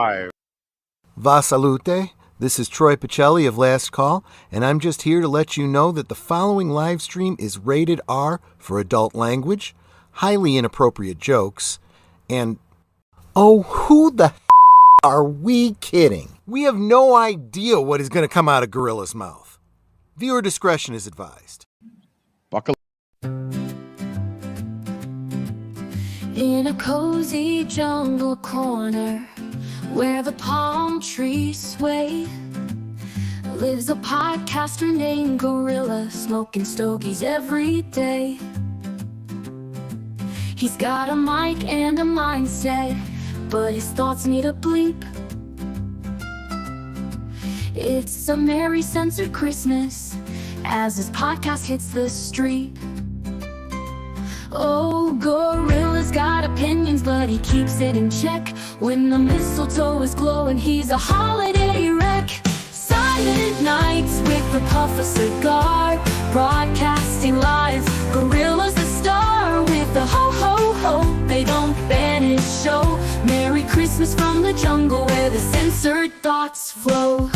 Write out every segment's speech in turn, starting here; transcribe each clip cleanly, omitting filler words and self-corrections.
Hi. Va salute. This is Troy Pacelli of Last Call, and I'm just here to let you know that the following live stream is rated R for adult language, highly inappropriate jokes, and oh, who the are we kidding? We have no idea what is going to come out of Gorilla's mouth. Viewer discretion is advised. Buckle. In a cozy jungle corner where the palm trees sway lives a podcaster named Gorilla, smoking stogies every day. He's got a mic and a mindset, but his thoughts need a bleep. It's a merry censored Christmas as his podcast hits the street. Oh, Gorilla's got opinions, but he keeps it in check. When the mistletoe is glowing, he's a holiday wreck. Silent nights with a puff of cigar, broadcasting live. Gorilla's the star with the ho-ho-ho. They don't ban his show. Merry Christmas from the jungle where the censored thoughts flow.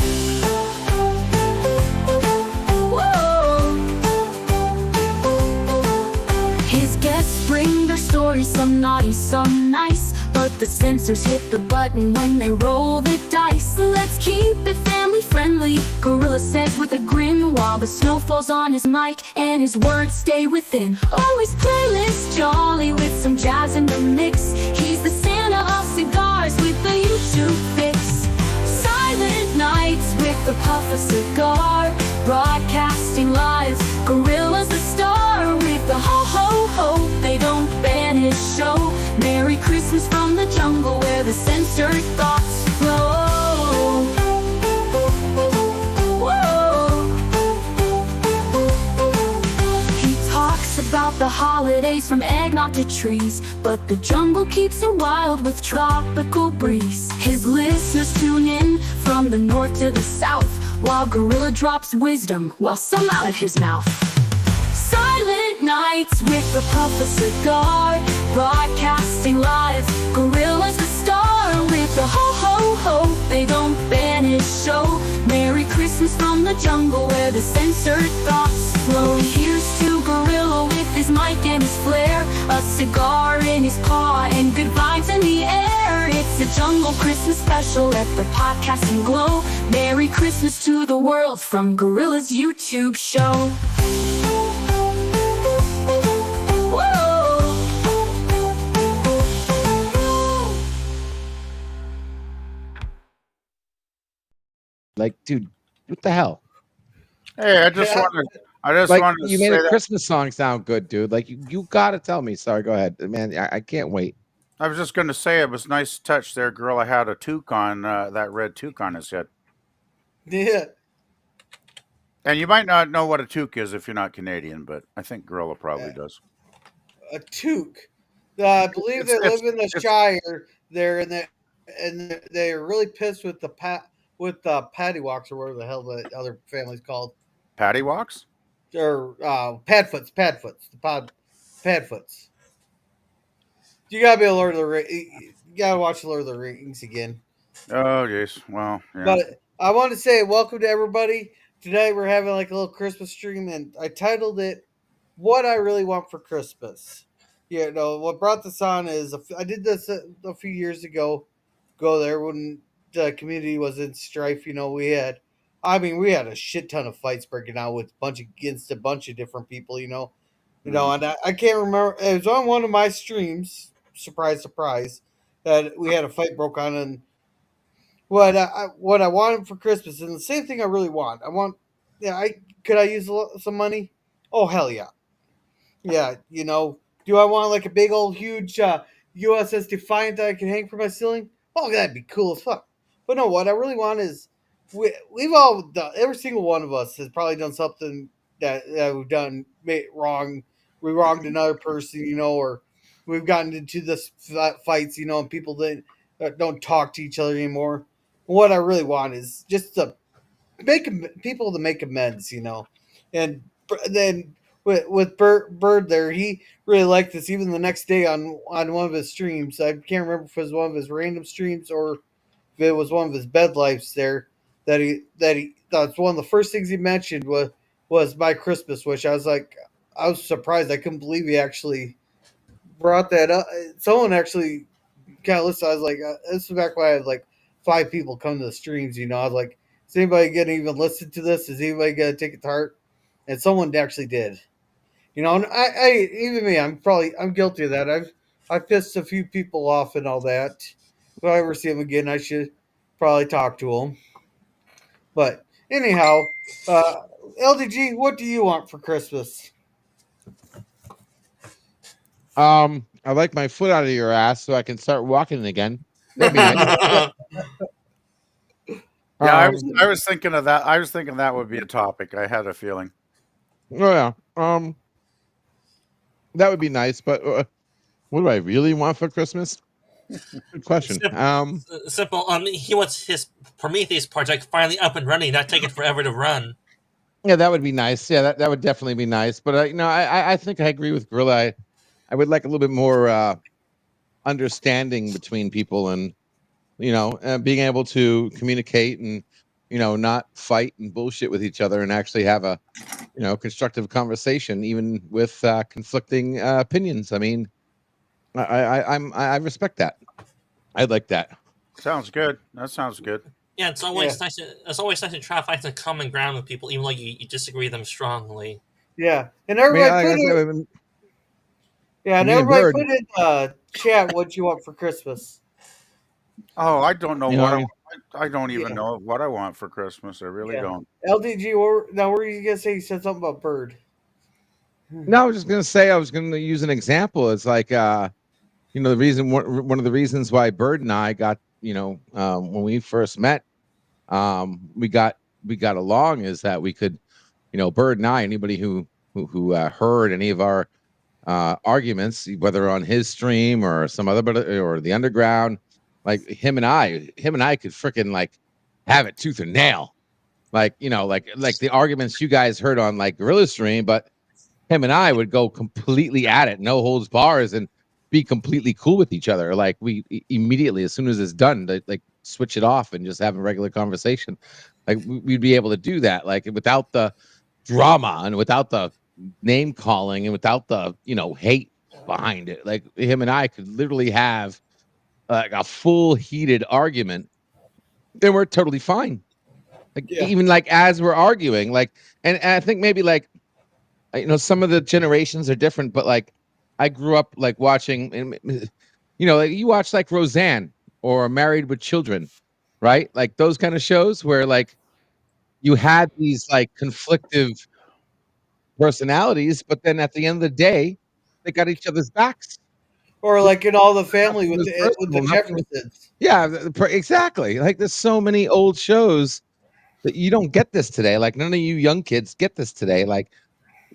His guests bring their stories, some naughty, some nice, but the censors hit the button when they roll the dice. Let's keep it family friendly, Gorilla says with a grin, while the snow falls on his mic and his words stay within. Oh, his playlist jolly with some jazz in the mix. He's the Santa of cigars with the YouTube fix. Silent nights with a puff of cigar, broadcasting live. Gorilla's the star with the ho-ho-ho. They don't ban his show. Merry Christmas from the jungle where the censored thoughts flow. Whoa. He talks about the holidays from eggnog to trees, but the jungle keeps it wild with tropical breeze. His listeners tune in from the north to the south, while Gorilla drops wisdom while some out of his mouth. Silent nights with a puff of cigar, broadcasting live. Gorilla's the star with the ho-ho-ho. They don't ban his show. Merry Christmas from the jungle where the censored thoughts flow. Here's to Gorilla with his mic and his flair, a cigar in his paw and good vibes in the air. It's a jungle Christmas special, let the podcasting glow. Merry Christmas to the world from Gorilla's YouTube show. Like, dude, what the hell? Hey, I just wanted to You say made a that Christmas song sound good, dude. Like, you gotta tell me. Sorry, go ahead, man. I can't wait. I was just going to say it was nice touch there, girl. I had a toucan, that red toucan on his head. Yeah. And you might not know what a toque is if you're not Canadian, but I think Gorilla probably does. A toque. I believe they live in the Shire there, and they're really pissed with the patty walks or whatever the hell the other family's called. Patty walks? Or padfoots, the padfoots. You gotta be a Lord of the Rings. You gotta watch Lord of the Rings again. Oh, yes. Well, yeah. But I want to say welcome to everybody. Today we're having like a little Christmas stream, and I titled it "What I Really Want for Christmas." You know what brought this on is I did this a few years ago. Go there when the community was in strife. You know we had a shit ton of fights breaking out with against a bunch of different people. And I can't remember. It was on one of my streams. Surprise, surprise, that we had a fight broke on, and what I wanted for Christmas, and the same thing I really want. I want, yeah. I use some money? Oh hell yeah, yeah. Do I want like a big old huge USS Defiant that I can hang from my ceiling? Oh, that'd be cool as fuck. But no, what I really want is we've all done. Every single one of us has probably done something that we've done made wrong. We wronged another person, or we've gotten into this fights, and people don't talk to each other anymore. What I really want is just to people to make amends, and then with Bird there, he really liked this. Even the next day on one of his streams, I can't remember if it was one of his random streams or if it was one of his bed lights there that's one of the first things he mentioned was my Christmas wish. I was surprised. I couldn't believe he actually brought that up. Someone actually kind of listened. I was like, this is back when I had like 5 people come to the streams. I was like, is anybody gonna even listen to this? Is anybody gonna take it to heart? And someone actually did. And I even me, I'm guilty of that. I've pissed a few people off and all that. If I ever see them again, I should probably talk to them. But anyhow, uh, LDG, what do you want for Christmas? I like my foot out of your ass so I can start walking again. That'd be nice. Yeah, Um, I was thinking of that. I was thinking that would be a topic. I had a feeling. oh yeah. That would be nice. But what do I really want for Christmas? Good question. Simple. He wants his Prometheus project finally up and running, not taking forever to run. Yeah, that would be nice. Yeah, that would definitely be nice. But I think I agree with Gorilla. I would like a little bit more understanding between people, and being able to communicate and not fight and bullshit with each other, and actually have a constructive conversation, even with conflicting opinions. I mean, I respect that. I like that. Sounds good. That sounds good. Yeah, it's always nice. It's always nice to try to find some common ground with people, even though you disagree with them strongly. Yeah, and everybody everybody put in chat what you want for Christmas. Oh, I don't know what I don't even know what I want for Christmas. I really don't. LDG, now what were you gonna say? You said something about Bird. No, I was just gonna say I was gonna use an example. It's like the reason one of the reasons why Bird and I got when we first met, we got along is that we could Bird and I, anybody who heard any of our arguments, whether on his stream or some other or the underground, like him and I could freaking like have it tooth and nail, like like the arguments you guys heard on like Gorilla stream, but him and I would go completely at it, no holds bars, and be completely cool with each other. Like we immediately, as soon as it's done, like switch it off and just have a regular conversation. Like we'd be able to do that, like without the drama and without the name calling and without the hate behind it. Like him and I could literally have like a full heated argument, and we're totally fine. Like even like as we're arguing, like and I think maybe like some of the generations are different, but like I grew up like watching, like you watch like Roseanne or Married with Children, right? Like those kind of shows where like you had these like conflictive personalities, but then at the end of the day, they got each other's backs. Or like in All the Family with the Jeffersons. Yeah, exactly. Like there's so many old shows that you don't get this today. Like none of you young kids get this today. Like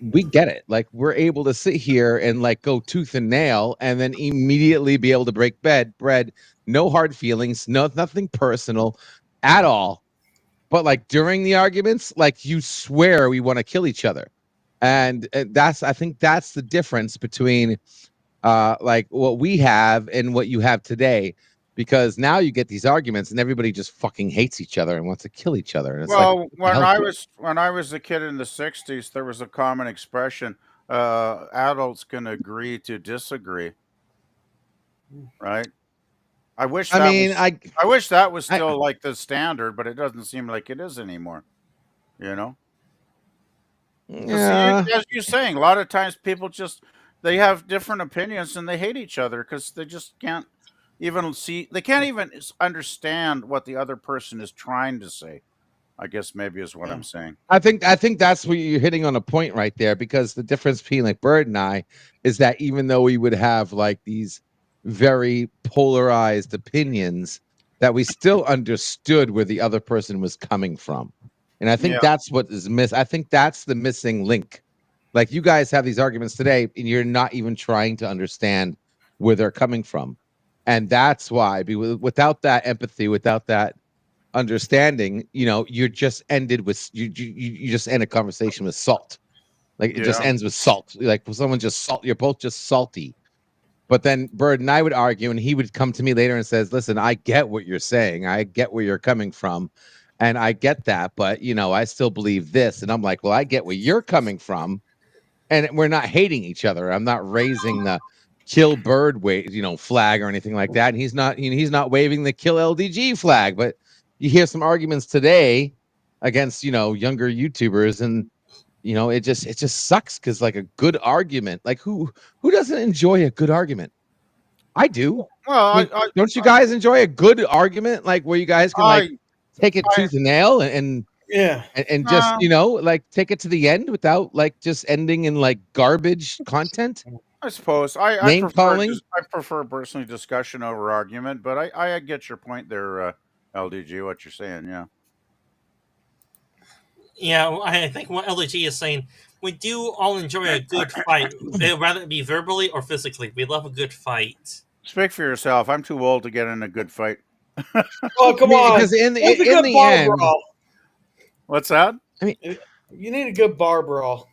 we get it. Like we're able to sit here and like go tooth and nail and then immediately be able to break bread, no hard feelings, nothing personal at all. But like during the arguments, like you swear we want to kill each other. And I think that's the difference between like what we have and what you have today, because now you get these arguments and everybody just fucking hates each other and wants to kill each other. And it's when I was a kid in the 60s, there was a common expression, adults can agree to disagree. Right? I wish that was still like the standard, but it doesn't seem like it is anymore. Yeah. As you're saying, a lot of times people they have different opinions and they hate each other because they just can't even understand what the other person is trying to say. I guess maybe is what I'm saying. I think that's where you're hitting on a point right there, because the difference between like Bird and I is that even though we would have like these very polarized opinions, that we still understood where the other person was coming from. And I think that's what is I think that's the missing link. Like you guys have these arguments today and you're not even trying to understand where they're coming from. And that's why without that empathy, without that understanding, you're just ended with you just end a conversation with salt. Like it just ends with salt. Like someone just salt, you're both just salty. But then Bird and I would argue, and he would come to me later and says, "Listen, I get what you're saying. I get where you're coming from, and I get that. But I still believe this." And I'm like, "Well, I get where you're coming from, and we're not hating each other. I'm not raising the kill Bird flag or anything like that. And he's not waving the kill LDG flag. But you hear some arguments today against younger YouTubers, and it just sucks because like a good argument, like who doesn't enjoy a good argument? I do. Well, I mean, don't you guys enjoy a good argument, like where you guys can like I, take it I, tooth and nail and Yeah. and just like take it to the end without like just ending in like garbage content, I suppose name calling? I prefer personally discussion over argument, but I get your point there, LDG. What you're saying, yeah. Yeah, I think what LG is saying, we do all enjoy a good fight, whether it be verbally or physically. We love a good fight. Speak for yourself. I'm too old to get in a good fight. Oh, come on. Because What's a in good the bar end, brawl? What's that? You need a good bar brawl.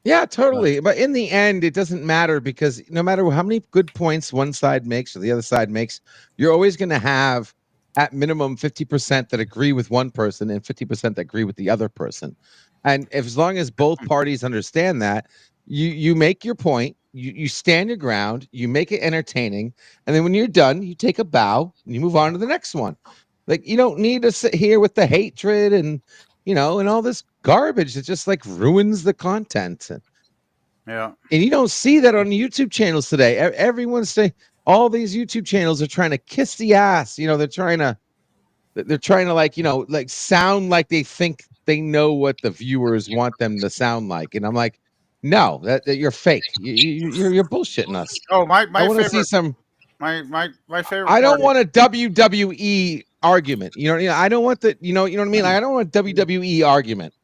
yeah, totally. But in the end, it doesn't matter because no matter how many good points one side makes or the other side makes, you're always going to have at minimum 50% that agree with one person and 50% that agree with the other person. And as long as both parties understand that, you make your point, you stand your ground, you make it entertaining, and then when you're done, you take a bow and you move on to the next one. Like you don't need to sit here with the hatred and and all this garbage that just like ruins the content. Yeah. And you don't see that on YouTube channels today. Everyone's saying all these YouTube channels are trying to kiss the ass. They're trying to like sound like they think they know what the viewers want them to sound like. And I'm like, no, that you're fake. You're bullshitting us. Oh, my I want to see favorite some. my favorite I part. don't want a WWE argument. I don't want the. You know what I mean. Like, I don't want a WWE argument.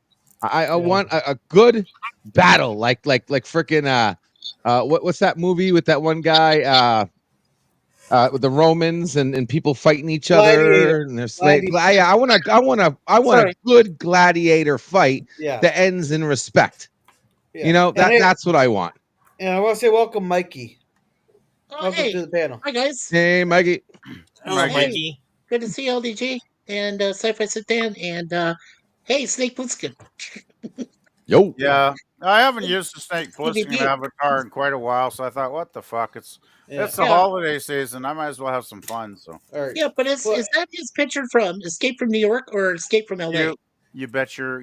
I want a good battle, like freaking what's that movie with that one guy with the Romans and people fighting each Gladiator. other and they're slave. Gladiator. Yeah, I want a Sorry. good gladiator fight Yeah. that ends in respect. Yeah. That's what I want. And I want to say welcome, Mikey. Oh, Welcome hey. to the panel. Hi, guys. Hey, Maggie. Hello, Mikey. Mikey. Good to see LDG and Sci-Fi Sit Down. And hey, Snake Plissken. Yo. Yeah, I haven't used the Snake Plissken PvP. avatar in quite a while, so I thought, what the fuck? It's the Yeah. holiday season. I might as well have some fun. So All right. Yeah, but is that his picture from Escape from New York or Escape from LA? you bet your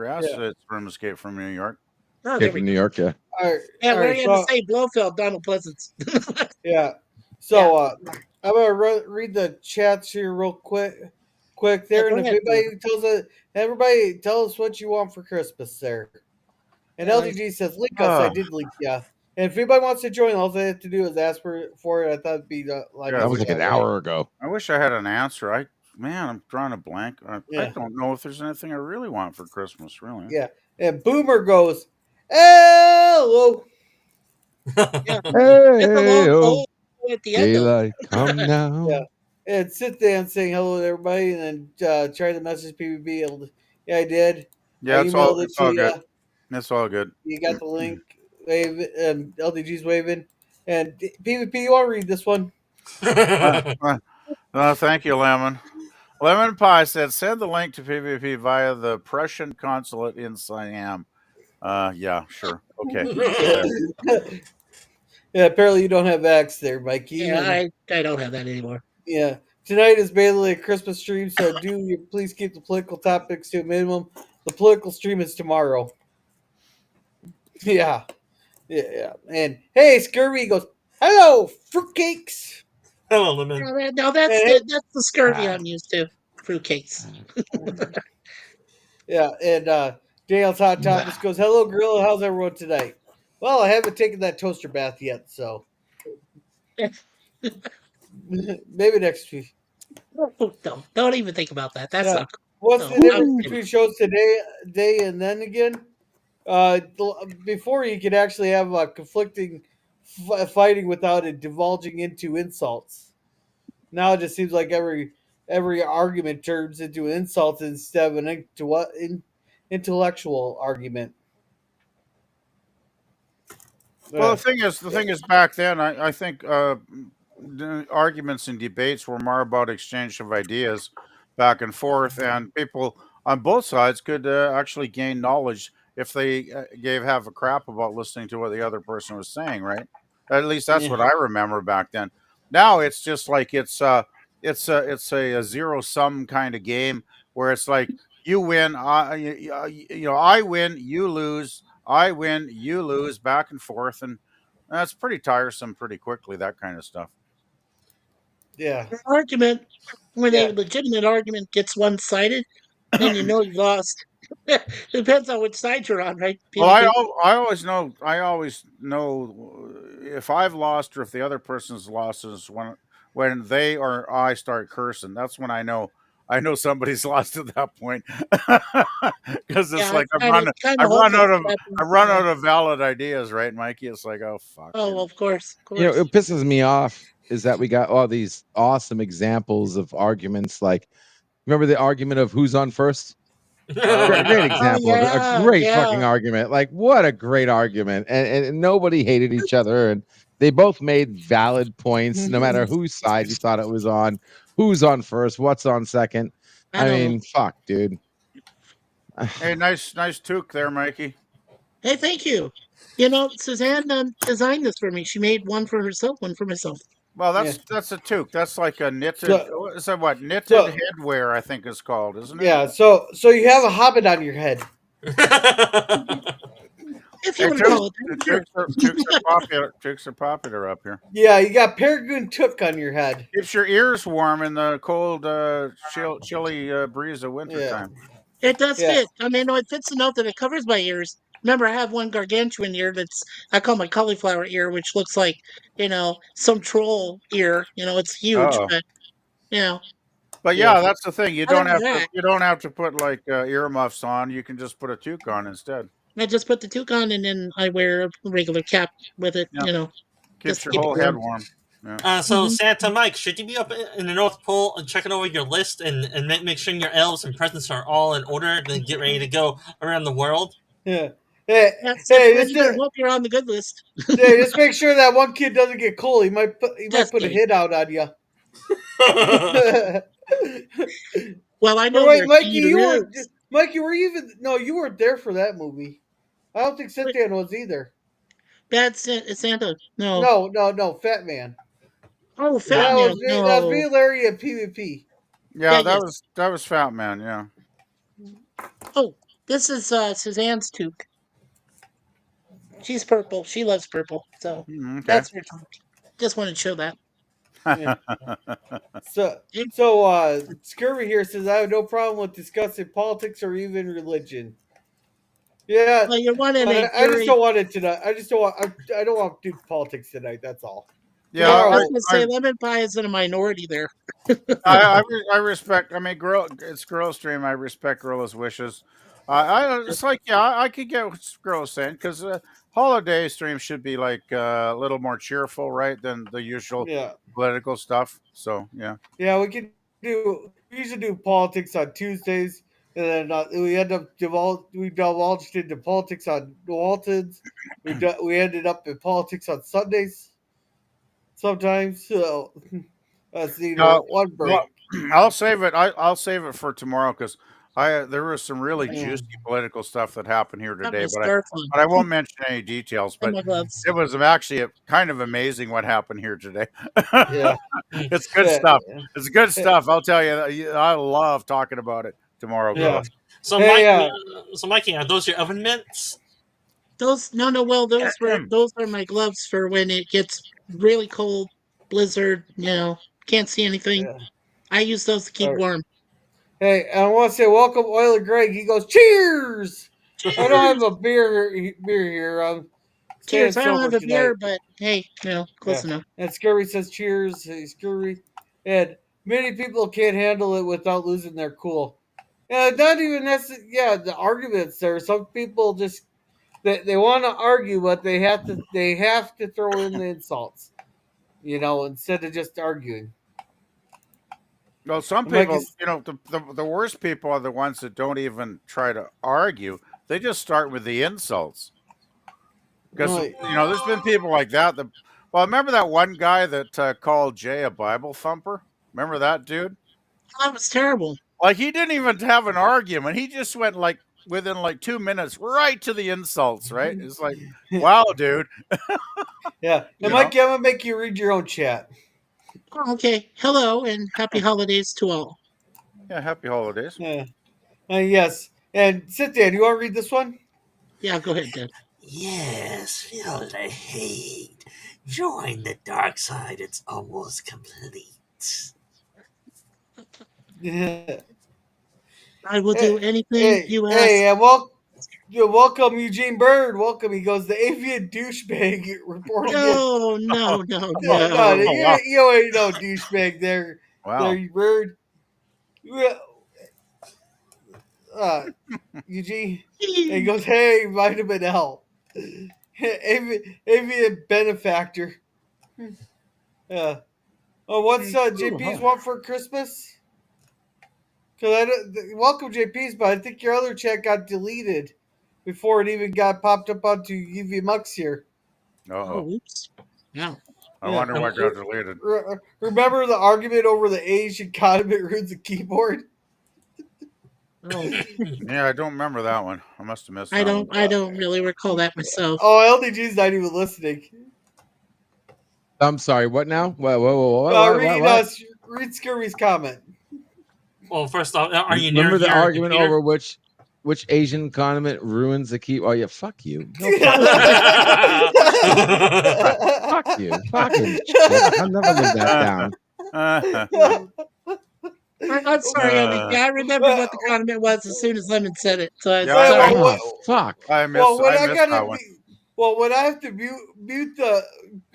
ass it's from Escape from New York. Oh, Hey, there we from go. New York, yeah. All right. Yeah, all where right, he had to say Blofeld, Donald Pleasance. Yeah. So I'm gonna read the chats here real quick there, go and if ahead, everybody tell us what you want for Christmas there. And LDG says, "Link us." I did link, yeah. And if anybody wants to join, all they have to do is ask for it. I thought it'd be like Yeah, That was like an hour ago. I wish I had an answer. I'm drawing a blank. I Yeah. don't know if there's anything I really want for Christmas. Really. Yeah. And Boomer goes, "Hello." Yeah. Hey, It's a long pole at the end of it. daylight, come now. Yeah. And sit there and saying hello to everybody, and then try to message PvP. Yeah, I did. Yeah, I it's emailed all it it's to all you. good. It's all good. You got the link. Wave. LDG's waving. And PvP, you want to read this one? Thank you, Lemon. Lemon Pie said, send the link to PvP via the Prussian consulate in Siam. Yeah, sure. Okay. Yeah, apparently you don't have X there, Mikey. Yeah, I don't have that anymore. Yeah. Tonight is basically a Christmas stream, so please keep the political topics to a minimum. The political stream is tomorrow. Yeah. Yeah. And hey, Scurvy goes, hello, fruitcakes. Hello, Lemon. No, that's the scurvy I'm used to. Fruitcakes. Yeah, and Dale's Hot Topics goes, hello, Gorilla, how's everyone tonight? Well, I haven't taken that toaster bath yet, so maybe next week. Don't even think about that. That's not What's no, the difference between shows today and then again? Before you could actually have conflicting fighting without it divulging into insults. Now it just seems like every argument turns into an insult instead of an intellectual argument. Well, Yeah. the thing is, back then, I think the arguments and debates were more about exchange of ideas back and forth, and people on both sides could actually gain knowledge if they gave half a crap about listening to what the other person was saying. Right? At least that's Yeah. what I remember back then. Now it's just like it's a zero sum kind of game where it's like you win, I win, you lose, I win, you lose, back and forth, and that's pretty tiresome pretty quickly, that kind of stuff. Yeah. An argument, when Yeah. a legitimate argument gets one sided, then you know you've lost. Depends on which side you're on, right? Well, PvP. I always know if I've lost or if the other person's lost is when they or I start cursing. That's when I know somebody's lost at that point because it's Yeah, like it's kind I of run hopeless out of at that I point. run Yeah. out of valid ideas, right, Mikey? It's like, oh fuck, Oh, you well, know. of course, of You know, course. it pisses me off is that we got all these awesome examples of arguments. Like, remember the argument of who's on first? Oh Great yeah. Oh example of a yeah, great fucking yeah. argument. Like, what a great argument. And nobody hated each other. And they both made valid points, no matter whose side you thought it was on, who's on first, what's on second. I I don't know. mean, fuck, dude. Hey, nice toque there, Mikey. Hey, thank you. You know, Suzanne designed this for me. She made one for herself, one for myself. Well, Yeah. that's a toque. That's like a knitted. So Is that what knitted so headwear? I think is called, isn't it? yeah. So you have a hobbit on your head. If you Hey, want to call it that, sure. toques are popular. Toques are popular up here. Yeah, you got Peregrine Took on your head. Keeps your ears warm in the cold, chilly breeze of Yeah. wintertime. It does Yeah. fit. I mean, no, it fits enough that it covers my ears. Remember, I have one gargantuan ear that's I call my cauliflower ear, which looks like some troll ear. It's huge, Oh, but you know, but Yeah. yeah, that's the thing. other than that, You don't have to put like earmuffs on. You can just put a toque on instead. I just put the toque on and then I wear a regular cap with it. Yeah, Just keeps to your keep it whole head warm. warm. Yeah. So Hmm. Santa Mike, should you be up in the North Pole and checking over your list and make sure your elves and presents are all in order, then get ready to go around the world? Yeah. Hey, Yes, hey, then just you better hope you're on the good list. hey, just make sure that one kid doesn't get cold. He might Just put a kidding. hit out on you. Well, I Or know wait, where Peter is. Mikey, were you even? No, you weren't there for that movie. I don't think Wait, Cynthia was either. Bad Santa. No. No, Fat Man. Oh, Fat Nah. Man. That was No. me, Larry, and PvP. Yeah, Yeah, yes. that was Fat Man. Yeah. Oh, this is Suzanne's toque. She's purple. She loves purple. So Okay. that's her toque. Just wanted to show that. Yeah. So, Eh, Scurvy here says I have no problem with discussing politics or even religion. Yeah, Well, you're one in a I just very. don't want it tonight. I don't want to do politics tonight. That's all. Yeah, Yeah, I was Tomorrow, going to say lemon pie is in a minority there. I respect. I mean, girl, it's girl stream. I respect Gorilla's wishes. It's like, yeah, I could get what Gorilla's saying because holiday stream should be like a little more cheerful, right, than the usual yeah, political stuff. So yeah. yeah, we usually do politics on Tuesdays, and then we divulged into politics on Waltons. We ended up in politics on Sundays sometimes. So that's Uh, one break. well, I'll save it. I'll save it for tomorrow because I there was some really Yeah. juicy political stuff that happened here That today, was startling. but I won't mention any details. And But my gloves. it was actually kind of amazing what happened here today. Yeah. It's good Yeah. stuff. It's good Yeah. stuff. I'll tell you. I love talking about it tomorrow, Yeah. girls. So Hey, Mikey, are those your oven mitts? Those no, well, those are my gloves for when it gets really cold, blizzard. Can't see anything. yeah. I use those to keep All right. warm. Hey, I want to say welcome, Oiler Greg. He goes, cheers. I don't have a beer here. I'm staying Cheers. I don't sober have a tonight. beer, but hey, close Yeah. enough. And Scurry says cheers. Hey, Scurry. And many people can't handle it without losing their cool. Yeah, not even necessarily. Yeah, the arguments there. Some people just they want to argue, but they have to throw in the insults. Instead of just arguing. Well, some And Mike people, is the worst people are the ones that don't even try to argue. They just start with the insults. Because Right. there's been people like that. Well, remember that one guy that called Jay a Bible thumper? Remember that dude? That was terrible. Like he didn't even have an argument. He just went like within like 2 minutes right to the insults. Right? It's like, wow, dude. Yeah. You And know? Mikey, I'm gonna make you read your own chat. Oh, okay. Hello and happy holidays to all. Yeah. Happy holidays. Yeah. Yes. And sit there. Do you want to read this one? Yeah, go ahead, Dad. Yes, feel the hate. Join the dark side, it's almost complete. Yeah. I will do anything Hey, you ask. hey, and welcome Eugene Bird. Welcome. He goes, the avian douchebag reporting in. No, no, no, No, no. Oh wow. you already know douchebag there. There, Wow. you Bird. Yeah, Eugene. And he goes, hey, vitamin L. Avian benefactor. Yeah. Oh, what's JP's want for Christmas? Because welcome JP's, but I think your other chat got deleted before it even got popped up onto UV Mux here. Oh. oops. Yeah. I Yeah. wonder what got deleted. Remember the argument over the Asian condiment ruins the keyboard? Oh, Yeah, I don't remember that one. I must have missed I that one. don't really recall that myself. Oh, LDG's not even listening. I'm sorry. What now? Read Scurvy's comment. Well, first off, are you near Remember the your argument computer? over which Asian condiment ruins the key? Oh yeah, fuck you. No, fuck you. Fucking shit. I'll never live that down. I'm sorry, Uh, LDG. I remembered what the condiment was as soon as Lemon said it. So Yeah, I'm sorry. Oh fuck. I Well, when I missed gotta that one. when I have to mute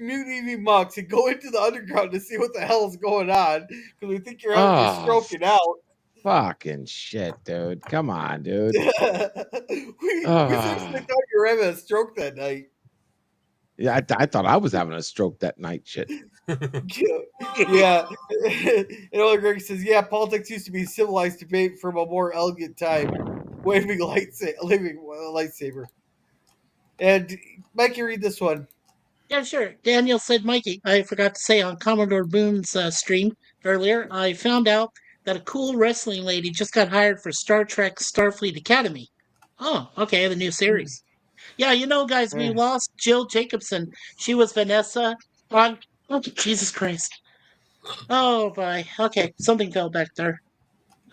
EV Mux and go into the underground to see what the hell is going on because we think you're stroking out. Fucking shit, dude. Come on, dude. we seriously thought you were having a stroke that night. Yeah, I thought I was having a stroke that night. Shit. Yeah. And Ola Greg says, yeah, politics used to be civilized debate from a more elegant time. Waving lightsaber. And Mikey, read this one. Yeah, sure. Daniel said, Mikey, I forgot to say on Commodore Boone's stream earlier, I found out that a cool wrestling lady just got hired for Star Trek Starfleet Academy. Oh, okay, the new series. Yeah, guys, we lost Jill Jacobson. She was Vanessa on. Oh, Jesus Christ. Oh, boy. Okay, something fell back there.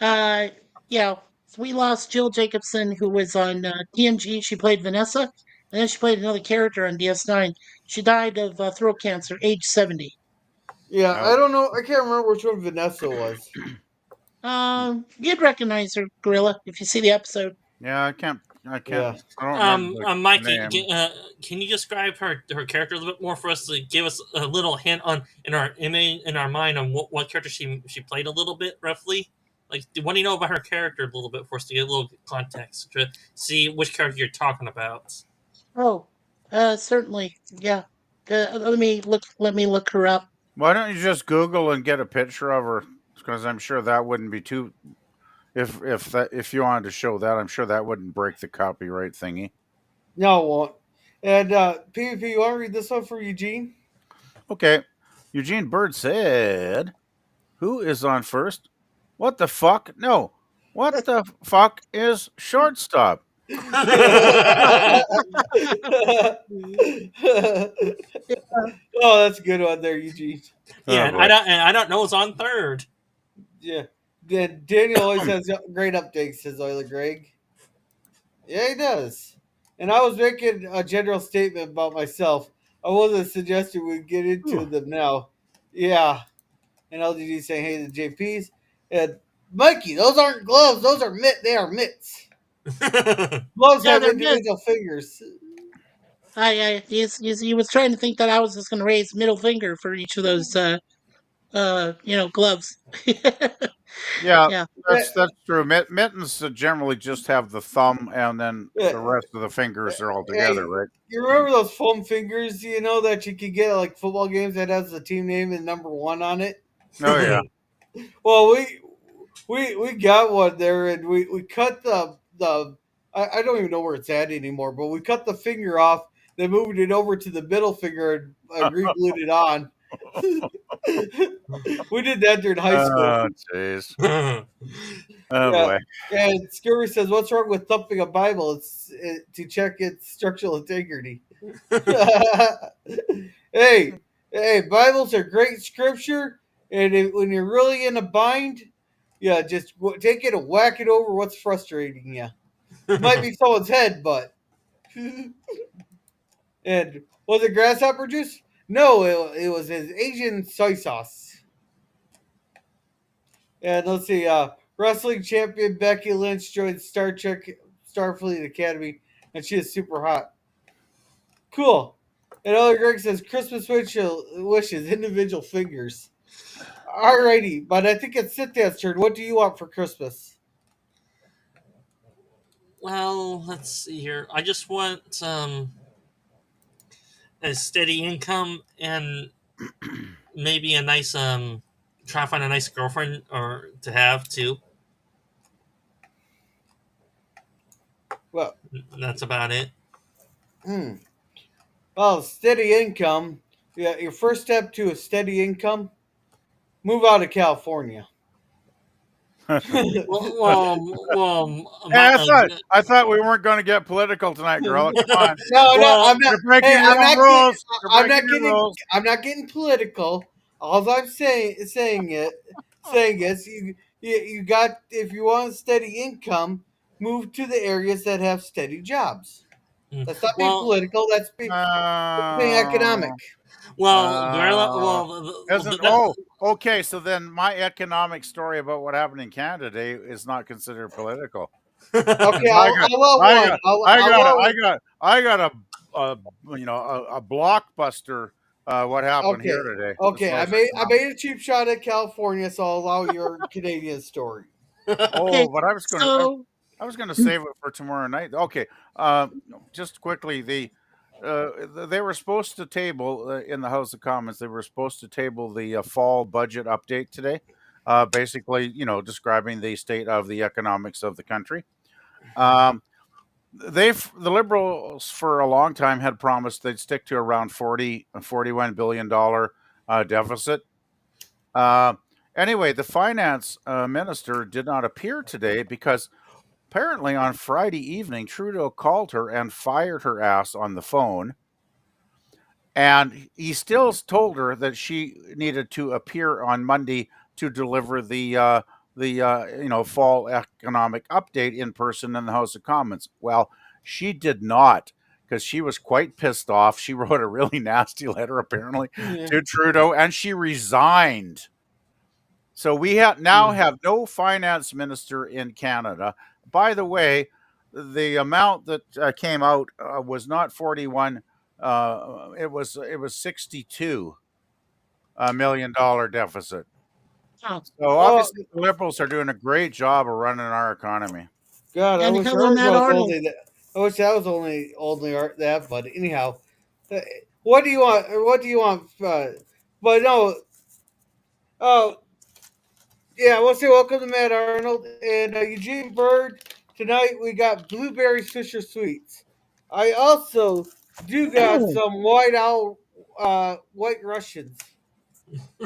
Yeah, we lost Jill Jacobson, who was on TNG. She played Vanessa, and then she played another character on DS9. She died of throat cancer, age 70. Yeah, I don't know. I can't remember which one Vanessa was. You'd recognize her, Gorilla, if you see the episode. Yeah, I can't. Yeah. I don't remember the Mikey, name. can you describe her character a little bit more for us to give us a little hint on in our mind on what character she played a little bit roughly? Like, what do you know about her character a little bit for us to get a little context to see which character you're talking about? Oh, certainly. Yeah. Let me look her up. Why don't you just Google and get a picture of her? Because I'm sure that wouldn't be too. If you wanted to show that, I'm sure that wouldn't break the copyright thingy. No, it won't. And PvP, you want to read this one for Eugene? Okay, Eugene Bird said, "Who is on first? What the fuck? No, what the fuck is shortstop?" Oh, that's a good one there, Eugene. Yeah, Oh, and I don't know who's on third. Yeah. Daniel always has great updates, says Euler Greg. Yeah, he does. And I was making a general statement about myself. I wasn't suggesting we get into them now. Yeah. And LGD saying, hey, the JPs. And Mikey, those aren't gloves. Those are They are mitts. Gloves Yeah, have they're individual fingers. He was trying to think that I was just going to raise middle finger for each of those, gloves. yeah, Yeah. that's true. Mittens generally just have the thumb, and then the rest of the fingers are all together, right? You remember those foam fingers, that you could get at like football games that has the team name and number 1 on it? Oh yeah. Well, we got one there, and we cut the I don't even know where it's at anymore, but we cut the finger off They moved it over to the middle finger and re-glued it on. We did that during high school. Oh, jeez. Oh, Yeah. boy. And Scurry says, "What's wrong with thumping a Bible? To check its structural integrity." Hey, hey, Bibles are great scripture, and when you're really in a bind, yeah, just take it and whack it over what's frustrating you. It might be someone's head, but and was it grasshopper juice? No, it was his Asian soy sauce. And let's see, wrestling champion Becky Lynch joined Star Trek Starfleet Academy, and she is super hot. Cool. And Elder Greg says Christmas wishes, individual fingers. Alrighty, but I think it's Cynthia's turn. What do you want for Christmas? Well, let's see here. I just want a steady income and maybe a nice try to find a nice girlfriend or to have too. Well, That's about it. well, steady income. Yeah, your first step to a steady income, move out of California. Hey, I thought we weren't going to get political tonight, girl. Come on. No, I'm not. You're breaking Hey, your own rules. I'm not getting. I'm not getting political. All I'm saying is you got, if you want steady income, move to the areas that have steady jobs. That's not being political. That's being economic. Okay. So then my economic story about what happened in Canada today is not considered political. Okay, I got a blockbuster. What happened here today? Okay, I made a cheap shot at California, so I'll allow your Canadian story. Oh, but I was going to save it for tomorrow night. Okay, just quickly, they were supposed to table in the House of Commons. They were supposed to table the fall budget update today, basically, describing the state of the economics of the country. The Liberals for a long time had promised they'd stick to around $41 billion deficit. Anyway, the finance minister did not appear today because apparently on Friday evening, Trudeau called her and fired her ass on the phone. And he still told her that she needed to appear on Monday to deliver the fall economic update in person in the House of Commons. Well, she did not, because she was quite pissed off. She wrote a really nasty letter apparently to Trudeau, and she resigned. So we now have no finance minister in Canada. By the way, the amount that came out was not 41. It was $62 million deficit. Oh. So obviously, the Liberals are doing a great job of running our economy. God, I wish that was only that. But anyhow, what do you want? What do you want? But no. Oh, yeah. We'll say welcome to Matt Arnold and Eugene Bird. Tonight we got blueberry Fisher sweets. I also do got some white Russians.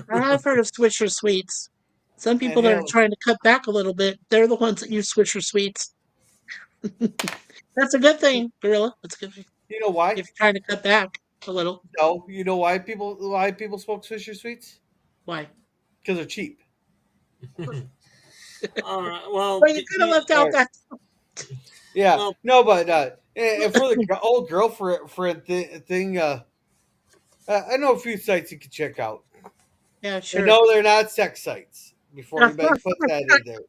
I've heard of Swisher Sweets. Some people that are trying to cut back a little bit, they're the ones that use Swisher Sweets. That's a good thing, Gorilla. That's a good thing. You know why? If you're trying to cut back a little. No, you know why people smoke Swisher Sweets? Why? Because they're cheap. All right. Well, you could have left out that. Yeah. Well, no, but and for the old girlfriend thing, I know a few sites you can check out. Yeah, sure. No, they're not sex sites. Before anybody puts that in there,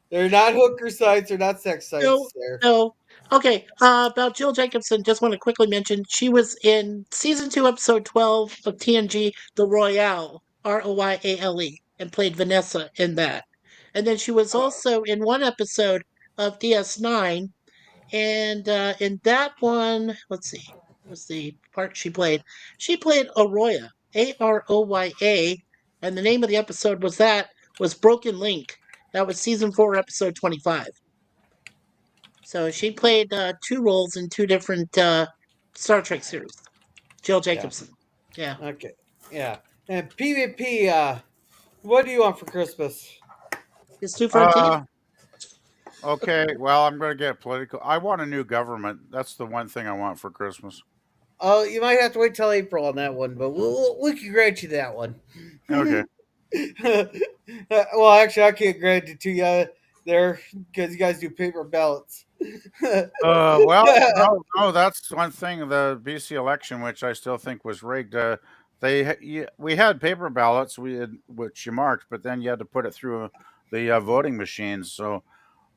they're not hooker sites. They're not sex sites. No. Okay. About Jill Jacobson, just want to quickly mention she was in season 2, episode 12 of TNG, The Royale, Royale, and played Vanessa in that. And then she was also in one episode of DS9, and in that one, let's see, what was the part she played? She played Aroya, Aroya, and the name of the episode was Broken Link. That was season 4, episode 25. So she played 2 roles in 2 different Star Trek series. Jill Jacobson. Yeah. Okay. Yeah. And PvP, what do you want for Christmas? It's 214. Okay, well, I'm going to get political. I want a new government. That's the one thing I want for Christmas. Oh, you might have to wait till April on that one, but we can grant you that one. Okay. Well, actually, I can't grant it to you there because you guys do paper ballots. Well, no, that's one thing. The BC election, which I still think was rigged. We had paper ballots, which you marked, but then you had to put it through the voting machines. So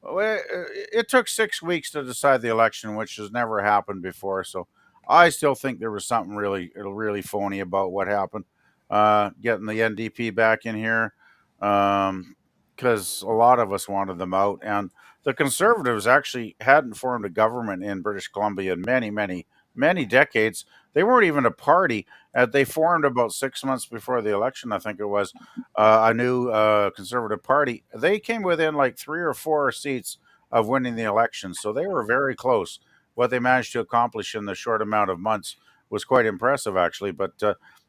it took 6 weeks to decide the election, which has never happened before. So I still think there was something really phony about what happened. Getting the NDP back in here, because a lot of us wanted them out, and the Conservatives actually hadn't formed a government in British Columbia in many decades. They weren't even a party. They formed about 6 months before the election, I think it was, a new Conservative Party. They came within like 3 or 4 seats of winning the election, so they were very close. What they managed to accomplish in the short amount of months was quite impressive, actually. But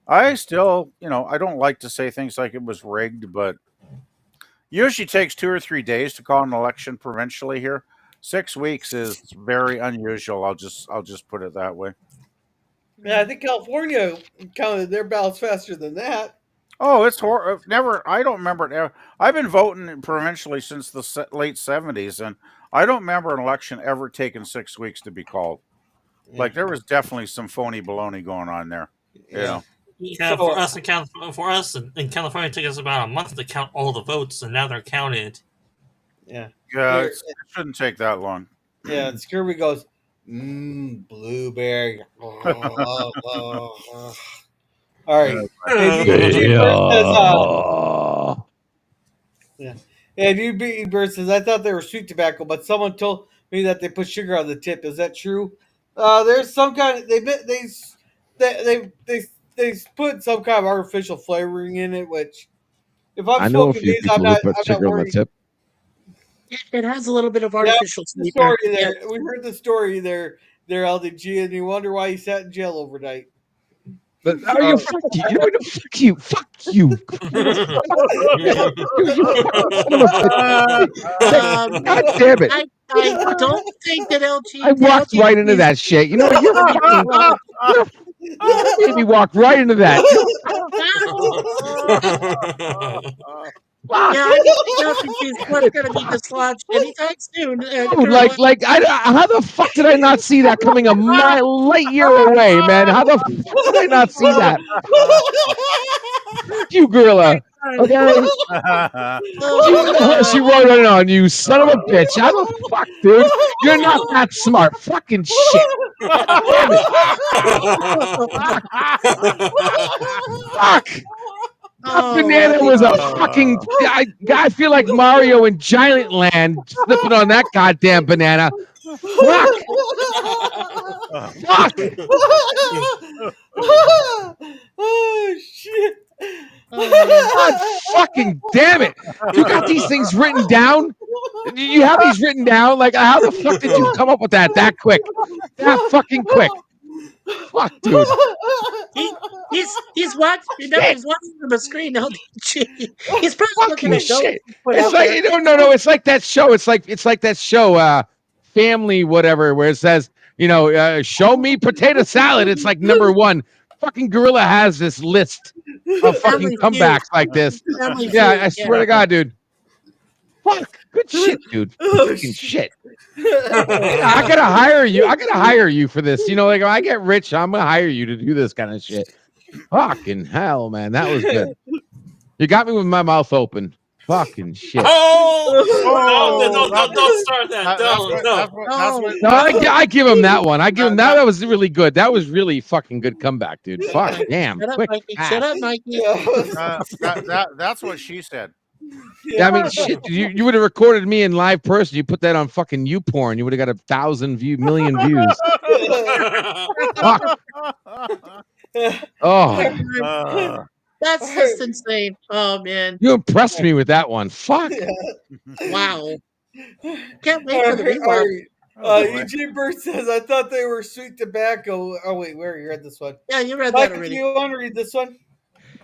I still, I don't like to say things like it was rigged, but usually takes 2 or 3 days to call an election provincially here. 6 weeks is very unusual. I'll just put it that way. Yeah, I think California counted their ballots faster than that. Oh, it's never. I don't remember it ever. I've been voting provincially since the late '70s, and I don't remember an election ever taking 6 weeks to be called. Like there was definitely some phony baloney going on there. Yeah. Yeah, for us in California, it took us about a month to count all the votes, and now they're counted. Yeah. Yeah, it shouldn't take that long. Yeah, and Scurvy goes, blueberry. All right. And you Bird says, I thought they were sweet tobacco, but someone told me that they put sugar on the tip. Is that true? There's some kind of they put some kind of artificial flavoring in it, which if I'm I know a smoking few these, people who put sugar on the worried. tip. It has a little bit of artificial The sweetener. story there. Yeah. We heard the story there, LDG, and you wonder why he sat in jail overnight. But fuck you! You know what? Fuck you! Fuck you! God damn it! I don't think that LG. I walked right into that shit. You know what? You made me walk right into that. Yeah, I don't think LG's going to be dislodged anytime soon. Dude, how the fuck did I not see that coming a light year away, man? How the fuck did I not see that? Fuck you, gorilla. Okay. She wrote it on you, son of a bitch. How the fuck, dude? You're not that smart. Fucking shit. Damn it. Fuck. That banana was a fucking. I feel like Mario in Giant Land slipping on that goddamn banana. Fuck. Fuck. Oh shit. God fucking damn it. You got these things written down? You have these written down? Like, how the fuck did you come up with that quick? That fucking quick. Fuck, dude. He's watching. He's watching from the screen. He's probably looking at shit. It's like no. It's like that show. It's like that show, Family whatever, where it says, show me potato salad. It's like number one. Fucking gorilla has this list of fucking comebacks like this. Yeah, I swear to God, dude. Fuck. Good shit, dude. Fucking shit. I gotta hire you. I gotta hire you for this. Like if I get rich, I'm gonna hire you to do this kind of shit. Fucking hell, man. That was good. You got me with my mouth open. Fucking shit. Don't start that. No, I give him that one. I give him that. That was really good. That was really fucking good comeback, dude. Fuck, damn. Shut up, Mikey. That's what she said. Yeah, I mean, shit. You would have recorded me in live person. You put that on fucking YouPorn. You would have got 1,000 million views. Fuck. Oh. That's just insane. Oh man. You impressed me with that one. Fuck. Wow. Can't wait for the rewatch. Oh, boy. Eugene Bird says, I thought they were sweet tobacco. Oh, wait, where? You read this one. Yeah, you read that Mike, do already. you want to read this one?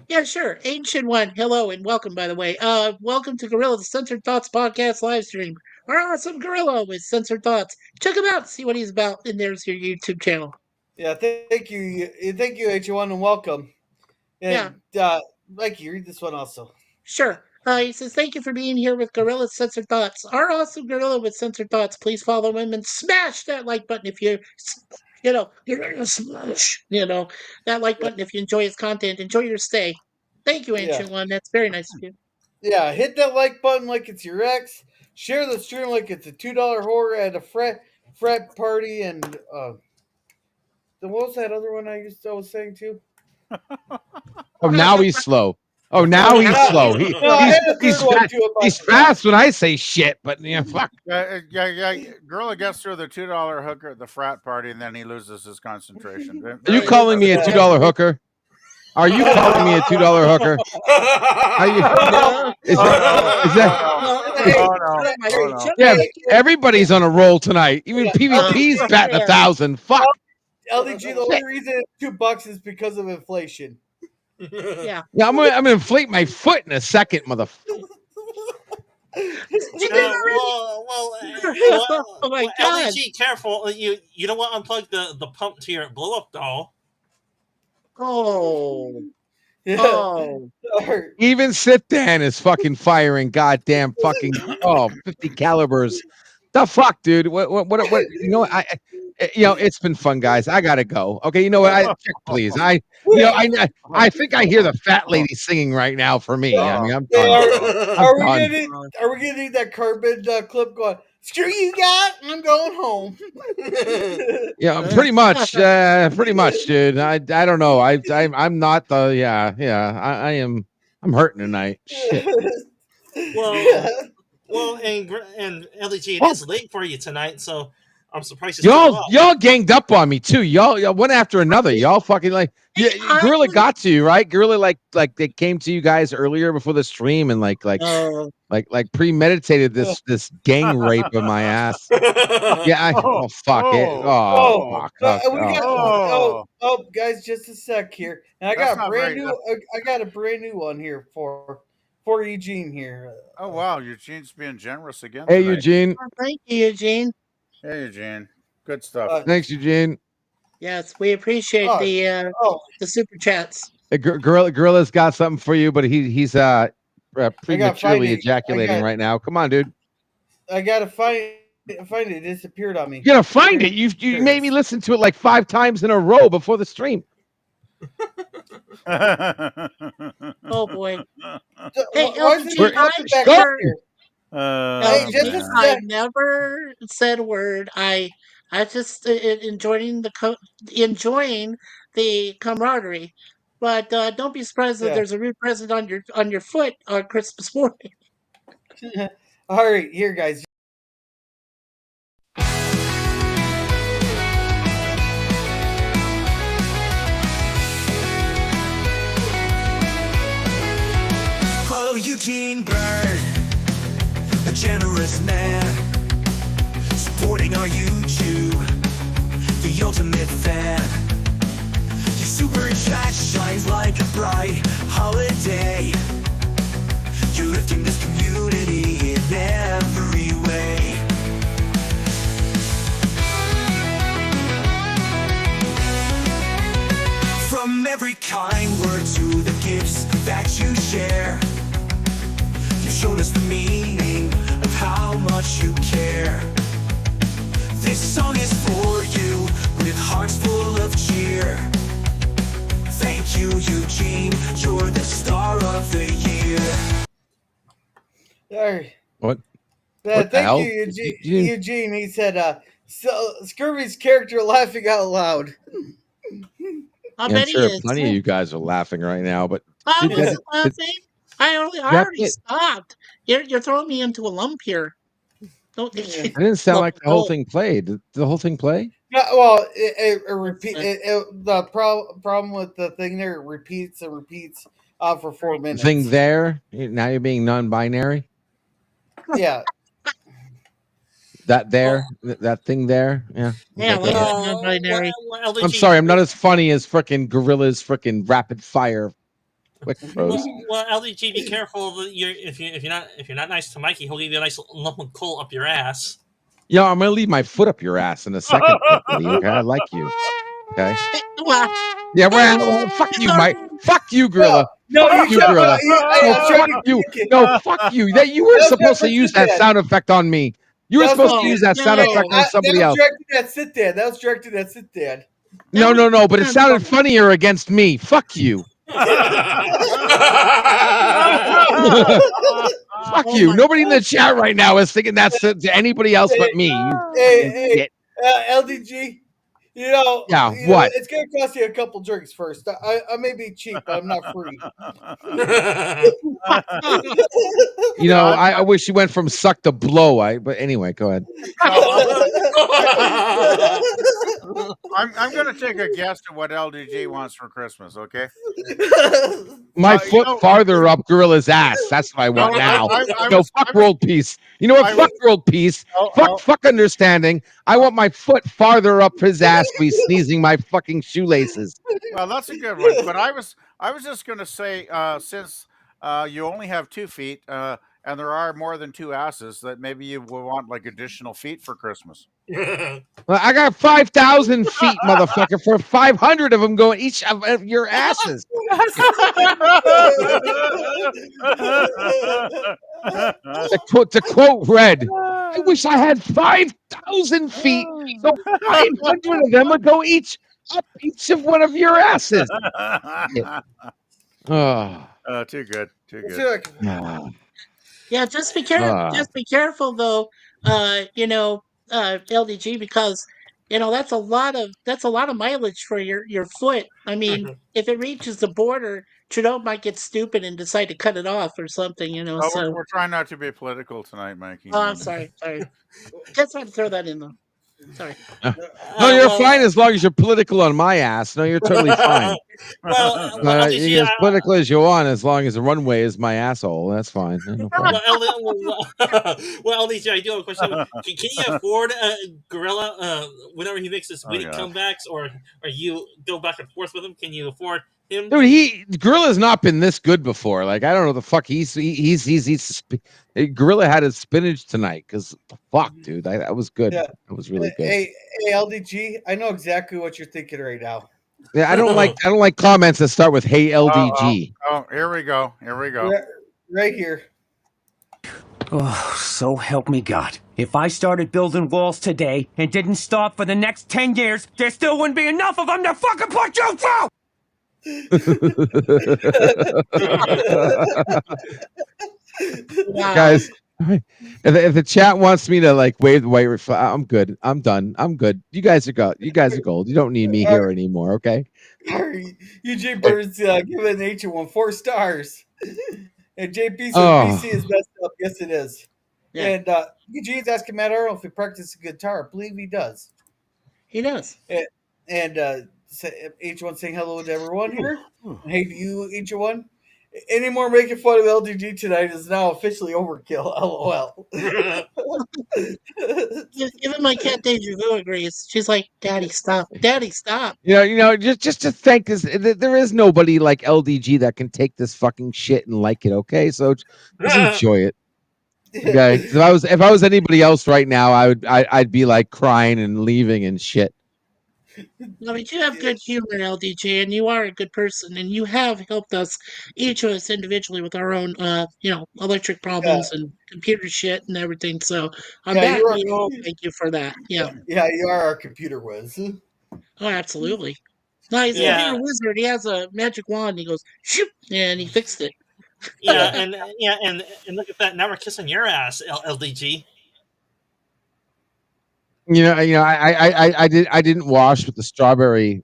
Yeah, sure. Ancient One, hello and welcome, by the way. Welcome to Gorilla's Censored Thoughts podcast live stream. Our awesome gorilla with censored thoughts. Check him out, see what he's about, and there's your YouTube channel. Yeah, thank you. Thank you, H1, and welcome. And Mike, you read this one also. Sure. He says, thank you for being here with Gorilla's Censored Thoughts. Our awesome gorilla with censored thoughts. Please follow him and smash that like button if you're gonna smash, that like button if you enjoy his content. Enjoy your stay. Thank you, Ancient One. That's very nice of you. Yeah, hit that like button like it's your ex. Share the stream like it's a $2 horror at a frat party. And then what was that other one I was saying too? Oh, now he's slow. Oh, now he's slow. He's fast when I say shit, but fuck. Yeah. Gorilla gets through the $2 hooker at the frat party, and then he loses his concentration. Are you calling me a $2 hooker? Are you calling me a $2 hooker? Are you? Is that? Yeah, everybody's on a roll tonight. Even PvP's batting 1,000. Fuck. LDG, the only reason it's $2 is because of inflation. Yeah, I'm gonna inflate my foot in a second, motherfucker. Oh my God. LDG, careful! You don't want to unplug the pump to your blow up doll. Oh. Yeah. Oh. Even Sit Dan is fucking firing goddamn fucking 50 calibers. The fuck, dude? What? It's been fun, guys. I gotta go. Okay, you know what? Check, please. I think I hear the fat lady singing right now for me. I mean, I'm done. Are we gonna need that carbon clip going? Screw you, guys! I'm going home. Yeah, pretty much, dude. I don't know. I'm not the I am. I'm hurting tonight. Shit. Well, and LG, it is late for you tonight, so I'm surprised y'all ganged up on me too. Y'all one after another. Y'all fucking Gorilla got to you, right? Gorilla like they came to you guys earlier before the stream and like premeditated this gang rape of my ass. Yeah, fuck it. Oh, guys, just a sec here. And I got a brand new one here for Eugene here. Oh wow, Eugene's being generous again. Hey, tonight. Eugene. Thank you, Eugene. Hey, Eugene. Good stuff. Thanks, Eugene. Yes, we appreciate the super chats. Gorilla's got something for you, but he's prematurely ejaculating right now. Come on, dude. I gotta find it. It disappeared on me. You gotta find it. You made me listen to it like 5 times in a row before the stream. Oh boy. Hey, I never said a word. I just enjoying the camaraderie, but don't be surprised that there's a rude present on your foot on Christmas morning. All right, here, guys. Eugene Bird, a generous man, supporting our YouTube, the ultimate fan. Your super chat shines like a bright holiday. You're lifting this community in every way. From every kind word to the gifts that you share, you've shown us the meaning of how much you care. This song is for you, with hearts full of cheer. Thank you, Eugene, you're the star of the year. All right. What? Thank you, Eugene. He said, Scurvy's character laughing out loud. I'm sure plenty of you guys are laughing right now, but I wasn't laughing. I already stopped. You're throwing me into a lump here. It didn't sound like the whole thing played. Did the whole thing play? No, well, the problem with the thing there, it repeats and repeats for 4 minutes. The thing there? Now you're being non-binary? Yeah. That thing there. Yeah. Yeah, Okay, like go ahead. non-binary. LDG, I'm sorry, I'm not as funny as frickin' Gorilla's frickin' rapid fire quick throws. LDG, be careful that if you're not nice to Mikey, he'll give you a nice lump of coal up your ass. Yo, I'm gonna leave my foot up your ass in a second, there, buddy. Okay, I like you. Okay. Well, Yeah, well, fuck you, Mike. Fuck you, Gorilla. No, Fuck you, Gorilla. No, I'm trying fuck to you. get No, fuck you. That you were That was supposed to for use sit that down. sound effect on me. You were That was supposed to for- use that sound no. effect on somebody that was else. directed at sit down. That was directed at sit down. No, but it sounded funnier against me. Fuck you. Fuck Oh you. my Nobody in the chat right now is thinking that's to anybody else but me. Hey, LDG. Yeah, Know, what? it's gonna cost you a couple drinks first. I may be cheap, but I'm not free. You know, I wish you went from suck to blow. But anyway, go ahead. I'm going to take a guess at what LDG wants for Christmas. Okay. My foot farther up Gorilla's ass. That's what I want now. Fuck world peace. You know what? Fuck world peace. Fuck understanding. I want my foot farther up his ass. Be sneezing my fucking shoelaces. Well, that's a good one. But I was just going to say, since you only have 2 feet, and there are more than 2 asses, that maybe you will want like additional feet for Christmas. Well, I got 5,000 feet, motherfucker. For 500 of them going each of your asses. To quote Red, I wish I had 5,000 feet, so 500 of them would go each up each of one of your asses. Oh, too good. Too good. Yeah, just be careful. Just be careful, though. LDG, because that's a lot of mileage for your foot. I mean, if it reaches the border, Trudeau might get stupid and decide to cut it off or something. Oh, So we're trying not to be political tonight, Mikey. Oh, I'm sorry. Just had to throw that in though. Sorry. No, you're fine as long as you're political on my ass. No, you're totally fine. You get as political as you want, as long as the runway is my asshole. That's fine. No problem. LDG, I do have a question. Can you afford Gorilla whenever he makes his witty comebacks, or you go back and forth with him? Can you afford him? Dude, Gorilla's not been this good before. Like, I don't know the fuck he's Gorilla had his spinach tonight because fuck, dude, that was good. Yeah. That was really good. Hey, LDG, I know exactly what you're thinking right now. Yeah, I don't like comments that start with "Hey LDG." Oh, here we go. Right here. Oh, so help me God. If I started building walls today and didn't stop for the next 10 years, there still wouldn't be enough of them to fucking put you through! Guys, if the chat wants me to like wave the white I'm good. I'm done. I'm good. You guys are gold. You don't need me here anymore. Okay. UJ Bird's giving H1 4 stars. And JP says BC is messed up. Yes, it is. Yeah. And Eugene's asking Matt Arnold if he practices guitar. I believe he does. He does. And H1 saying hello to everyone here. Hey to you, H1. Any more making fun of LDG tonight is now officially overkill. LOL. Even my cat Deja Vu agrees. She's like, "Daddy, stop! Daddy, stop!" Just to thank this. There is nobody like LDG that can take this fucking shit and like it. Okay, so just enjoy it. Okay, if I was anybody else right now, I'd be like crying and leaving and shit. I mean, you have good humor, LDJ, and you are a good person, and you have helped us, each of us individually, with our own, electric problems and computer shit and everything. So on that, we all thank you for that. Yeah, you are our computer whiz. Oh, absolutely. No, he's a computer wizard. He has a magic wand. And he goes shoot, and he fixed it. And look at that. Now we're kissing your ass, LDG. I didn't wash with the strawberry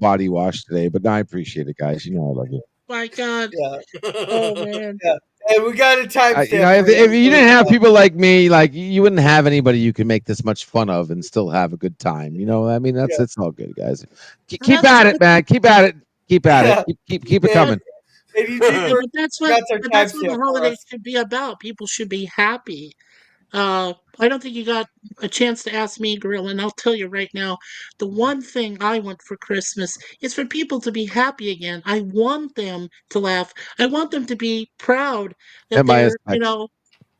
body wash today, but I appreciate it, guys. You know I love you. My God. Yeah. Oh man. Yeah. And we got a timestamp. If you didn't have people like me, like you wouldn't have anybody you can make this much fun of and still have a good time. I mean, it's all good, guys. Keep at it, man. Keep at it. Keep at it. Keep it coming. But that's what the holidays should be about. People should be happy. I don't think you got a chance to ask me, Gorilla, and I'll tell you right now, the one thing I want for Christmas is for people to be happy again. I want them to laugh. I want them to be proud that And my they're, aspect.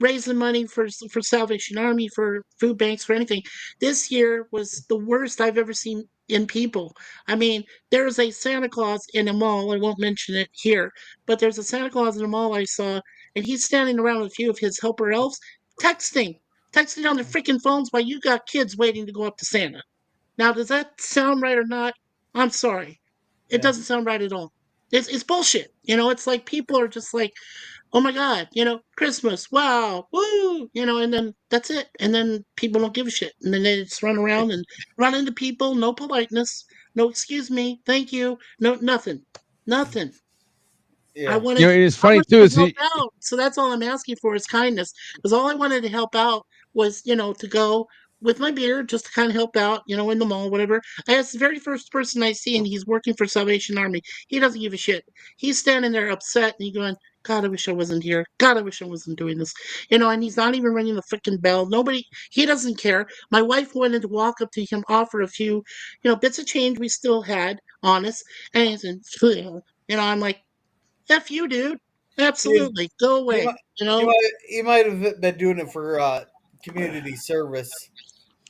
raising money for Salvation Army, for food banks, for anything. This year was the worst I've ever seen in people. I mean, there's a Santa Claus in a mall. I won't mention it here, but there's a Santa Claus in a mall I saw, and he's standing around with a few of his helper elves texting, texting on their freaking phones while you got kids waiting to go up to Santa. Now, does that sound right or not? I'm sorry. It Yeah. doesn't sound right at all. It's bullshit. It's like people are just like, oh my God, Christmas, wow, woo, and then that's it. And then people don't give a shit. And then they just run around and run into people, no politeness, no excuse me, thank you, no nothing. Nothing. I Yeah. wanted It's I funny wanted too. to Is help out. So that's all I'm asking for is kindness. Because all I wanted to help out was, to go with my beer just to kind of help out, in the mall, whatever. I asked the very first person I see, and he's working for Salvation Army. He doesn't give a shit. He's standing there upset and he's going, God, I wish I wasn't here. God, I wish I wasn't doing this. And he's not even ringing the freaking bell. He doesn't care. My wife wanted to walk up to him, offer a few, bits of change we still had on us. And he's in, I'm like, F you, dude. Dude, Absolutely. Go you away. might you might have been doing it for community service.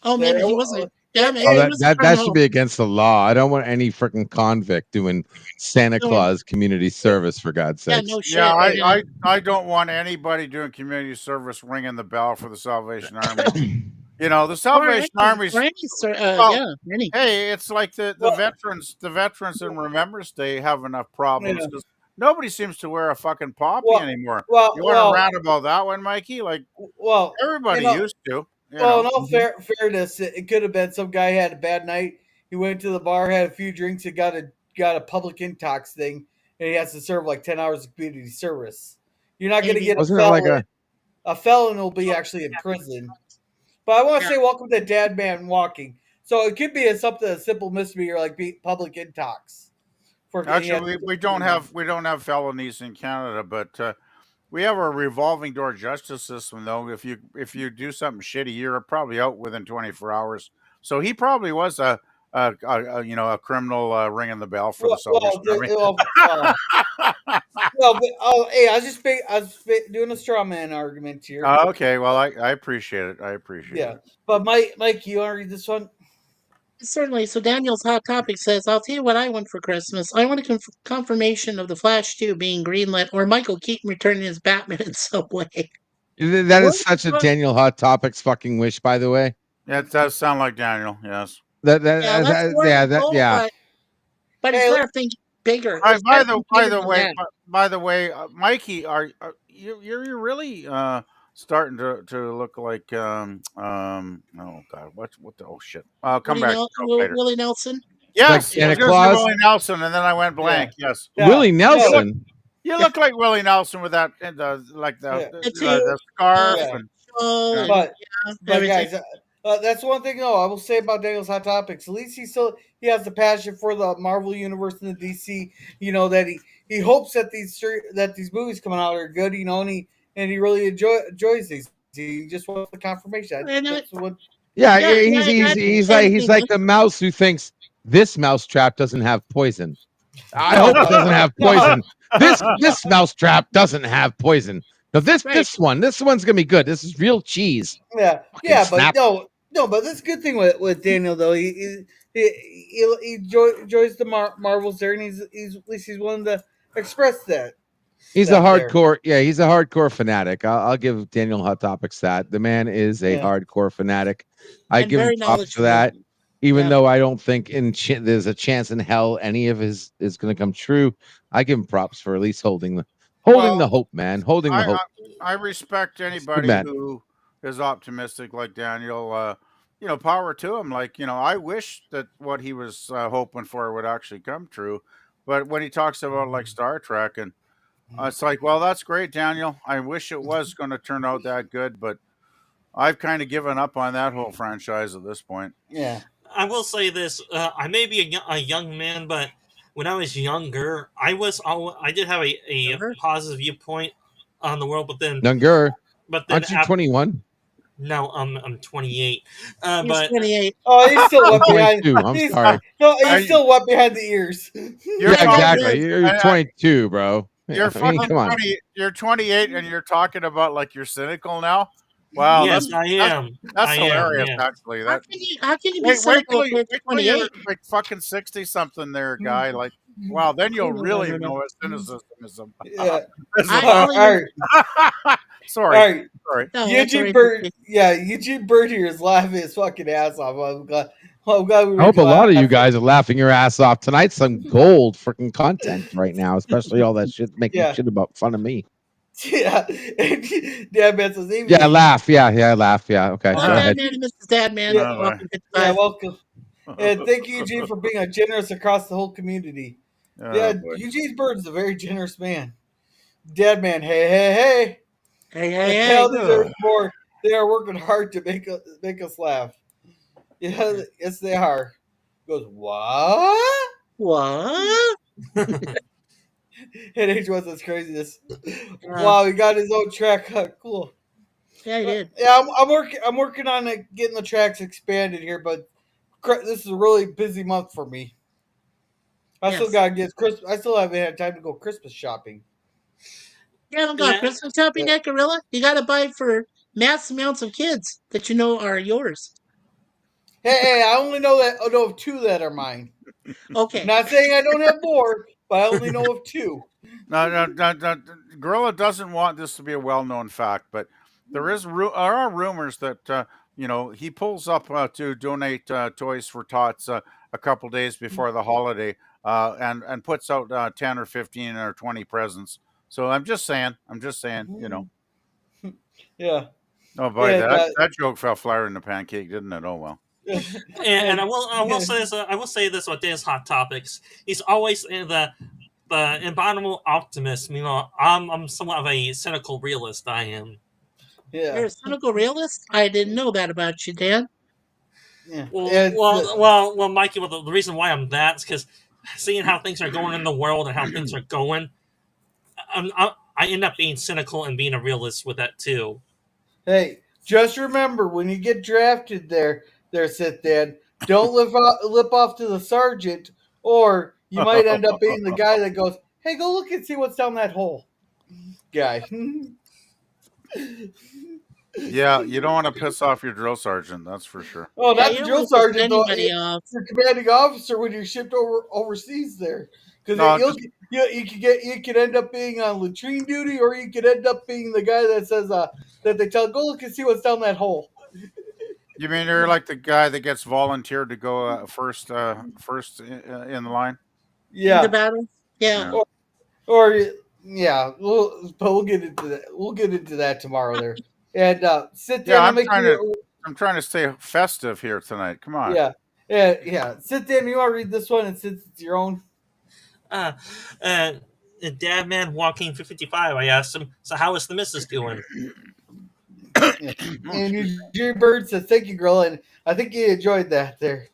Oh, There. maybe he wasn't. Yeah, maybe Oh, he Hey, wasn't that trying to that should help. be against the law. I don't want any freaking convict doing Santa Doing, Claus community service for God's yeah, sakes. no Yeah, shit. I, Yeah. I, I don't want anybody doing community service ringing the bell for the Salvation Army. The Or Salvation Army's any, sir, well. yeah, any. Hey, it's like the well, veterans in Remembrance Day have enough problems yeah. because nobody seems to wear a fucking poppy Well, anymore. well, You want to well, rant about that one, Mikey? Like well. You everybody know, used to, you Well, in know. all fairness, it could have been some guy had a bad night. He went to the bar, had a few drinks, and got a public intox thing, and he has to serve like 10 hours of community service. You're not going to Maybe. get a Wasn't it like felon. a? A felon will be actually in prison. But I want to say welcome to Dad Man Walking. So it could be something a simple misdemeanor like public intox. For he has Actually, we don't have felonies in Canada, but we have a revolving door justice system. Though, if you do something shitty, you're probably out within 24 hours. So he probably was a criminal ringing the bell for the Salvation Army. Hey, I was just doing a straw man argument here. Okay, well, I appreciate it. I appreciate Yeah, it. but Mike, you want to read this one? Certainly. So Daniel's Hot Topic says, I'll tell you what I want for Christmas. I want a confirmation of the Flash 2 being greenlit or Michael Keaton returning as Batman in some way. That is What? such a Daniel Hot Topics fucking wish, by the way. Yeah, it does sound like Daniel. Yes. Yeah, that's wonderful, Yeah. but he's Hey, got to think bigger. By, It's got by to the be by bigger the than way, that. Mikey, are you're really starting to look like oh god, what the oh shit. Come back to it later. Willie Nelson? Like Yes, I Santa was going to say Claus, Willie Nelson, and then I went yeah, blank. Yes, yeah, Willie no, Nelson. you look like Willie Nelson with that and the like yeah, The two, the scarf yeah. and Joel yeah. and But everything. guys, that's one thing. No, I will say about Daniel's Hot Topics. At least he has the passion for the Marvel universe and the DC. That he hopes that these movies coming out are good. And he really enjoys these. He just wants the confirmation. And That's what. Yeah, yeah, he's yeah, he's that, he's like and, he's like the mouse who thinks this mouse trap doesn't have poison. I No, hope it doesn't have no, poison. This mouse trap doesn't have poison. Now right. this one's gonna be good. This is real cheese. yeah, Fucking yeah, but snap. no, but that's a good thing with Daniel though. He enjoys the Marvels there, and he's at least he's willing to express He's a that there. hardcore, yeah, he's a hardcore fanatic. I'll give Daniel Hot Topics that. The man is a Yeah, hardcore fanatic. I And give him very props for knowledgeable. that. Even Yeah. though I don't think there's a chance in hell any of his is going to come true, I give him props for at least holding the Well, hope, man. Holding the I, hope. I respect Good anybody man. who is optimistic like Daniel. Power to him. Like I wish that what he was hoping for would actually come true. But when he talks about like Star Trek, and it's like, well, that's great, Daniel. I wish it was going to turn out that good, but I've kind of given up on that whole franchise at this point. yeah. I will say this: I may be a young man, but when I was younger, I did have a Younger? positive viewpoint on the world. But then, Younger, but then aren't you 21? No, I'm 28. He's But 28. Oh, he's still wet I'm behind. 22. I'm He's, sorry. no, he's Hey, still wet behind the ears. You're Yeah, talking. exactly. You're I- 22, bro. Yeah, You're I mean, fucking come on. 20. You're 28, and you're talking about like you're cynical now. Wow, yes, I am. that's I am. hilarious. Yeah. Actually, How that can you be wait cynical till if it's wait till 28? you're like fucking 60 something there, guy. Like, wow, then you'll really know what cynicism is. Yeah. I All right. Sorry, All right. sorry. No, that's all Eugene right. Bird, yeah, Eugene Bird here is laughing his fucking ass off. I'm glad we I were hope a lot of you laughing. guys are laughing your ass off. Tonight's some gold freaking content right now, especially all that shit making Yeah. shit about fun of me. Yeah. Dad Man says, Yeah, I laugh. Yeah, I laugh. Yeah, okay. Hello, Go Dad ahead. Man and Mrs. Dad Man. Yeah. Welcome to Yeah, 55. welcome. And thank you, Eugene, for being generous across the whole community. Yeah, boy. Eugene Bird's a very generous man. Dad Man, hey, hey, hey. Hey, The hey, hey. hell deserves more. They are working hard to make us laugh. Yeah, yes, they are. He goes, what? What? And H was his craziness. Wow, he got his own track. Cool. Yeah, he did. Yeah, I'm working on getting the tracks expanded here, but this is a really busy month for me. I still Yes. gotta get Christmas. I still haven't had time to go Christmas shopping. You haven't got Yeah. Christmas shopping yet, Gorilla? You gotta buy for mass amounts of kids that you know are yours. Hey, I only know of two that are mine. Okay. Not saying I don't have more, but I only know of two. No, Gorilla doesn't want this to be a well-known fact, but there are rumors that he pulls up to donate toys for tots a couple days before the holiday, and puts out 10 or 15 or 20 presents. So I'm just saying, Yeah. Oh boy, Yeah, that joke fell flat in the pancake, didn't it? Oh well. And I will say this. I will say this with Dan's hot topics. He's always the embodiment optimist. You know, I'm somewhat of a cynical realist. I am. Yeah. You're a cynical realist? I didn't know that about you, Dan. Yeah. Well, Mikey. Well, the reason why I'm that is because seeing how things are going in the world and how things are going, I end up being cynical and being a realist with that too. Hey, just remember when you get drafted there, sit Dad, don't lip off to the sergeant, or you might end up being the guy that goes, "Hey, go look and see what's down that hole." Guy. Yeah, you don't want to piss off your drill sergeant, that's for sure. Oh, Yeah, not you the don't drill want to piss sergeant, though. anybody off. Your commanding officer when you're shipped overseas there, because No, you could end up being on latrine duty, or you could end up being the guy that says that they tell, "Go look and see what's down that hole." You mean you're like the guy that gets volunteered to go first in the line? Yeah. The battle? Yeah. Or yeah, we'll get into that. We'll get into that tomorrow there. And sit down Yeah, and make I'm trying to stay festive here tonight. Come on. yeah. Sit down. You want to read this one, and since it's your own. Dad Man walking for 55. I asked him, so how is the missus doing? Yeah. And Eugene Bird says, "Thank you, girl," and I think he enjoyed that there.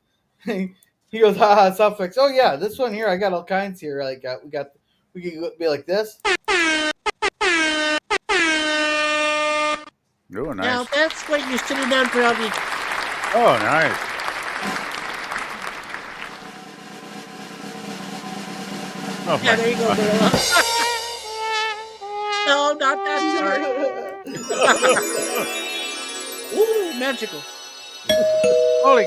He goes, "Haha, sound effects." Oh yeah, this one here, I got all kinds here. Like we can be like this. Oh, nice. Now, that's what you should have done for LD. Oh, nice. Oh, Yeah, there you go, Gorilla. No, not that part. Ooh, magical. Holy!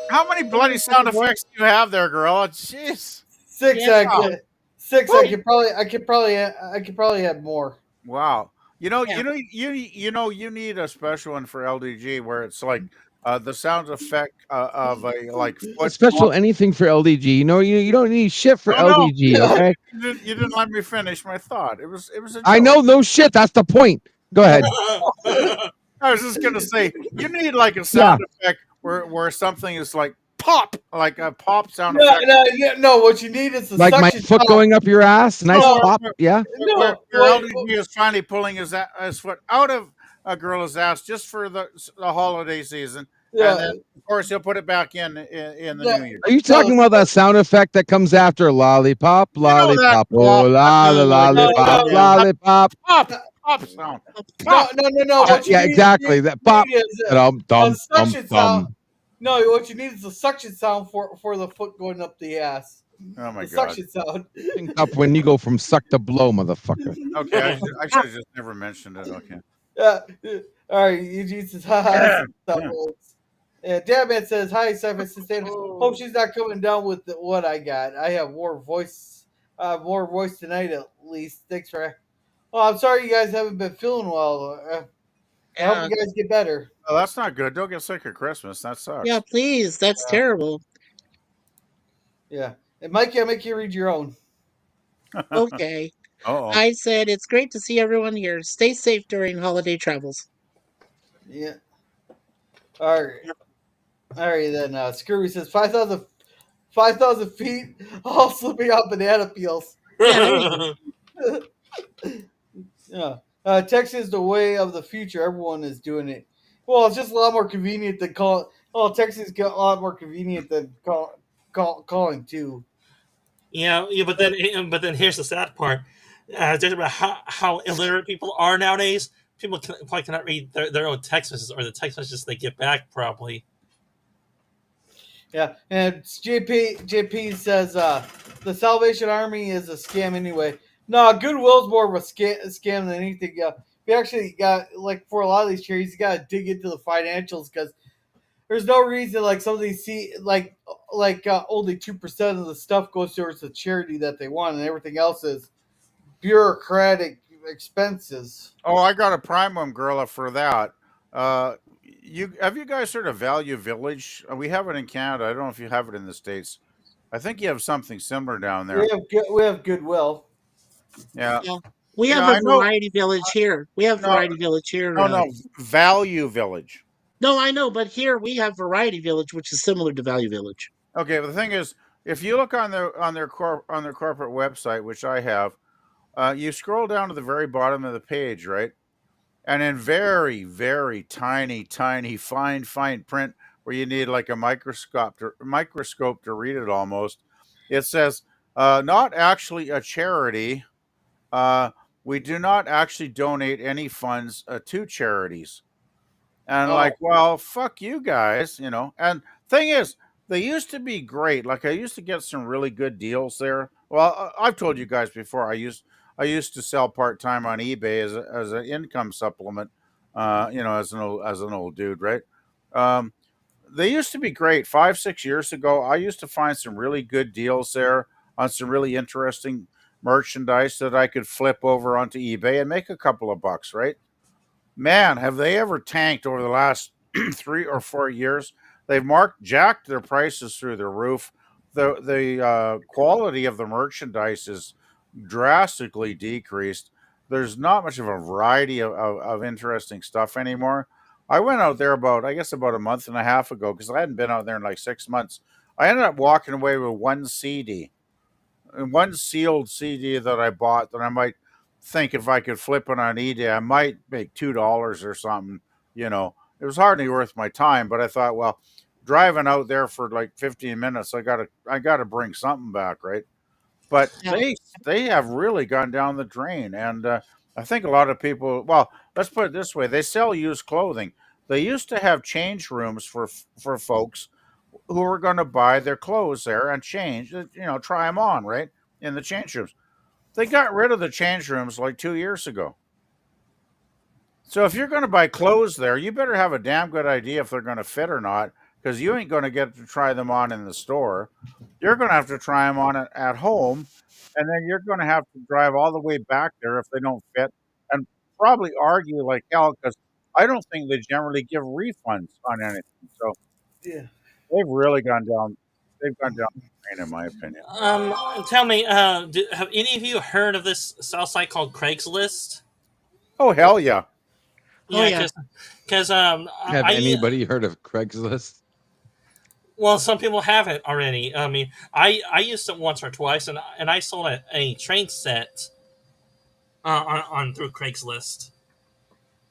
How many bloody sound effects do you have there, Gorilla? Jeez. Six. Yeah. Six. I could probably add more. Wow. You Yeah. you need a special one for LDG where it's like the sound effect of a like foot Special anything for LDG. You know, you don't need shit for No, no. LDG. Okay. You didn't let me finish my thought. It was a joke. I know, no shit. That's the point. Go ahead. I was just gonna say you need like a sound effect where something is like pop, like a pop sound effect. No. What you need is the Like my suction foot pop. going up your ass. Nice No. pop. Yeah. Where LDG is finally pulling his foot out of a gorilla's ass just for the holiday season, Yeah. and then of course he'll put it back in the new year. Are you talking about that sound effect that comes after lollipop, lollipop, oh, lollipop, No. lollipop? Pop, pop sound. No, Pop. no, no, no. What you Yeah, need, exactly. That pop. is Dum a dum dum suction sound. dum. No, what you need is a suction sound for the foot going up the ass. Oh my The god. suction sound. Up when you go from suck to blow, motherfucker. Okay, I should have just never mentioned it. Okay. Yeah. All right, Eugene says, haha. Yeah, Dadman says, hi, Simon Sustain. Hope she's not coming down with what I got. I have more voice tonight at least. Thanks for. Oh, I'm sorry you guys haven't been feeling well. I hope you guys get better. Oh, that's not good. Don't get sick at Christmas. That sucks. Yeah, please. That's terrible. Yeah. And Mikey, I'll make you read your own. Okay. Oh. I said it's great to see everyone here. Stay safe during holiday travels. Yeah. All right. All right, then. Screwy says 5,000 feet, all slipping off banana peels. Yeah, there you go. Yeah. Texting is the way of the future. Everyone is doing it. Well, it's just a lot more convenient than call. Well, texting is a lot more convenient than calling too. Yeah, but then here's the sad part. Just about how illiterate people are nowadays. People probably cannot read their own text messages or the text messages they get back. Probably. Yeah, and JP says the Salvation Army is a scam anyway. No, Goodwill's more of a scam than anything. We actually got, like, for a lot of these charities, you got to dig into the financials because there's no reason, like, some of these only 2% of the stuff goes towards the charity that they want, and everything else is bureaucratic expenses. Oh, I got a Primum Gorilla for that. You guys heard of Value Village? We have it in Canada. I don't know if you have it in the States. I think you have something similar down there. We have Goodwill. Yeah. Yeah. We have Yeah, a variety village here. We have variety village here. No, Value Village. No, I know, but here we have Variety Village, which is similar to Value Village. Okay, but the thing is, if you look on their corporate website, which I have, you scroll down to the very bottom of the page, right? And in very, very tiny, fine print, where you need like a microscope to read it almost, it says, "Not actually a charity. We do not actually donate any funds to charities." And like, well, fuck you guys, you know. And thing is, they used to be great. Like, I used to get some really good deals there. Well, I've told you guys before. I used to sell part time on eBay as an income supplement. As an old dude, right? They used to be great 5-6 years ago. I used to find some really good deals there on some really interesting merchandise that I could flip over onto eBay and make a couple of bucks, right? Man, have they ever tanked over the last 3 or 4 years? They've jacked their prices through the roof. The quality of the merchandise is drastically decreased. There's not much of a variety of interesting stuff anymore. I went out there about a month and a half ago because I hadn't been out there in like 6 months. I ended up walking away with one CD, and one sealed CD that I bought that I might think if I could flip it on eBay, I might make $2 or something. You know, it was hardly worth my time, but I thought, well, driving out there for like 15 minutes, I gotta bring something back, right? But they have really gone down the drain, and I think a lot of people. Well, let's put it this way: they sell used clothing. They used to have change rooms for folks who were going to buy their clothes there and change, try them on, right, in the change rooms. They got rid of the change rooms like 2 years ago. So if you're going to buy clothes there, you better have a damn good idea if they're going to fit or not, because you ain't going to get to try them on in the store. You're going to have to try them on at home, and then you're going to have to drive all the way back there if they don't fit, and probably argue like hell, because I don't think they generally give refunds on anything. So Yeah. they've really gone down. They've gone down the drain, in my opinion. Tell me, have any of you heard of this south site called Craigslist? Oh hell yeah! Yeah, because Have anybody heard of Craigslist? Well, some people haven't already. I mean, I used it once or twice, and I sold a train set on through Craigslist.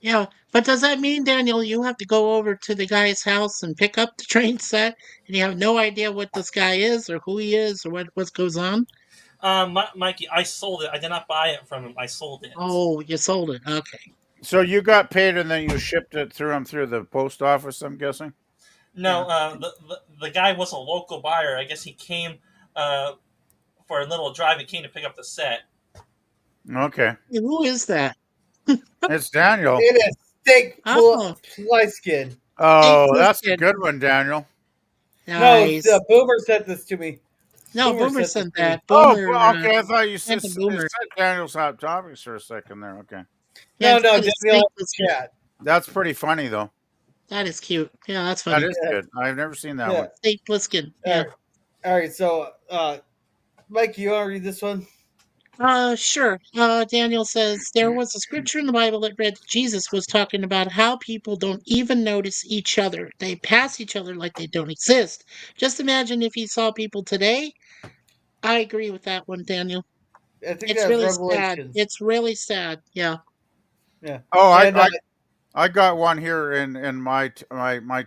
Yeah, but does that mean, Daniel, you have to go over to the guy's house and pick up the train set, and you have no idea what this guy is or who he is or what goes on? Mikey, I sold it. I did not buy it from him. I sold it. Oh, you sold it. Okay. So you got paid and then you shipped it through the post office, I'm guessing? No, the guy was a local buyer. I guess he came for a little drive. He came to pick up the set. Okay. Hey, who is that? It's Daniel. It is steak Oh, fly skin. Oh, Steak that's a biscuit. good one, Daniel. Nice. No, Boomer sent this to me. No, Boomer Boomer sent sent this to me. that. Oh, Boomer. okay. I thought you said, Sent a it Boomer. said Daniel's Hot Topics for a second there. Okay. Yeah, No, it's Daniel steak biscuit. chat. That's pretty funny, though. That is cute. Yeah, that's That funny. is good. I've never seen that Yeah. one. Steak Bliskin. Yeah. All right. So, Mike, you want to read this one? Sure. Daniel says there was a scripture in the Bible that read Jesus was talking about how people don't even notice each other. They pass each other like they don't exist. Just imagine if you saw people today. I agree with that one, Daniel. I think It's that's really sad. Revelations. It's really sad. Yeah. Yeah. Oh, And, I got one here in my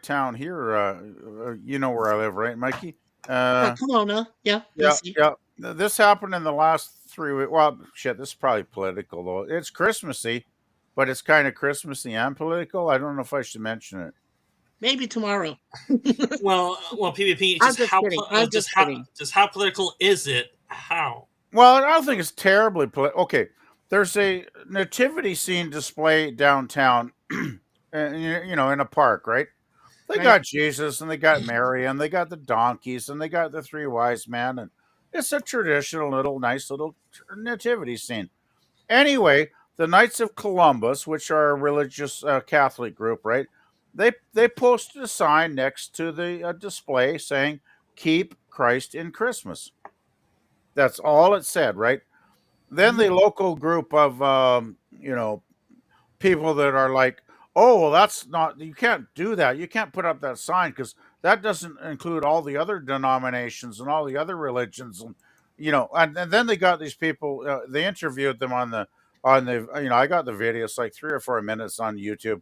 town here. You know where I live, right, Mikey? Kelowna. Yeah. Yeah, BC. yeah. This happened in the last 3 weeks. Well, shit, this is probably political though. It's Christmassy, but it's kind of Christmassy and political. I don't know if I should mention it. Maybe tomorrow. Well, PvP. I'm just kidding. I'm just kidding. Just how political is it? How? Well, I don't think it's terribly political. Okay, there's a nativity scene display downtown, in a park, right? They Right. got Jesus and they got Mary and they got the donkeys and they got the three wise men, and it's a traditional nice little nativity scene. Anyway, the Knights of Columbus, which are a religious Catholic group, right? They posted a sign next to the display saying "Keep Christ in Christmas." That's all it said, right? Then the local group of people that are like, oh, well, that's not, you can't do that. You can't put up that sign because that doesn't include all the other denominations and all the other religions. And then they got these people, they interviewed them I got the video. It's like 3 or 4 minutes on YouTube.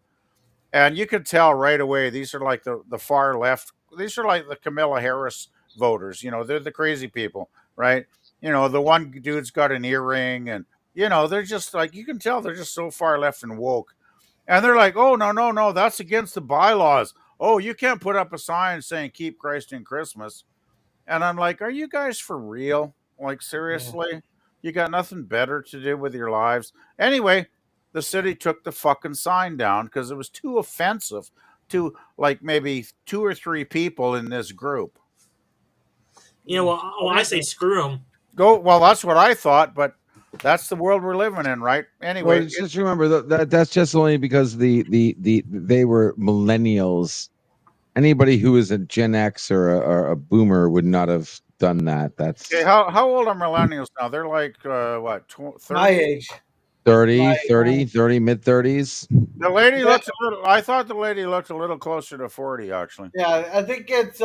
And you could tell right away, these are like the far left. These are like the Camilla Harris voters. They're the crazy people, right? The one dude's got an earring and, they're just like, you can tell they're just so far left and woke. And they're like, oh, no, no, no, that's against the bylaws. Oh, you can't put up a sign saying keep Christ in Christmas. And I'm like, are you guys for real? Like, seriously? You got nothing better to do with your lives? Anyway, the city took the fucking sign down because it was too offensive to like maybe 2 or 3 people in this group. I say screw them. Well, that's what I thought, but that's the world we're living in, right? Anyway, Well, just remember that's just only because they were millennials. Anybody who is a Gen X or a Boomer would not have done that. That's okay, how old are millennials now? They're like what, 30? my age. 30, mid 30s. The lady looks a little. I thought the lady looked a little closer to 40, actually. Yeah, I think it's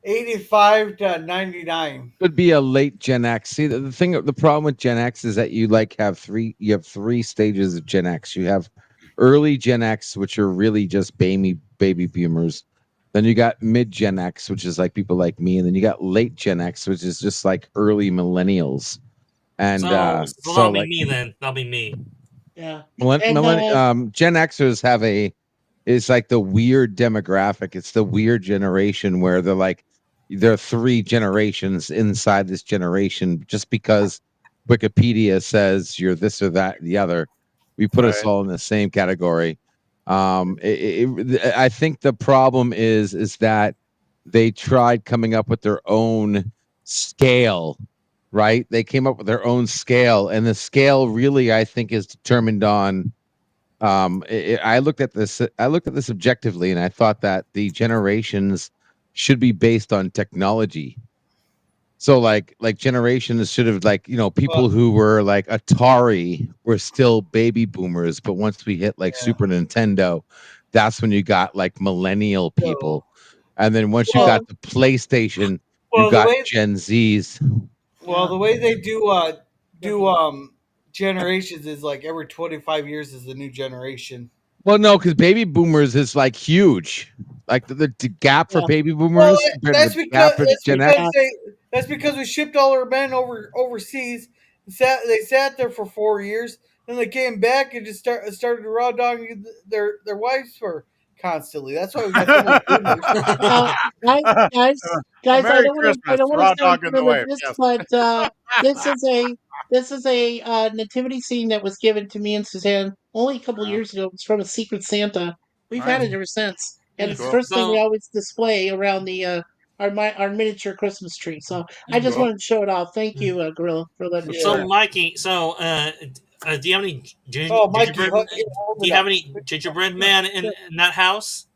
85 to 99. Could be a late Gen X. See, the problem with Gen X is that you have three stages of Gen X. You have early Gen X, which are really just baby boomers. Then you got mid Gen X, which is like people like me, and then you got late Gen X, which is just like early millennials. And So so that'll be like me then. That'll be me. Yeah. Gen Xers is like the weird demographic. It's the weird generation where there are 3 generations inside this generation. Just because Wikipedia says you're this or that, the other, we put us all in the same category. I think the problem is that they tried coming up with their own scale. Right? They came up with their own scale, and the scale really, I think, is determined on. I looked at this objectively, and I thought that the generations should be based on technology. So, like generations should have people who were like Atari were still baby boomers, but once we hit Super Nintendo, that's when you got like millennial people, and then once you got the PlayStation, you got Gen Zs. Well, the way they do generations is like every 25 years is the new generation. Well, no, because baby boomers is like huge. Like the gap for baby boomers. Well, that's because That's because we shipped all our men overseas. They sat there for 4 years. Then they came back and just started raw dogging their wives for constantly. That's why we got so many boomers. Now, guys, guys, guys, Merry I Christmas, don't want raw to sound dog in the way. religious, Yes. but this is a nativity scene that was given to me and Suzanne only a couple years ago. It's from a Secret Santa. We've had Nice. it ever since, and it's the Cool. first thing we So, always display around the our miniature Christmas tree. So I just Cool. wanted to show it off. Thank you, Gorilla, for letting me Yeah. share. Mikey, do you have any Oh, Mikey, gingerbread? hold Do it you have up. any gingerbread man in that house?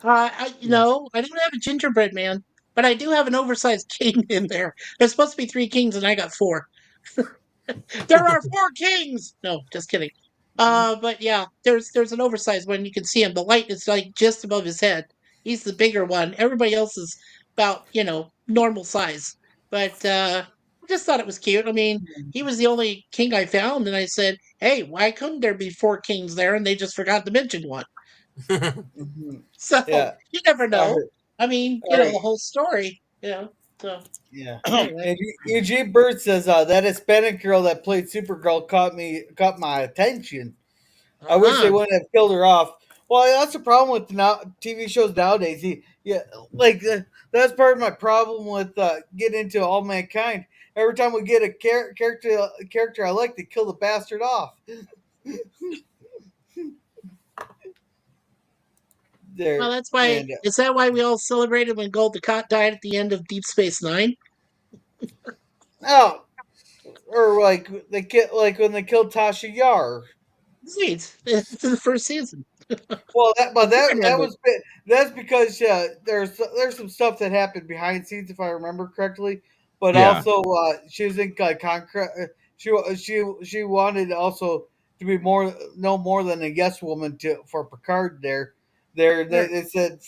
No, I don't have a gingerbread man, but I do have an oversized king in there. There's supposed to be 3 kings, and I got 4. There are 4 kings. No, just kidding. But yeah, there's an oversized one. You can see him. The light is like just above his head. He's the bigger one. Everybody else is about normal size. But I just thought it was cute. I mean, he was the only king I found, and I said, "Hey, why couldn't there be 4 kings there?" And they just forgot to mention one. Mhm. So Yeah. you never All know. right. I mean, All right. the whole story. So Yeah. anyway. And Eugene Bird says that Hispanic girl that played Supergirl caught my attention. I wish they Uh-huh. wouldn't have killed her off. Well, that's the problem with TV shows nowadays. That's part of my problem with getting into All Mankind. Every time we get a character I like, they kill the bastard off. Well, There that's why. and Is that why we all celebrated when Gold Dukat died at the end of Deep Space Nine? oh, or like when they killed Tasha Yar. Sweet. It's in the first season. Well, I do remember. that's because there's some stuff that happened behind the scenes, if I remember correctly. But Yeah. also, she was in concrete. She wanted also to be no more than a yes woman for Picard. Sure. They said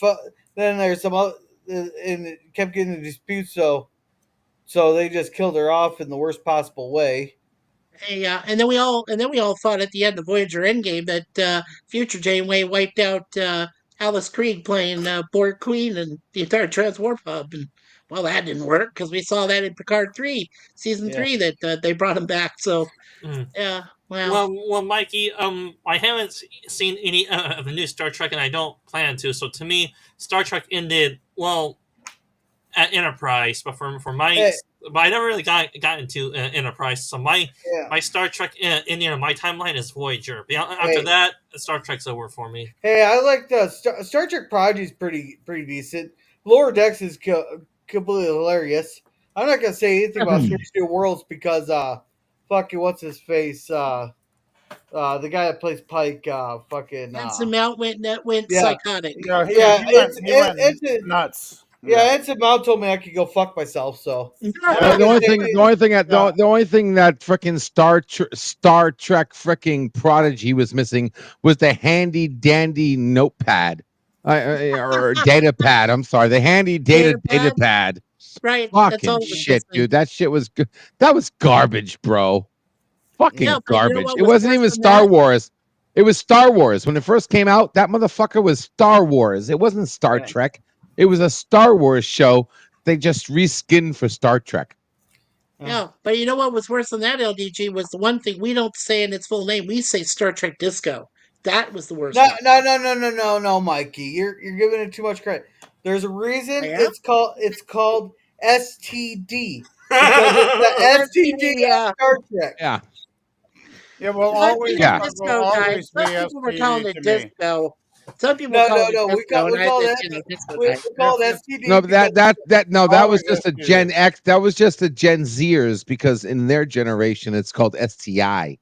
then there's some other, and it kept getting a dispute. So they just killed her off in the worst possible way. Hey, and then we all thought at the end of Voyager Endgame that future Janeway wiped out Alice Krige playing Borg Queen and the entire Transwarp hub, and well, that didn't work because we saw that in Picard 3, season Yeah. 3, that they brought him back. So Mm. yeah, well, Well, Mikey, I haven't seen any of the new Star Trek, and I don't plan to. So to me, Star Trek ended at Enterprise, but Hey, but I never really got into Enterprise. So yeah. my Star Trek ending on my timeline is Voyager. After Hey, that, Star Trek's over for me. Hey, I like the Star Trek Prodigy is pretty decent. Lower Decks is completely hilarious. I'm not gonna say anything about Strange New Worlds because fucking what's his face the guy that plays Pike Anson Mount went yeah psychotic. Yeah, yeah he went it's nuts. yeah Anson Mount told me I could go fuck myself, so I'm The, not the gonna only say thing, the only thing that Yeah. the only thing that freaking Star Trek freaking Prodigy was missing was the handy dandy notepad, or data pad. I'm sorry, the handy data Data pad. Right, that's all Fucking it was shit, missing. dude. That shit was that was garbage, bro. Yeah, Fucking but you know garbage. what It was wasn't worse even than Star that? Wars. It was Star Wars when it first came out. That motherfucker was Star Wars. It wasn't Star yeah. Trek. It was a Star Wars show. They just reskinned for Star Trek. Yeah, but you know what was worse than that, LDG, was the one thing we don't say in its full name. We say Star Trek Disco. That was the worst No, one. no, no, no, no, no, no, Mikey. You're giving it too much credit. There's a Oh, reason yeah? it's called STD because it's the STD of Yeah. Star Trek. Yeah. Yeah, will I've always been a Yeah. will disco guy. always be Some people were calling STD it to me. disco. Some people No, called no, it no. disco, and We I call said, that disco we guy. call it It's No, STD but because that was always just a STD. Gen X. That was just a Gen Zers because in their generation it's called STI.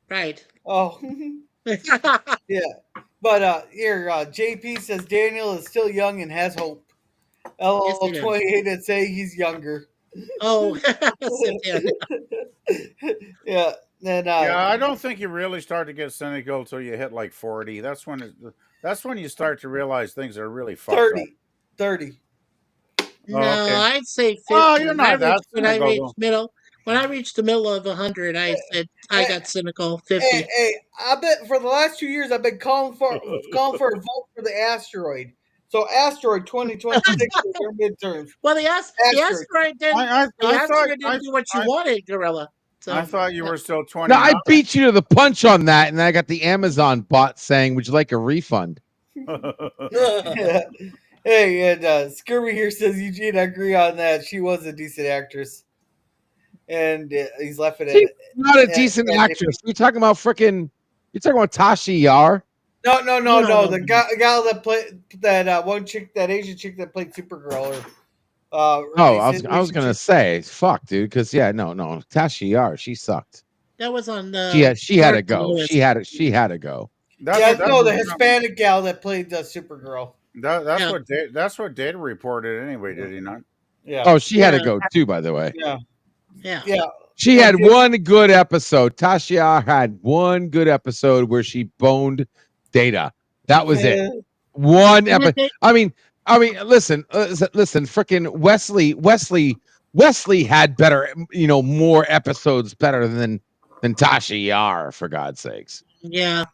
Right. oh yeah. But here JP says Daniel is still young and has hope. Yes, LL it is. 28 and say he's younger. Oh, sip in. Yeah. And Yeah, I don't think you really start to get cynical until you hit like 40. That's when you start to realize things are really fucked up. 30. 30. No, Oh, okay. I'd say Oh, 50. you're not that cynical though. When I reached the middle of 100, I said I got cynical. Hey, 50. hey, I bet for the last 2 years I've been calling for a vote for the asteroid. So Asteroid 2026 are your midterms. Well, the Asteroid. asteroid didn't. I, The I thought asteroid didn't do what you I, wanted, Gorilla. I So thought you yeah. were still No, 29. I beat you to the punch on that, and I got the Amazon bot saying, "Would you like a refund?" Hey, and Scurvy here says Eugene, I agree on that. She was a decent actress, and he's laughing She's at. not a decent actress. You're talking about freaking. You're talking about Tasha Yar. No. The gal that played that one chick, that Asian chick that played Supergirl, or Oh, I was gonna say, fuck, dude, because no, Tasha Yar, she sucked. That was on She had to Dark go. Lewis. She had to go. Yeah, no, the Hispanic gal that played Supergirl. That's what Data reported anyway, did he not? Yeah. Oh, she had to go too, by the way. Yeah. She had one good episode. Tasha Yar had one good episode where she boned Data. That was it. One episode. I mean, listen, freaking Wesley had better, more episodes better than Tasha Yar, for God's sakes. Yeah.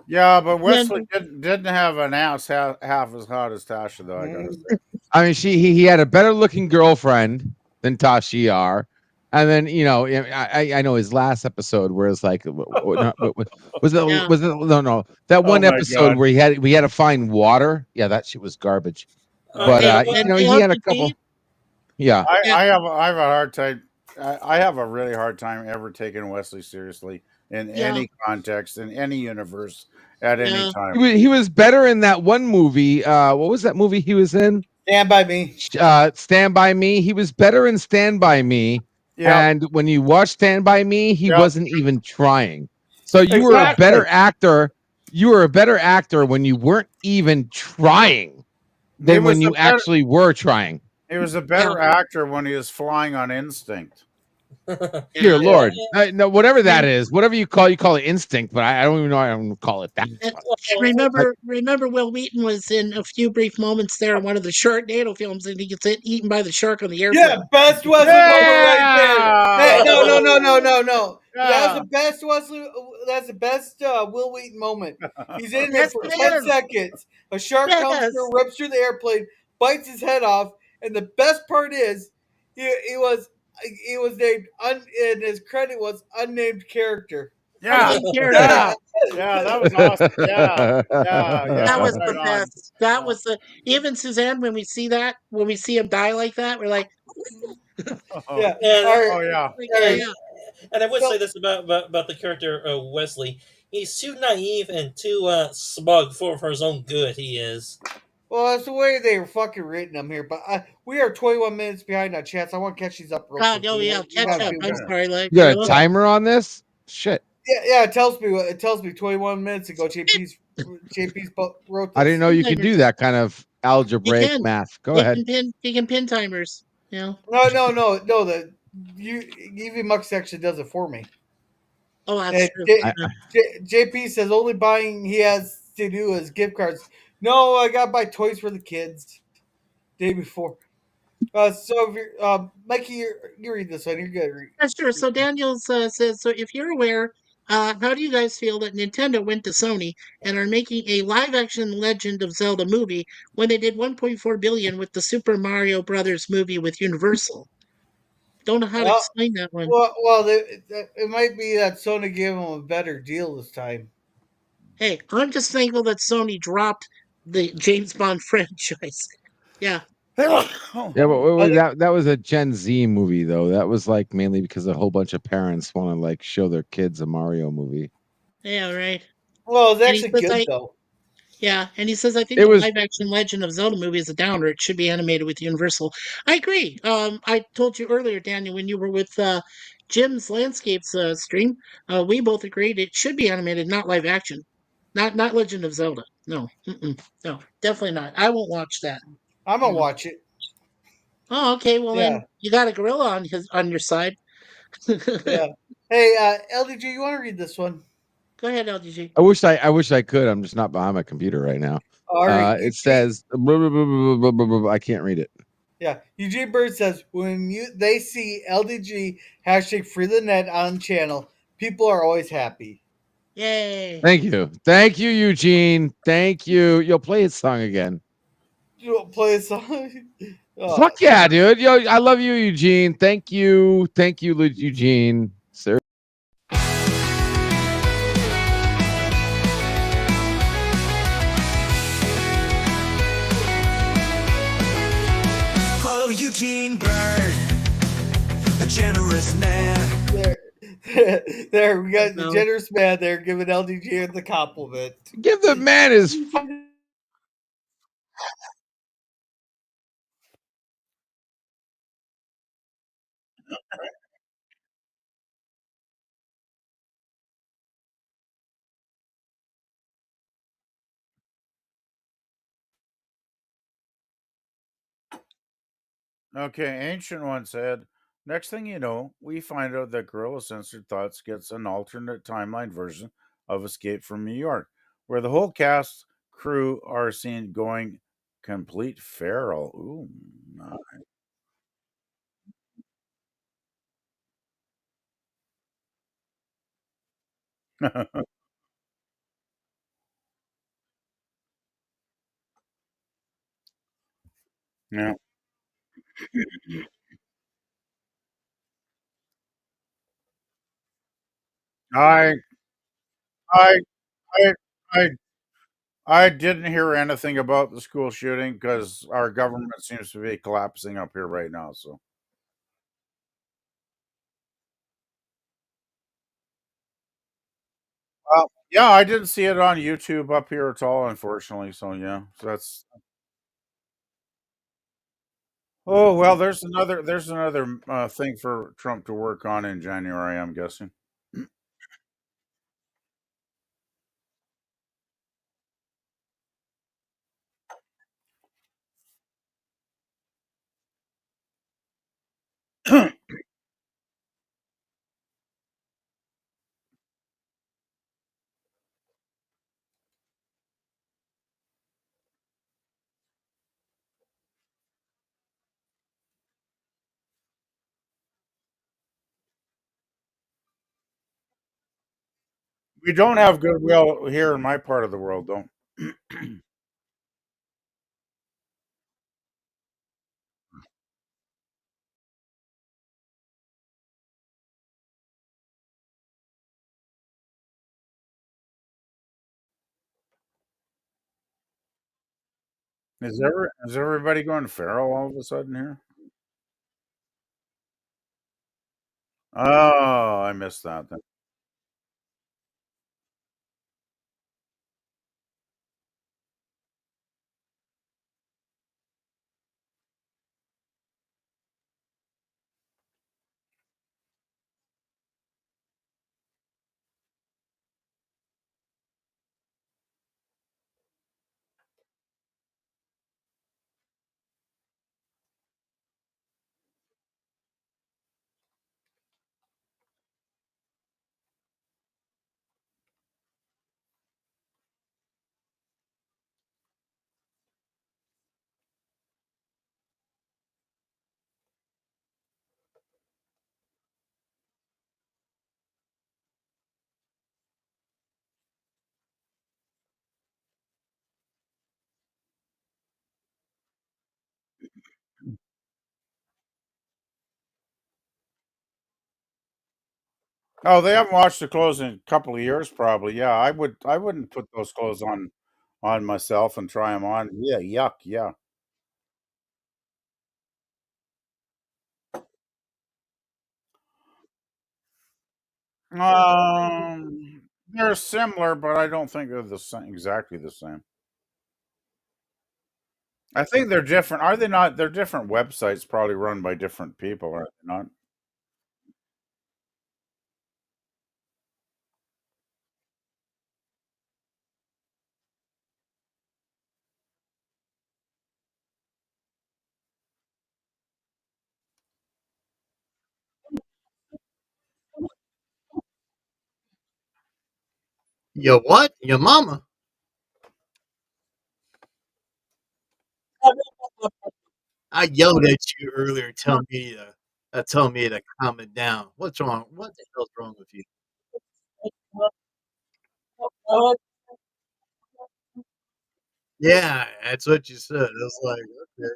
Yeah, but Wesley didn't have an ounce half as hot as Tasha, though. I gotta say. I mean, he had a better looking girlfriend than Tasha Yar. And then I know his last episode where it's like was it no that one episode where we had to find water. Yeah, that shit was garbage. But he had a couple. Yeah, I have a hard time. I have a really hard time ever taking Wesley seriously in any context, in any universe, at any time. He was better in that one movie. What was that movie he was in? Stand by Me. Stand by Me. He was better in Stand by Me. Yeah. And when you watch Stand by Me, he wasn't even trying. So you were a better actor. You were a better actor when you weren't even trying than when you actually were trying. He was a better actor when he was flying on instinct. Dear Lord, no, whatever that is, whatever you call it instinct, but I don't even know I don't call it that. Remember, Will Wheaton was in a few brief moments there in one of the Sharknado films, and he gets eaten by the shark on the airplane. Yeah, best Wesley moment right there. Hey, no. That's the best Wesley. That's the best Will Wheaton moment. He's in there for 10 seconds. A shark comes through, rips through the airplane, bites his head off, and the best part is he was named and his credit was unnamed character. Yeah, that was awesome. Yeah, that was the best. That was the even Suzanne when we see him die like that, we're like, And, and I would say this about the character Wesley. He's too naive and too smug for his own good. He is. Well, that's the way they were fucking written them here. But we are 21 minutes behind on chats. I want to catch these up real quick. Oh yeah, catch up. I'm sorry, like you got a timer on this? Shit. Yeah. It tells me 21 minutes ago. JP's wrote this. I didn't know you could do that kind of algebraic math. Go ahead. You can pin timers. No. The UV Mux actually does it for me. Oh, that's true. JP says only buying he has to do is gift cards. No, I got to buy toys for the kids. Day before. So if you're, Mikey, you read this one. You're good. Yeah, sure. So Daniels says, so if you're aware, how do you guys feel that Nintendo went to Sony and are making a live-action Legend of Zelda movie when they did 1.4 billion with the Super Mario Brothers movie with Universal? Don't know how to explain that one. Well, it might be that Sony gave them a better deal this time. Hey, I'm just thankful that Sony dropped the James Bond franchise. Yeah. Yeah, but that was a Gen Z movie though. That was like mainly because a whole bunch of parents want to like show their kids a Mario movie. Yeah, right. Well, it's actually good though. Yeah, and he says I think the live-action Legend of Zelda movie is a downer. It should be animated with Universal. I agree. I told you earlier, Daniel, when you were with Jim's Landscapes stream, we both agreed it should be animated, not live action, not Legend of Zelda. No, no, definitely not. I won't watch that. I'm gonna watch it. Oh, okay. Well, then you got a gorilla on your side. Yeah. Hey, LDG, you want to read this one? Go ahead, LDG. I wish I could. I'm just not behind my computer right now. It says I can't read it. Yeah, Eugene Bird says when they see LDG hashtag free the net on channel, people are always happy. Yay! Thank you, Eugene. Thank you. You'll play his song again. play a song. Oh, Fuck yeah, dude. Yo, I love you, Eugene. Thank you. Thank you, Eugene. Sir. Oh, Eugene Bird, a generous man. there, we got the No. generous man there giving LDJ the compliment. Give the man his Okay, Ancient One said, next thing you know, we find out that Gorilla Censored Thoughts gets an alternate timeline version of Escape from New York, where the whole cast crew are seen going complete feral. Ooh, nice. Yeah. I I I I I didn't hear anything about the school shooting because our government seems to be collapsing up here right now. So, yeah, I didn't see it on YouTube up here at all, unfortunately. So, yeah, so that's. Oh well, there's another thing for Trump to work on in January. I'm guessing. We don't have goodwill here in my part of the world, though. Is everybody going feral all of a sudden here? Oh, I missed that. Then. Oh, they haven't washed the clothes in a couple of years, probably. Yeah, I would. I wouldn't put those clothes on myself and try them on. Yeah, yuck. Yeah. They're similar, but I don't think they're the same, exactly the same. I think they're different. Are they not? They're different websites, probably run by different people, are they not? Your what? Your mama? I yelled at you earlier, telling me to calm it down. What's wrong? What the hell's wrong with you? Yeah, that's what you said. I was like, okay.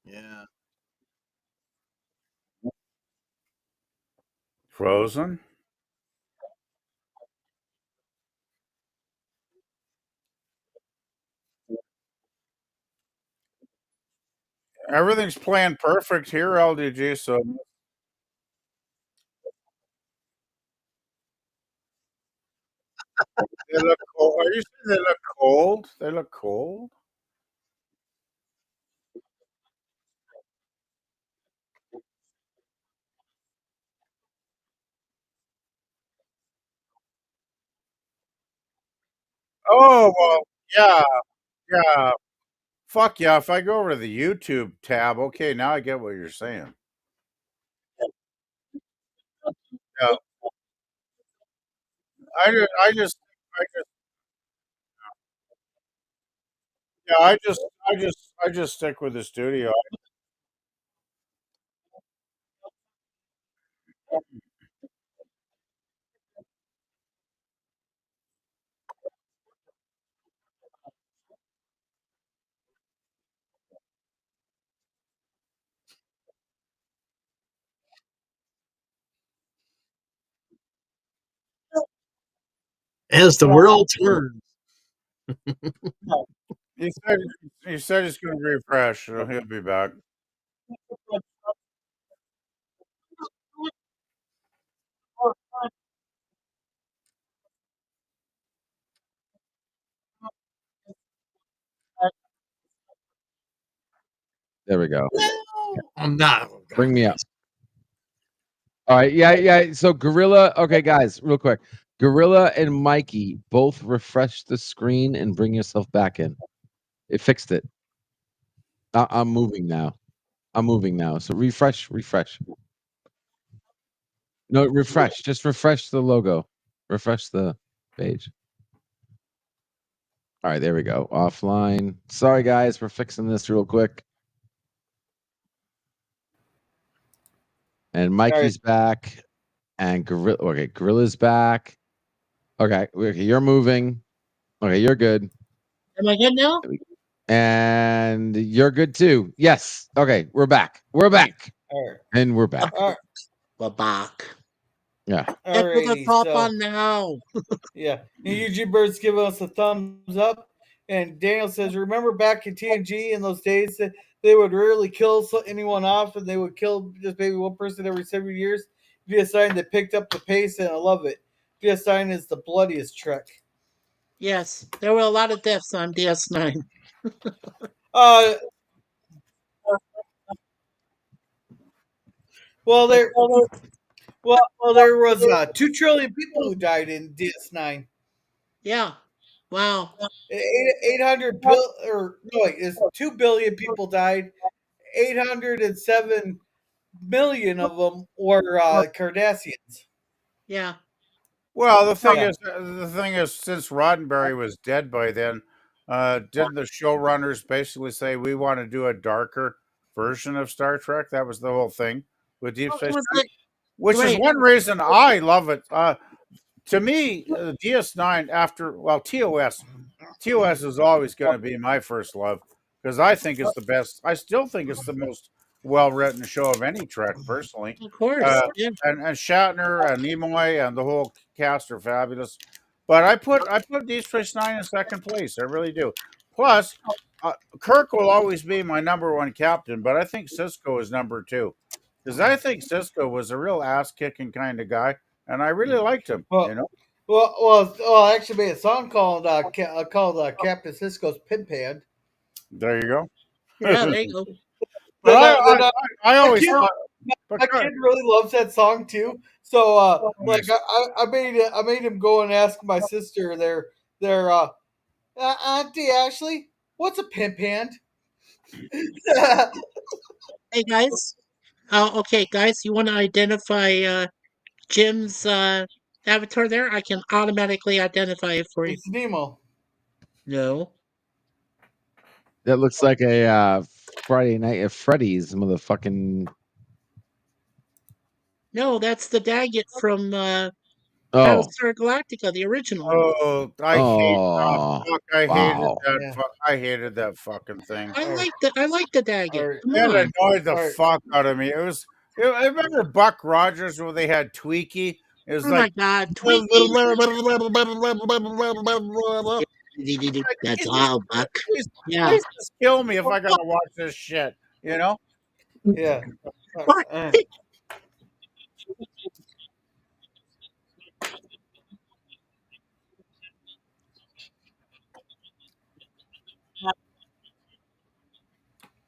Yeah. Frozen. Everything's playing perfect here, LDG. So they look cold. Are you saying they look cold? They look cold. Oh well, yeah, yeah. Fuck yeah! If I go over to the YouTube tab, okay, now I get what you're saying. Yeah, I just, yeah, I just stick with the studio. As the world turns. He said, he said he's going to refresh. So he'll be back. There we go. I'm not. Bring me up. All right. Yeah. Yeah. So Gorilla. Okay, guys, real quick. Gorilla and Mikey both refresh the screen and bring yourself back in. It fixed it. I'm moving now. I'm moving now. So refresh, refresh. No, refresh. Just refresh the logo. Refresh the page. All right, there we go. Offline. Sorry, guys, we're fixing this real quick. And Mikey's back, and Gorilla. Okay, Gorilla's back. Okay, you're moving. Okay, you're good, Am I good now? and you're good too. Yes. Okay, we're back. We're back, All right. and we're back. All right. We're back. Yeah. Get to the Alrighty, top so on now. yeah, UG Bird's giving us a thumbs up, and Daniel says, "Remember back in TNG in those days that they would rarely kill anyone off, and they would kill just maybe one person every 7 years. DS9 that picked up the pace, and I love it. DS9 is the bloodiest Trek. Yes, there were a lot of deaths on DS9. Uh, well there, well there was 2 trillion people who died in DS9. Yeah. Wow. 800 bill or no, wait, it's 2 billion people died. 807 million of them were Cardassians. Yeah. Well, Yeah. the thing is, since Roddenberry was dead by then, didn't the showrunners basically say we want to do a darker version of Star Trek? That was the whole thing with Deep Oh, it Space was Nine, like which is right. one reason I love it. To me, DS9 after TOS is always going to be my first love because I think it's the best. I still think it's the most well written show of any Trek, personally. Of course. Uh, Yeah. and Shatner and Nimoy and the whole cast are fabulous. But I put Deep Space Nine in second place. I really do. Plus, Kirk will always be my number one captain, but I think Cisco is number two because I think Cisco was a real ass kicking kind of guy, and I really liked him. You Well, know, I actually made a song called Captain Cisco's Pin Pan. there you go. Yeah, there you go. But Then, then I my always kid, thought, but my kid really loves that song too. So, like, nice. I made him go and ask my sister Auntie Ashley, what's a pimp hand? Hey guys. Okay, guys, you want to identify Jim's avatar there? I can automatically identify it for you. It's Nemo. No. That looks like a Friday Night at Freddy's motherfucking. No, that's the Daggett from Oh, Battlestar Galactica, the original. Oh, oh, fuck, I hated wow. that. Yeah. I hated that fucking thing. I All right. like the Daggett. All right. Come It on. annoyed the All right. fuck out of me. It was. I remember Buck Rogers where they had Tweaky. It was Oh my like. God, Twinkies. That's Jesus all, Christ, Buck. please, Yeah. please just kill me if I gotta watch this shit. You know? Yeah. Buck.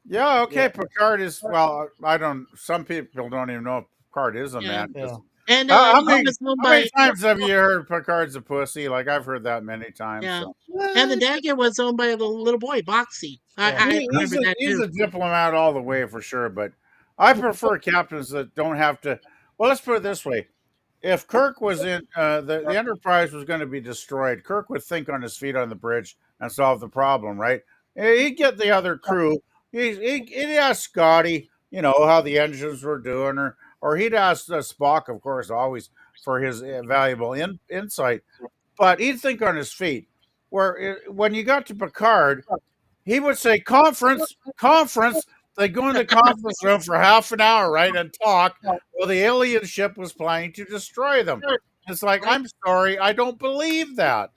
Yeah. Okay. Yeah. Picard is. Well, I don't. Some people don't even know if Picard is a Yeah. man. Yeah. And How he many was owned how many by times have you heard Picard's a pussy? Like I've heard that many times. yeah. So And the Daggett was owned by the little boy, Boxy. Yeah. I remember that he's too. a diplomat all the way for sure. But I prefer captains that don't have to. Well, let's put it this way: if Kirk was in the Enterprise was going to be destroyed, Kirk would think on his feet on the bridge and solve the problem. Right? He'd get the other crew. He'd ask Scotty, how the engines were doing, or he'd ask Spock, of course, always for his valuable insight. But he'd think on his feet. When you got to Picard, he would say, "Conference, conference." They go in the conference room for half an hour, right, and talk. Well, the alien ship was planning to destroy them. It's like, I'm sorry, I don't believe that.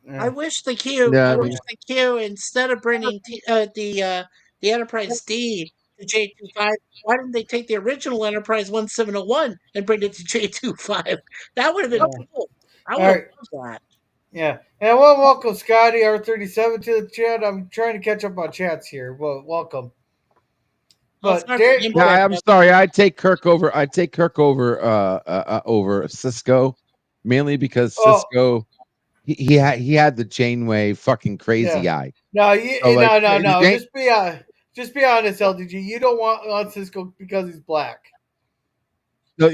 I Yeah. wish the Q. Yeah, I I wish mean, the Q instead of bringing the Enterprise D to J25. Why didn't they take the original Enterprise 1701 and bring it to J25? That would have been Yeah. cool. I All would have right. loved that. Yeah. And I want to welcome Scotty R37 to the chat. I'm trying to catch up on chats here. Well, welcome. Well, But sorry for the yeah, input. I'm sorry. I'd take Kirk over. I'd take Kirk over Cisco, mainly because oh Cisco he had the Janeway fucking crazy yeah. eye. No, So like, no. Just be honest, LDG. You don't want Cisco because he's black. no,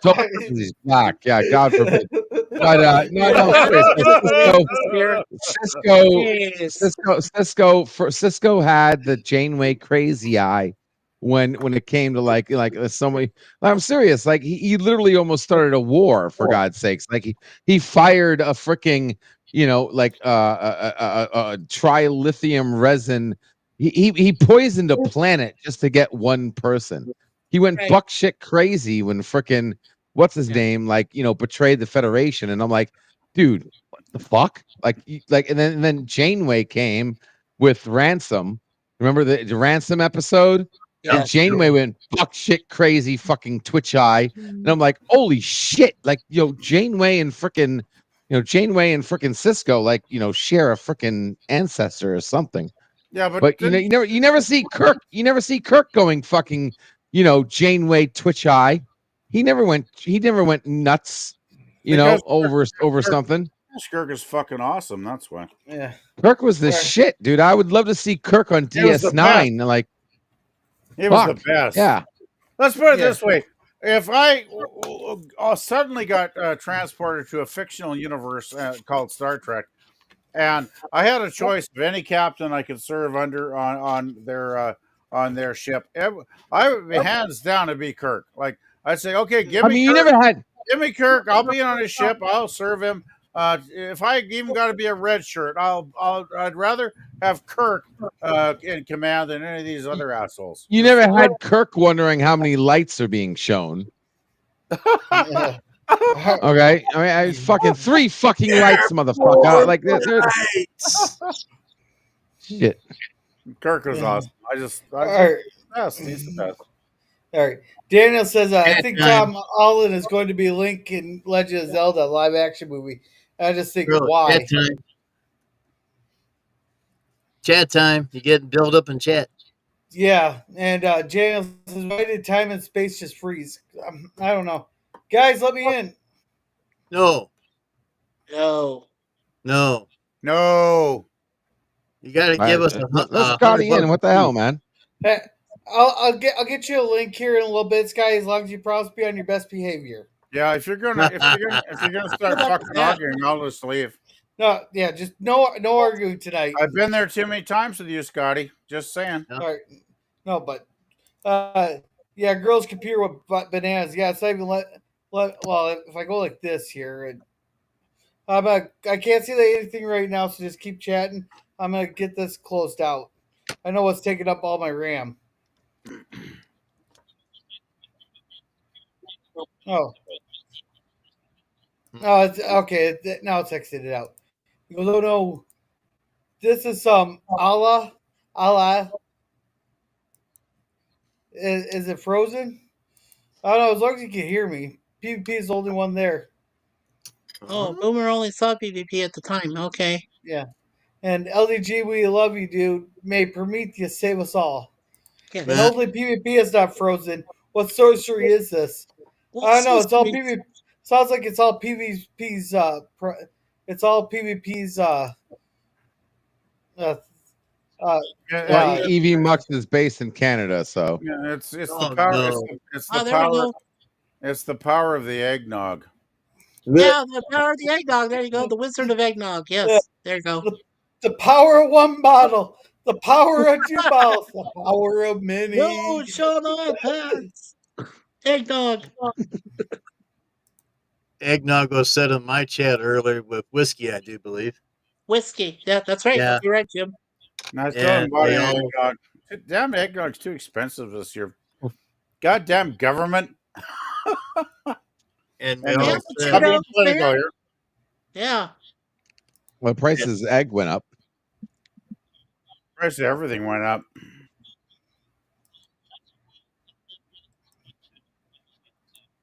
totally because he's black. Yeah, God forbid. But no, serious. Here. Cisco, Yes. Cisco had the Janeway crazy eye when it came to like somebody. I'm serious. Like he literally almost started a war for God's sakes. Like he fired a freaking like trilithium resin. He poisoned a planet just to get one person. He went Right. buck shit crazy when freaking what's his Yeah. name betrayed the Federation, and I'm like, dude, what the fuck? And then Janeway came with Ransom. Remember the Ransom episode? And Yes. Janeway went fuck shit crazy fucking twitch eye. And I'm like, holy shit. Like, Janeway and freaking Cisco, share a freaking ancestor or something. Yeah, But you never see Kirk. You never see Kirk going fucking, Janeway twitch eye. He never went nuts, because over Kirk, something. Kirk is fucking awesome. That's why Yeah. Kirk was the Right. shit, dude. I would love to see Kirk on he was the best. DS9. Like, He was the fuck. best. Yeah. Let's put it Yeah. this way: if I suddenly got transported to a fictional universe called Star Trek, and I had a choice of any captain I could serve under on their ship, I would be hands down to be Kirk. Like I'd say, okay, give I me mean, you Kirk. never had. Give me Kirk. I'll be on his ship. I'll serve him. If I even got to be a red shirt, I'd rather have Kirk in command than any of these other assholes. You never had Kirk wondering how many lights are being shown. Yeah. Okay, I mean, I fucking 3 fucking lights, motherfucker. Like, shit. Kirk was Yeah. awesome. All right. He's the best. All right. Daniel says, I think Tom Holland is going to be Link in Legend of Zelda live action movie. I just think, Really, why? chat time. Chat time. You get build up in chat. Yeah. And Daniel says, why did time and space just freeze? I don't know. Guys, let me in. No, No. no. No. You got to give us a Let's Scotty in. What the hell, man? Hey, I'll get you a link here in a little bit, Sky, as long as you promise to be on your best behavior. Yeah, if you're gonna start fucking arguing, I'll just leave. No, yeah, just no arguing tonight. I've been there too many times with you, Scotty. Just saying. All right. No, but yeah, girls compete with bananas. Yeah, it's not even well, if I go like this here, I can't see anything right now, so just keep chatting. I'm gonna get this closed out. I know what's taking up all my RAM. Oh, oh, it's okay. Now it's exited out. You go, no. This is some Allah. Is it frozen? I don't know. As long as you can hear me, PvP is the only one there. Oh, Boomer only saw PvP at the time. Okay. Yeah. And LDG, we love you, dude. May Prometheus save us all. Yeah. And hopefully PvP is not frozen. What sorcery is this? Well, I don't know. It's all sorcery- PvP. Sounds like it's all PvP's. It's all PvP's. Uh, Well, uh, EV Mux is based in Canada, so Yeah, it's Oh, the power. no. It's Oh, the there we power. go. It's the power of the eggnog. Yeah, the power of the eggnog. There you go. The Wizard of Eggnog. Yes. There you go. the power of one bottle. The power of two bottles. The power of many. No, shut up, pants. Eggnog. Eggnog was said in my chat earlier with whiskey, I do believe. Whiskey. Yeah, that's right. Yeah. You're right, Jim. Nice Yeah, going, buddy. they all- Eggnog. Damn, eggnog's too expensive this year. Goddamn government. And Anyway, Yeah, all but said- you I'm know, being political fair. here. Yeah. well, prices of egg went up. Price of everything went up.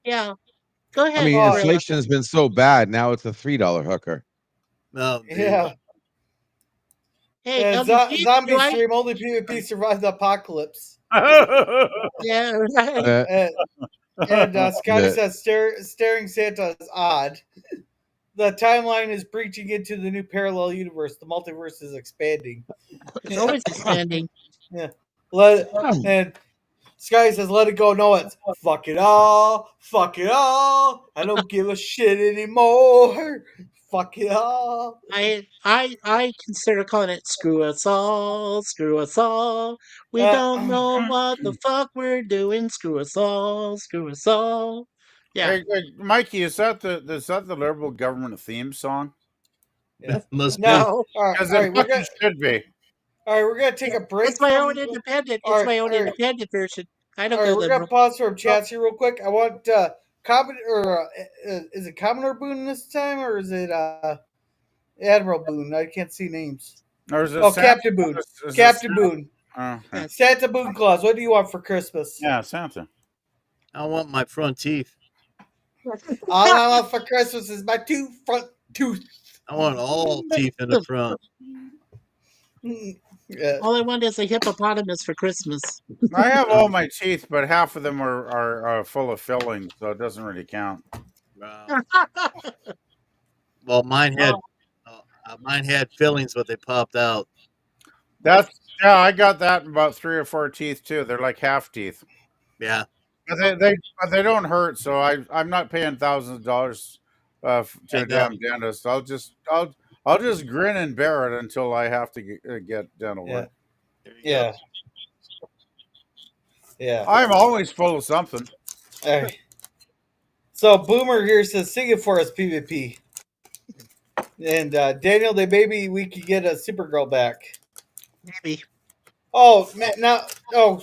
Yeah. Go ahead. I mean, Oh, inflation has been so bad. Now it's a $3 hooker. No, dude. Yeah. Hey, And LDG, zombie do I- stream only PvP survived the apocalypse. Yeah, right. Scotty Yeah. says staring Santa is odd. The timeline is breaching into the new parallel universe. The multiverse is expanding. It's always expanding. And Scotty says, "Let it go." No, it's fuck it all. I don't give a shit anymore. Fuck it all. I consider calling it screw us all, screw us all. We Uh, don't know what the fuck we're doing. Screw us all, screw us all. Yeah. Hey, Mikey, is that the liberal government theme song? Yeah. Must No. All right, Because all right, it we're fucking gonna should be. we're gonna take a break. It's my own from- independent. all It's right, my own all right. independent version. I don't All right, go we're gonna liberal. pause from chats here real quick. I want is it Commodore Boone this time or is it Admiral Boone? I can't see names. Or is it Oh, Santa? Captain Boone. Is it Captain Santa? Boone. Oh, okay. Santa Boone Claus. What do you want for Christmas? Yeah, Santa. I want my front teeth. All I want for Christmas is my two front tooth. I want all teeth in the front. Yeah. All I want is a hippopotamus for Christmas. I have all my teeth, but half of them are full of fillings, so it doesn't really count. Well, mine had fillings, but they popped out. Yeah, I got that in about 3 or 4 teeth too. They're like half teeth. Yeah. But they don't hurt, so I'm not paying thousands of dollars to a damn dentist. I'll just grin and bear it until I have to get dental work. Yeah. Yeah. I'm always full of something. All right. So Boomer here says, "Sing it for us, PvP." And Daniel, maybe we could get a Supergirl back. Maybe. Oh man, now so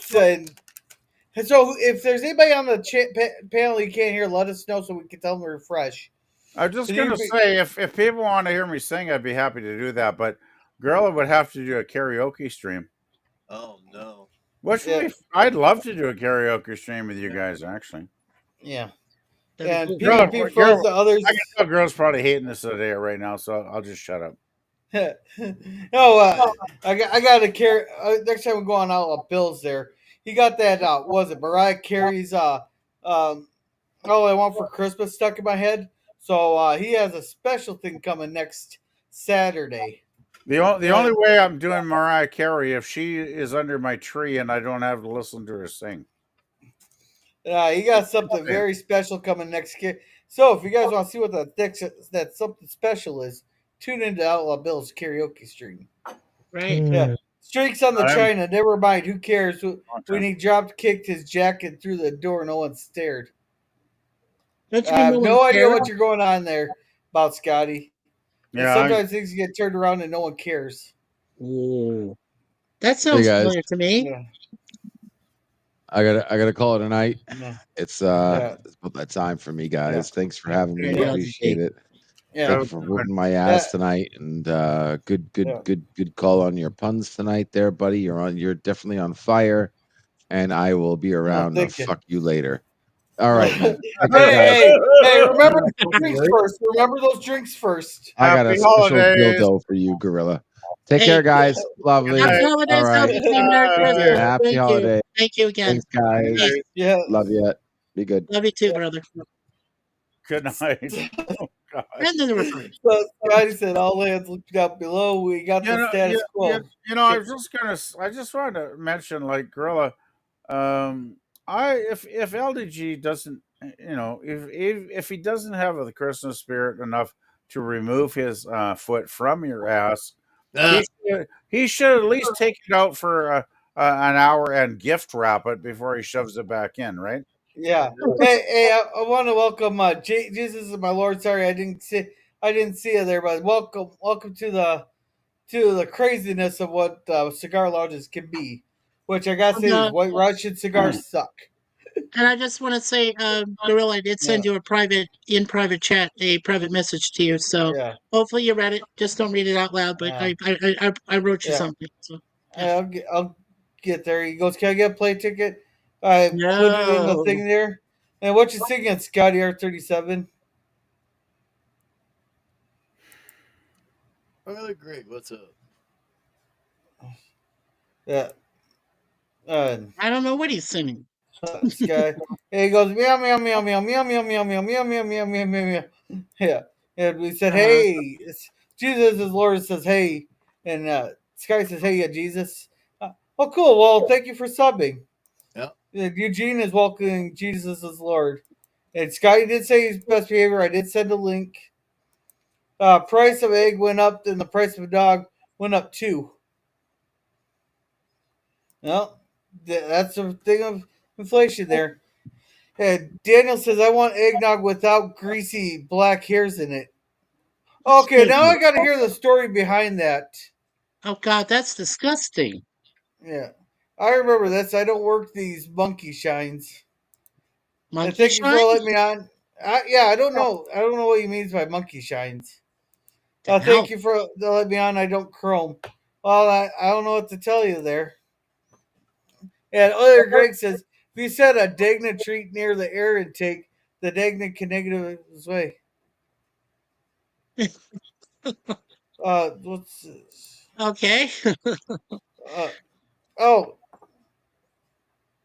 if there's anybody on the panel you can't hear, let us know so we can tell them to refresh. I'm just So gonna you- say if people want to hear me sing, I'd be happy to do that. But Gorilla would have to do a karaoke stream. Oh no. I'd love to do a karaoke stream with you guys, actually. Yeah. That'd be And cool. PvP for the others. I can tell girls probably hating this today right now, so I'll just shut up. No, I got to carry. Next time we go on Outlaw Bills, there he got that. Was it Mariah Carey's? All I want for Christmas stuck in my head. So he has a special thing coming next Saturday. The only way I'm doing Mariah Carey if she is under my tree and I don't have to listen to her sing. He got something very special coming next year. So if you guys want to see what that something special is, tune into Outlaw Bill's karaoke stream. Right. Yeah. Streaks on the I'm- China. Never mind. Who cares? When he kicked his jacket through the door, no one stared. Don't you I have mean no idea Sarah? what you're going on there about, Scotty. And Yeah, sometimes things get turned around and no one cares. Ooh. That Hey sounds guys, familiar to me. Yeah. I gotta call it a night. Yeah. It's Yeah. it's about that time for me, Yeah. guys. Thanks for having me. Yeah. Appreciate it. Yeah. Thank you for whooping my Yeah. ass tonight. And good call on your puns tonight, there, buddy. You're definitely on fire. And I will be around to Thank you. fuck you later. All right, man. Take care, Hey, guys. hey, remember those drinks first. Remember those drinks first. I got a Happy special holidays. dildo for you, Gorilla. Take Hey, care, guys. Lovely. happy night. All holidays, right. LBG. Merry Take care. Christmas. Happy Thank you. holidays. Thank you again. Thanks, guys. Hey, Yeah. Love you. Be good. love you too, brother. Good night. Oh, God. And then the refrain. So Scotty said, "All lands looked out below. We got the status quo." I was just gonna. I just wanted to mention, like Gorilla. If LDG doesn't, if he doesn't have the Christmas spirit enough to remove his foot from your ass, he should at least take it out for an hour and gift wrap it before he shoves it back in, right? Yeah. Hey, I want to welcome Jesus is my Lord. Sorry, I didn't see you there, but welcome to the craziness of what cigar lounges can be, which I gotta say, these White Russian cigars suck. And I just want to say, Gorilla, I did send you a private chat, a private message to you. So Yeah. hopefully you read it. Just don't read it out loud. But I wrote you Yeah. something. So I'll get there. He goes, "Can I get a play ticket?" I put it in the No. thing there. And what you singing, Scotty R37? Brother Greg, what's up? Yeah. I don't know what he's singing. Sky. And he goes meow meow meow meow meow meow meow meow meow meow meow meow meow meow. Yeah. And we said, "Hey, Jesus is Lord." Says, "Hey," and Sky says, "Hey, yeah, Jesus." Oh, cool. Well, thank you for subbing. Yeah. Eugene is welcoming Jesus as Lord. And Sky did say his best behavior. I did send a link. Price of egg went up, and the price of a dog went up too. Well, that's a thing of inflation there. And Daniel says, "I want eggnog without greasy black hairs in it." Okay, now I got to hear the story behind that. Oh God, that's disgusting. Yeah, I remember this. I don't work these monkey shines. Monkey Thank you for shine? letting me on. Yeah, I don't know. I don't know what he means by monkey shines. The hell? Thank you for letting me on. I don't chrome. Well, I don't know what to tell you there. And other Greg says, if you set a Dagna treat near the air intake, the Dagna can negative his way. What's this? Okay. Oh,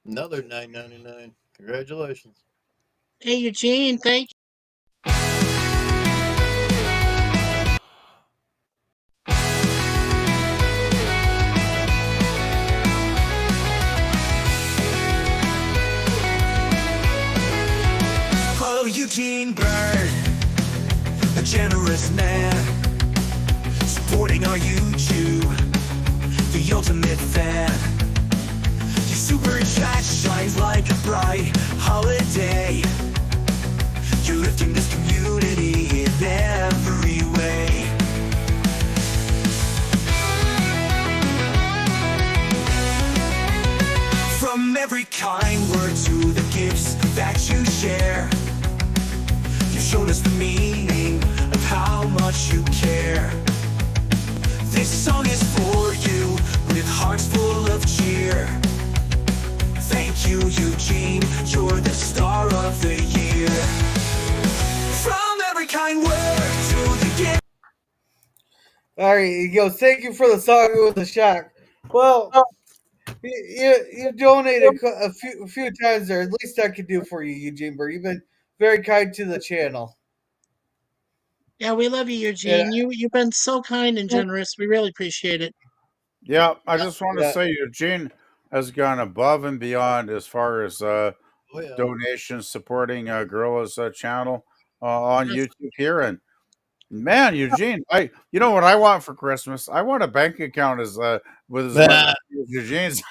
Another $9.99. Congratulations. Hey Eugene, thank Oh, Eugene Bird, a generous man, supporting our YouTube, the ultimate fan. Your super chat shines like a bright holiday. You're lifting this community in every way. From every kind word to the gifts that you share, you showed us the meaning of how much you care. This song is for you, with hearts full of cheer. Thank you, Eugene, you're the star of the year. From every kind word to the gift. all right. He goes, thank you for the song. It was a shock. Well, you donated a few times there. At least I could do for you, Eugene Bird. You've been very kind to the channel. you. Yeah, we love you, Eugene. You've been so kind and generous. We really appreciate it. Yeah, I just want to Yeah. say Eugene has gone above and beyond as far as donations supporting Gorilla's channel on Yes. YouTube here. And man, Eugene, you know what I want for Christmas? I want a bank account as with as much as Eugene's,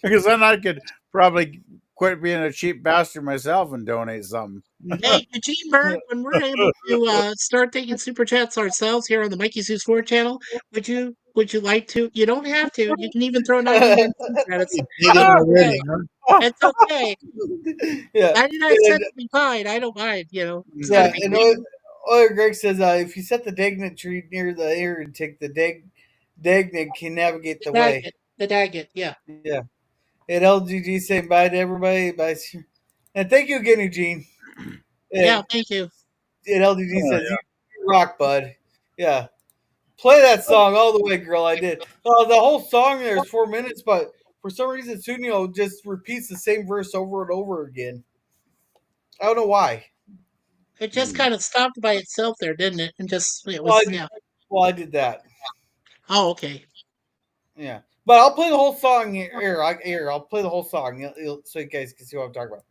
because then I could probably quit being a cheap bastard myself and donate something. Hey, Eugene Bird, when we're able to start taking super chats ourselves here on the Mikey Sue Sport channel, would you like to? You don't have to. You can even throw 99 cents at us. Dig it already, huh? It's okay. Yeah. 99 cents would be fine. I don't mind. It's not a Yeah, big and deal. Oil Greg says if you set the Dagnut tree near the air and take the Dagnut can navigate the way. The Daggett, yeah. Yeah. And LGG saying bye to everybody. Bye. And thank you again, Eugene. Yeah, thank you. And LGG says, you rock, bud. Yeah. Play that song all the way, girl. I did. The whole song there is 4 minutes, but for some reason, Sunio just repeats the same verse over and over again. I don't know why. It just kind of stopped by itself there, didn't it? And just, it Well, was, yeah. I did that. Oh, okay. Yeah. But I'll play the whole song here. I'll play the whole song so you guys can see what I'm talking about.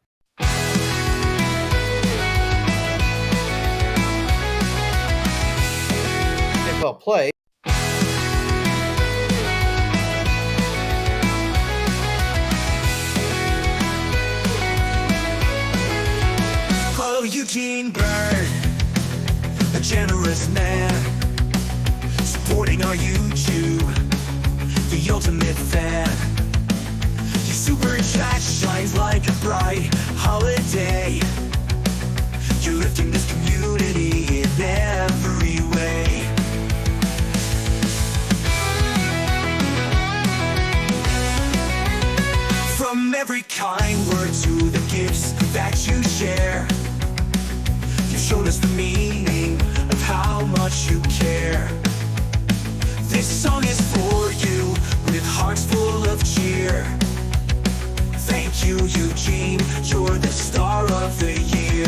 If I'll play. Oh, Eugene Bird, a generous man, supporting our YouTube, the ultimate fan. Your super chat shines like a bright holiday. You're lifting this community in every way. From every kind word to the gifts that you share, you've shown us the meaning of how much you care. This song is for you, with hearts full of cheer. Thank you, Eugene, you're the star of the year.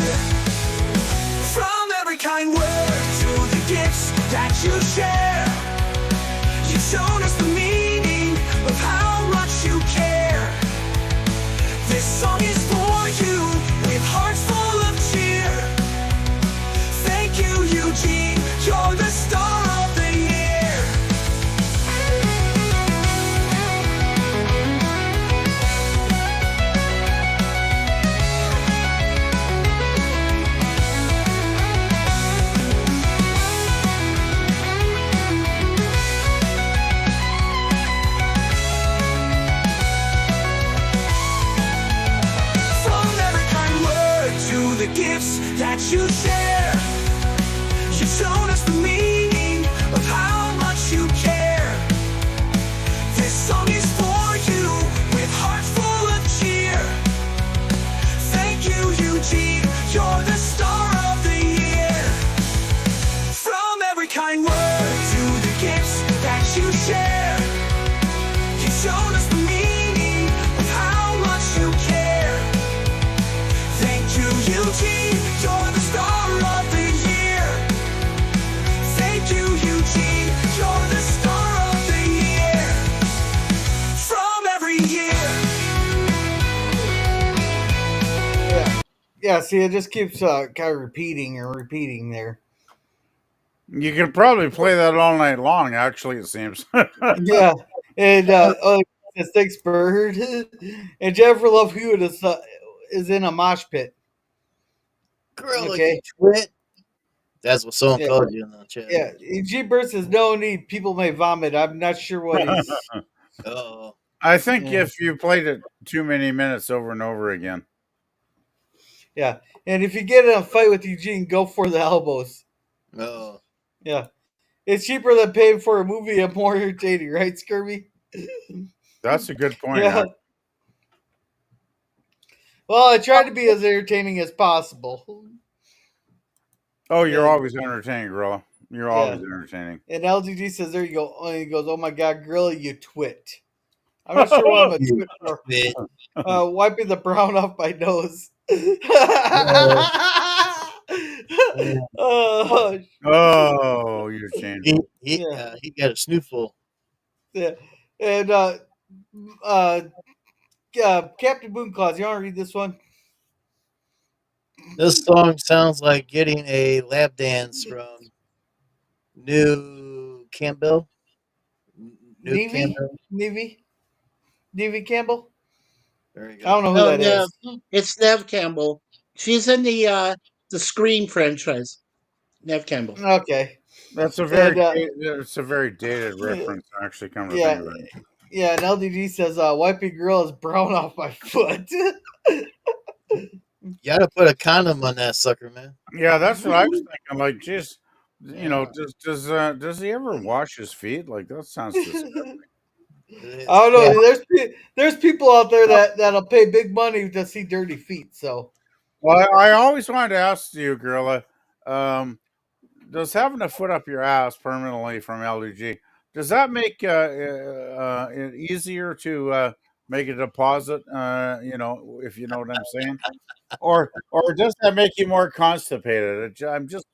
From every kind word to the gifts that you share, you've shown us the meaning of how much you care. This song is for you, with hearts full of cheer. Thank you, Eugene, you're the star of the year. The gifts that you share, you've shown us the meaning of how much you care. This song is for you, with hearts full of cheer. Thank you, Eugene, you're the star of the year. From every kind word to the gifts that you share, you've shown us the meaning of how much you care. Thank you, Eugene, you're the star of the year. Thank you, Eugene, you're the star of the year. From every year. Yeah, see, it just keeps kind of repeating and repeating there. You could probably play that all night long, actually, it seems. Yeah. And thanks, Bird. And Jennifer Love Hewitt is in a mosh pit. Gorilla, Okay. you twit. That's what someone Yeah. called you in the chat. Yeah. G. Bird says no need. People may vomit. I'm not sure what he's. Oh. I think if you played it too many minutes over and over again. Yeah. And if you get in a fight with Eugene, go for the elbows. Oh. Yeah. It's cheaper than paying for a movie and more entertaining, right, Skirby? That's a good point. Yeah. Well, I try to be as entertaining as possible. Oh, you're always entertaining, Gorilla. You're always entertaining. And LGG says, there you go. And he goes, oh my God, Gorilla, you twit. I'm not sure why I'm a twit for. Wiping the brown off my nose. Oh, you're changing. He got a snootful. Yeah. And Captain Boonclaws, you want to read this one? This song sounds like getting a lap dance from New Campbell. Nevy Campbell? There you I go. don't know who No, that Nev. is. It's Nev Campbell. She's in the Scream franchise. Nev Campbell. Okay. That's a And it's a very dated reference. Actually, come to yeah, think of it. yeah. And LDG says, "Wiping girl is brown off my foot." You gotta put a condom on that sucker, man. Yeah, that's what I was thinking. Like, just Yeah. does he ever wash his feet? Like, that sounds disgusting. I don't know. Yeah. There's people out there that'll pay big money to see dirty feet. So Well, I always wanted to ask you, Gorilla, um, does having a foot up your ass permanently from LDG, does that make it easier to make a deposit? If you know what I'm saying, or does that make you more constipated? I'm just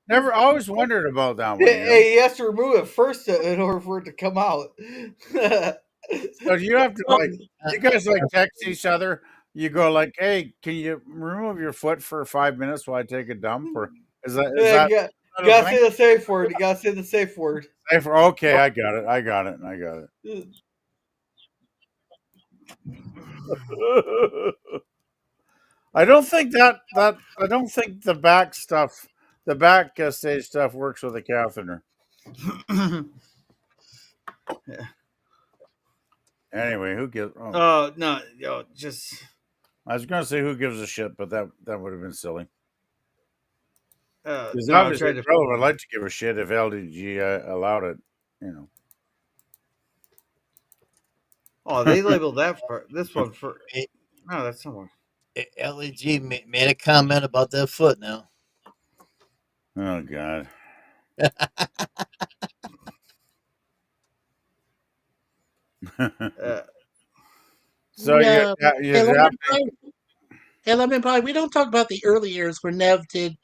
never always wondered about that one. hey, he has to remove it first in order for it to come out. So you have to you guys text each other. You go like, "Hey, can you remove your foot for 5 minutes while I take a dump?" Or is Yeah, that you gotta say the safe word. You gotta say the safe word. Okay, I got it. I got it. I got it. I don't think I don't think the back stuff, the back stage stuff works with a catheter. Anyway, who gives? Oh, No, just. I was gonna say who gives a shit, but that would have been silly. Because No, I obviously, tried to. Bro would like to give a shit if LDG allowed it. Oh, they labeled that for this one for. No, that's not one. LEG made a comment about that foot now. Oh God. So Yeah. you Hey, have Lemon Pie, we don't talk about the early years where Nev did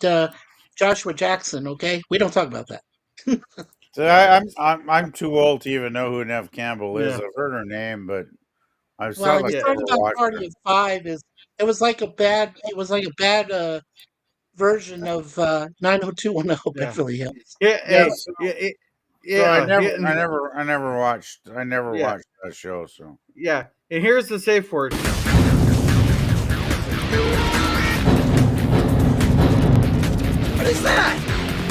Joshua Jackson, okay? We don't talk about that. So I'm too old to even know who Nev Campbell is. Yeah. I've heard her name, but I've Well, saw if like you never talk about watched Party of Five, it was like a bad version of 90210 Yeah. Beverly Hills. Yeah. Yeah, Hey. Yeah. so I Yeah. never Yeah. watched that show. So Yeah. And here's the safe word. What is that?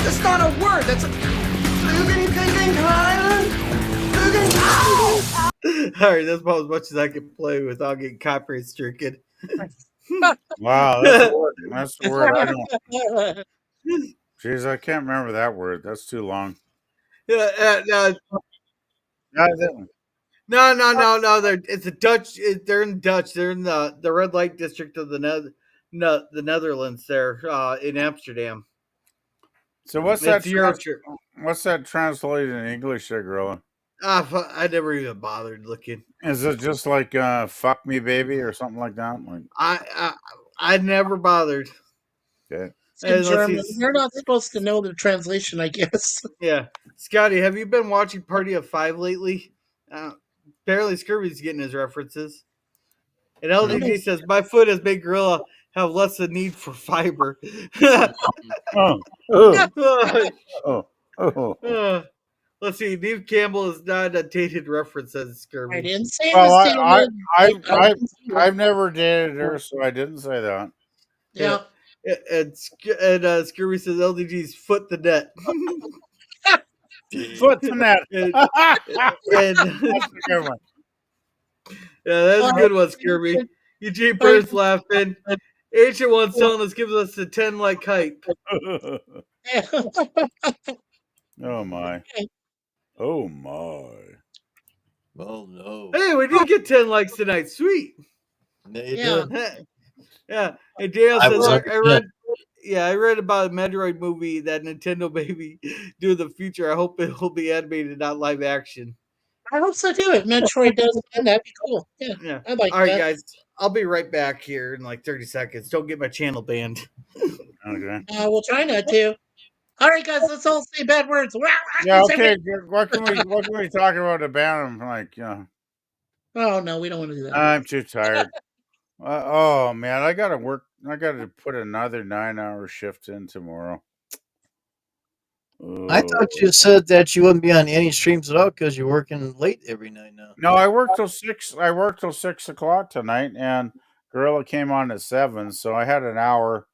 That's not a word. That's a All right, that's about as much as I can play without getting copyright stricken. wow, that's the word. That's the word. I don't. Jeez, I can't remember that word. That's too long. Yeah, Yeah, no. It's a Dutch. They're in Dutch. They're in the red light district of the Netherlands. There, in Amsterdam. So what's It's that? Euro trip. What's that translated in English, there, Gorilla? I never even bothered looking. Is it just like "fuck me, baby" or something like that? Like, I never bothered. okay. It's in Unless German. he's You're not supposed to know the translation, I guess. yeah. Scotty, have you been watching Party of Five lately? Apparently, Scurvy's getting his references. And LDG says, "My foot has made Gorilla have less a need for fiber." Oh, oh. Let's see. Neve Campbell is not a dated reference, says I Scurvy. didn't say it Well, was dated. I've never dated her, so I didn't say that. Yeah. And Scurvy says LDG's foot the net. Foot to net. and, That's a good one. Yeah, that's a good one, Scurvy. Eugene Burns laughing. Ancient One's telling us, gives us a 10 like hype. Oh my. Oh my. Oh no. Hey, we did get 10 likes tonight. Sweet. Yeah, you Yeah. did. Yeah. And Daniel I says, was I read about a Metroid movie that Nintendo maybe do in the future. I hope it will be animated, not live action. I hope so too. If Metroid does again, that'd be cool. Yeah. Yeah. I'd like All right, that. guys. I'll be right back here in like 30 seconds. Don't get my channel banned. Okay. We'll try not to. All right, guys, let's all say bad words. Yeah. Okay. What can we talk about about him? Like, Oh no, we don't want to do that. I'm too tired. Oh man, I gotta work. I gotta put another 9-hour shift in tomorrow. I thought you said that you wouldn't be on any streams at all because you're working late every night now. No, I worked till 6. I worked till 6 o'clock tonight, and Gorilla came on at 7, so I had an hour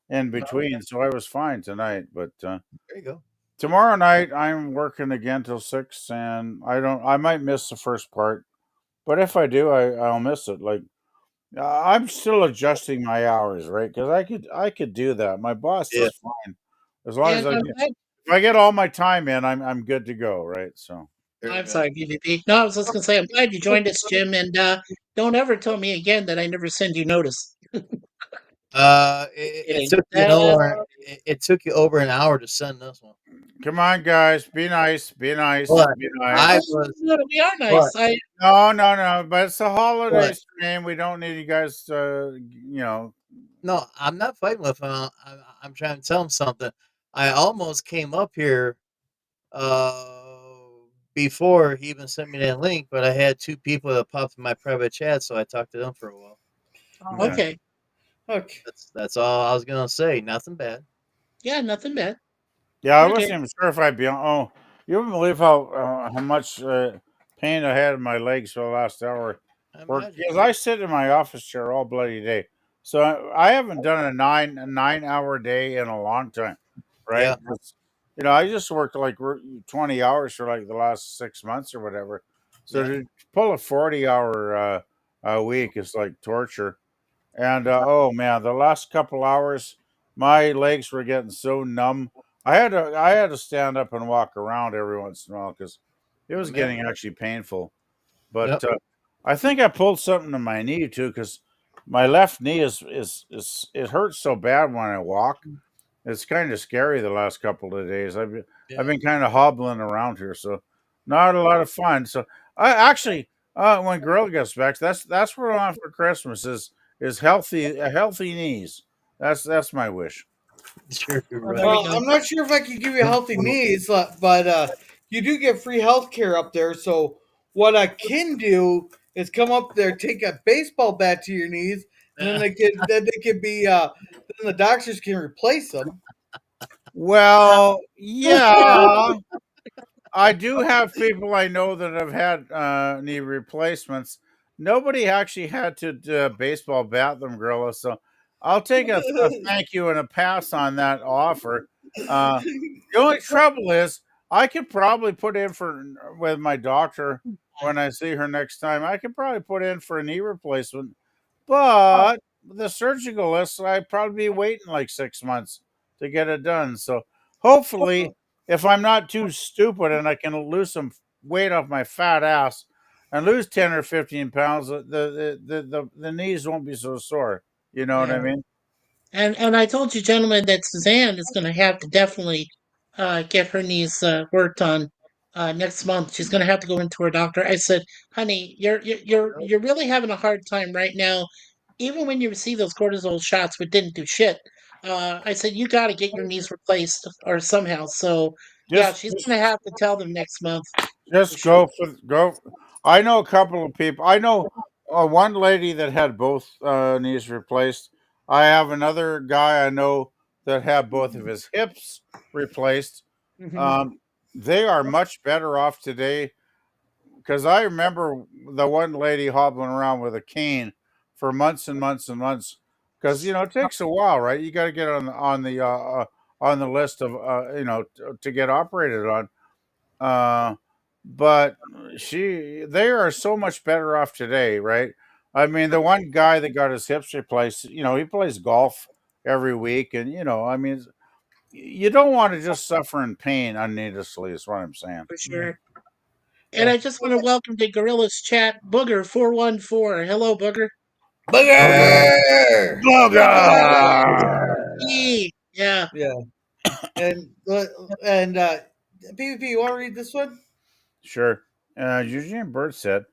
in between, so I was fine tonight. But There you go. tomorrow night I'm working again till 6, and I might miss the first part, but if I do, I'll miss it. Like I'm still adjusting my hours, right? Because I could do that. My boss Yeah. is fine as long as And if I get all my time in, I'm good to go, right? So. There you I'm go. sorry, PvP. No, I was just gonna say I'm glad you joined us, Jim, and don't ever tell me again that I never send you notice. It Kidding. took you an hour. It took you over an hour to send this one. Come on, guys, be nice, be nice, But be I nice. was. We are But nice. No, but it's a holiday but stream. We don't need you guys to, no, I'm not fighting with him. I'm trying to tell him something. I almost came up here before he even sent me that link, but I had two people that popped in my private chat, so I talked to them for a while. Yeah. Okay. Okay. That's all I was gonna say. Nothing bad. Yeah, nothing bad. Yeah, I Okay. wasn't even sure if I'd be on. Oh, you wouldn't believe how much pain I had in my legs for the last hour. I Work imagine. because I sit in my office chair all bloody day, so I haven't done a 9 hour day in a long time, right? Yeah. 'Cause, I just worked like 20 hours for like the last 6 months or whatever. So Yeah. to pull a 40 hour a week is like torture. And oh man, the last couple hours, my legs were getting so numb. I had to stand up and walk around every once in a while because it was Man. getting actually painful. But Yep. I think I pulled something in my knee too because my left knee is it hurts so bad when I walk. It's kind of scary the last couple of days. I've Yeah. been kind of hobbling around here, so not a lot of fun. So I actually, when Gorilla gets back, that's what I want for Christmas is healthy knees. That's my wish. Sure. You're Well, there we right. Well, go. I'm not sure if I could give you healthy knees, but you do get free health care up there. So what I can do is come up there, take a baseball bat to your knees, and then the doctors can replace them. Well, yeah, I do have people I know that have had knee replacements. Nobody actually had to baseball bat them, Gorilla. So I'll take a thank you and a pass on that offer. Uh, the only trouble is I could probably put in for with my doctor when I see her next time. I could probably put in for a knee replacement, but the surgical list, I'd probably be waiting like 6 months to get it done. So hopefully, if I'm not too stupid and I can lose some weight off my fat ass and lose 10 or 15 pounds, the knees won't be so sore. You know what I Yeah. mean? And I told you, gentlemen, that Suzanne is going to have to definitely get her knees worked on next month. She's going to have to go into her doctor. I said, "Honey, you're really having a hard time right now. Even when you receive those cortisol shots, which didn't do shit." I said, "You got to get your knees replaced or somehow." So yeah, Just she's going to have to tell them next month for Just sure. go. I know a couple of people. I know one lady that had both knees replaced. I have another guy I know that had both of his hips replaced. Hmm. Um, they are much better off today because I remember the one lady hobbling around with a cane for months and months and months because it takes a while, right? You got to get on the list of to get operated on. But they are so much better off today, right? I mean, the one guy that got his hips replaced, he plays golf every week, and I mean, you don't want to just suffer in pain unneedlessly, is what I'm saying. For sure. And Yeah. I just want to welcome to Gorilla's chat Booger414. Hello, Booger. Booger! Yeah. Yeah, and PvP, you want to read this one? Sure. Eugene Burt said,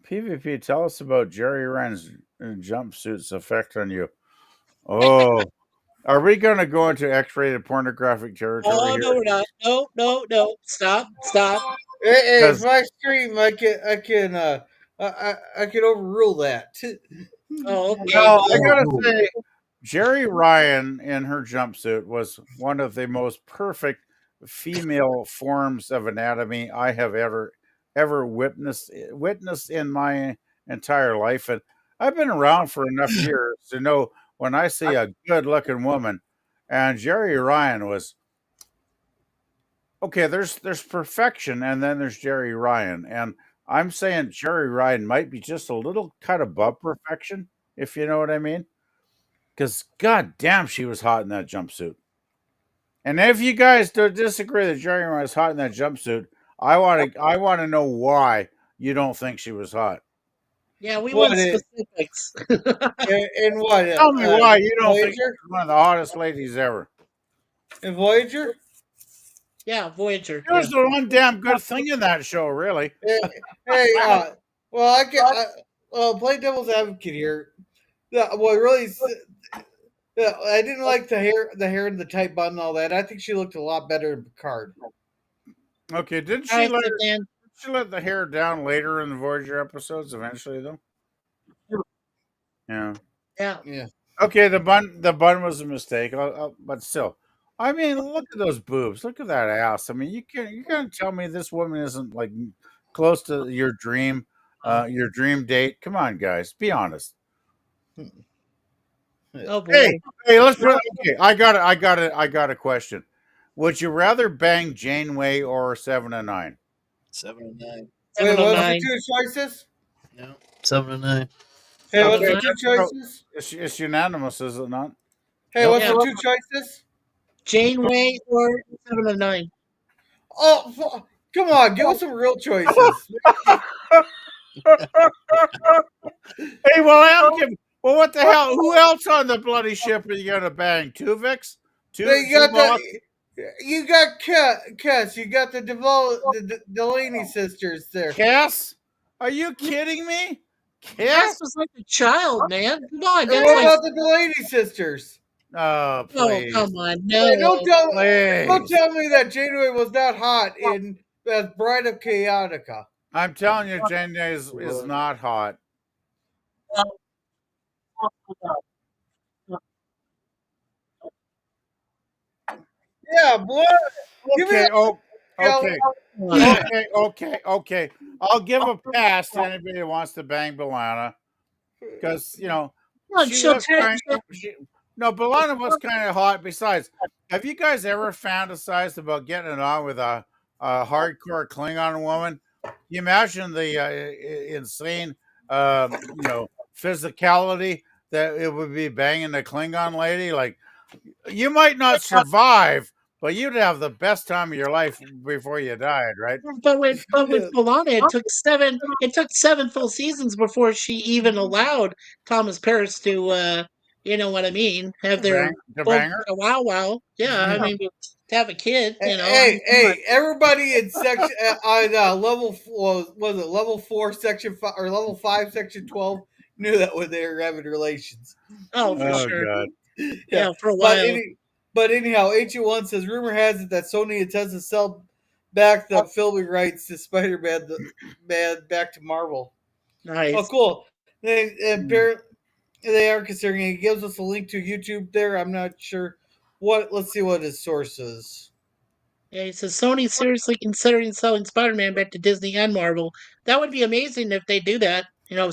"PvP, tell us about Jerry Ryan's jumpsuit's effect on you." Oh, are we going to go into X-rated pornographic territory Oh here? no, we're not. No, no, no. Stop, stop. Hey, it's Because my stream. I can overrule that. Oh, okay. well, I gotta say, Jerry Ryan in her jumpsuit was one of the most perfect female forms of anatomy I have ever witnessed in my entire life, and I've been around for enough years to know when I see a good looking woman, and Jerry Ryan was okay. There's perfection, and then there's Jerry Ryan, and I'm saying Jerry Ryan might be just a little cut above perfection, if you know what I mean. Because god damn, she was hot in that jumpsuit. And if you guys do disagree that Jerry Ryan was hot in that jumpsuit, I want to know why you don't think she was hot. Yeah, we What want it specifics. in what Tell me why you don't think Voyager? she's one of the hottest ladies ever. In Voyager? Yeah, Voyager. There Yeah. was the one damn good thing in that show, really. Hey, well, play devil's advocate here. Yeah, what really, yeah, I didn't like the hair and the tight bun and all that. I think she looked a lot better in Picard. Okay, didn't All she right, Dan. let the hair down later in the Voyager episodes eventually though? Yeah. Yeah. Yeah. Okay, the bun was a mistake, but still. I mean, look at those boobs. Look at that ass. I mean, you can't tell me this woman isn't like close to your dream date. Come on, guys, be honest. Oh boy. Hey, let's put. Okay, I got a question. Would you rather bang Janeway or 7 and 9? 7 and 9. Wait, what's the 709. two choices? Yeah. 7 and 9. Hey, what's Okay. the two choices? It's unanimous, is it not? Hey, what's Yeah. the two choices? Janeway or 709. Oh, come on, give us some real choices. Hey, well, what the hell? Who else on the bloody ship are you gonna bang? Tuvix? Hey, you got Cass, you got the Delaney sisters there. Cass? Are you kidding me? Cass Cass? was like a child, man. Come on, And that's what like. about the Delaney sisters? Oh, Oh, please. come on. Hey, No. don't Please. tell me that Janeway was not hot in Bride of Chaotica. I'm telling you, Jane is not hot. Yeah, boy. Give me Okay, that. okay. I'll give a pass to anybody who wants to bang Balana. Because, No, she she'll was turn. no, Balana was kind of hot. Besides, have you guys ever fantasized about getting it on with a hardcore Klingon woman? You imagine the insane, physicality that it would be banging a Klingon lady. Like, you might not survive, but you'd have the best time of your life before you died, right? But with Bologna, it took seven full seasons before she even allowed Thomas Paris to you know what I mean, have their To full bang her? wow. Yeah, I mean to have a kid, you know. Hey, everybody in section on level was it level 4 section 5 or level 5 section 12 knew that when they were having relations. Oh, for sure. God. Yeah, for a while. But anyhow, Ancient One says rumor has it that Sony intends to sell back the filming rights to Spider-Man back to Marvel. Nice. Oh, cool. They are considering it. He gives us a link to YouTube there. I'm not sure let's see what his source is. Yeah, he says Sony's seriously considering selling Spider-Man back to Disney and Marvel. That would be amazing if they do that. You know.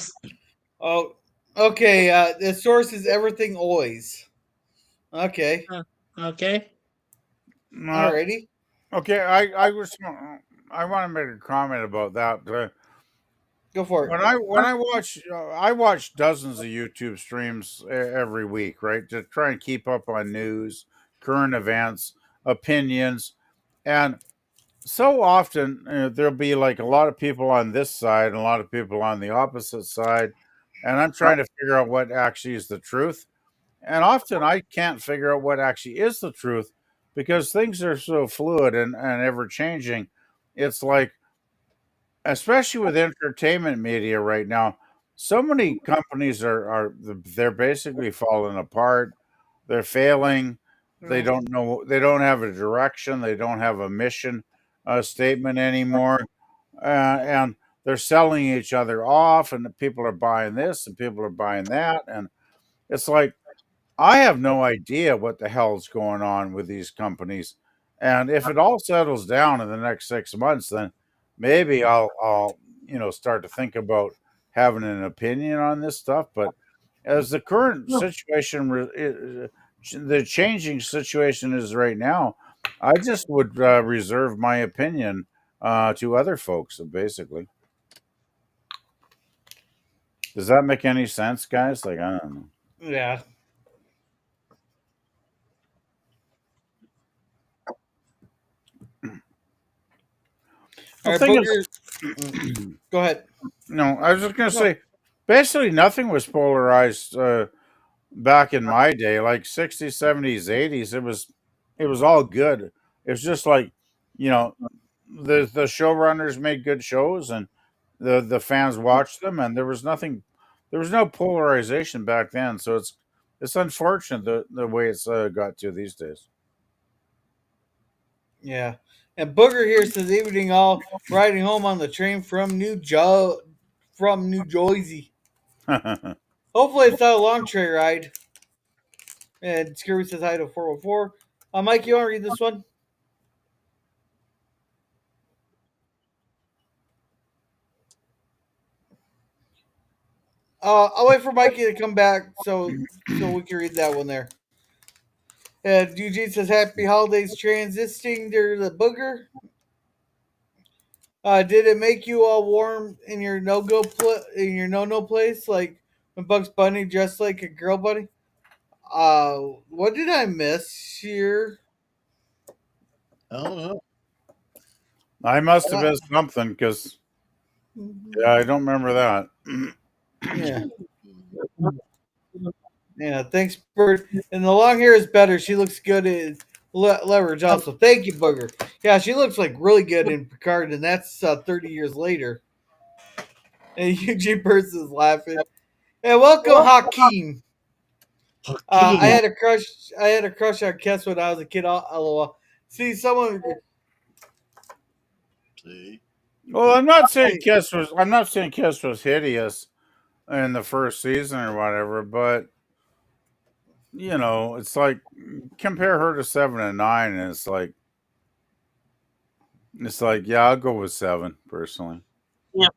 Oh, okay. The source is Everything Always. Okay. Okay. Alrighty. Okay, I want to make a comment about that. Go for it. When I watch dozens of YouTube streams every week, right, to try and keep up on news, current events, opinions, and so often there'll be like a lot of people on this side and a lot of people on the opposite side, and I'm trying to figure out what actually is the truth. And often I can't figure out what actually is the truth because things are so fluid and ever changing. It's like, especially with entertainment media right now, so many companies they're basically falling apart. They're failing. They don't know. They don't have a direction. They don't have a mission statement anymore, and they're selling each other off. And the people are buying this, and people are buying that, and it's like I have no idea what the hell's going on with these companies. And if it all settles down in the next 6 months, then maybe I'll start to think about having an opinion on this stuff. But as the current situation, the changing situation is right now, I just would reserve my opinion to other folks. Basically, does that make any sense, guys? Like, I don't know. Yeah. The All right, thing Booger. is, Go ahead. no, I was just gonna No. say, basically nothing was polarized back in my day, like 60s, 70s, 80s. It was all good. It was just like, you know, the showrunners made good shows, and the fans watched them, and there was no polarization back then. So it's unfortunate the way it's got to these days. Yeah. And Booger here says evening all riding home on the train from New Jersey. Hopefully it's not a long train ride. And Scurvy says hi to 414. Mike, you want to read this one? I'll wait for Mikey to come back so we can read that one there. And Eugene says happy holidays transisting to the Booger. Did it make you all warm in your in your no place, like when Bugs Bunny dressed like a girl bunny? What did I miss here? I don't know. I must have missed something because I don't remember that. Yeah, yeah. Thanks, Bird. And the long hair is better. She looks good in leverage. Also, thank you, Booger. Yeah, she looks like really good in Picard, and that's 30 years later. And Eugene Burns is laughing. And welcome, Hakeem. I had a crush. I had a crush on Kess when I was a kid. LOL. See, someone. See? Well, I'm not saying Kiss was hideous in the first season or whatever, but it's like compare her to 7 and 9, and it's like yeah, I'll go with 7 personally. Yeah.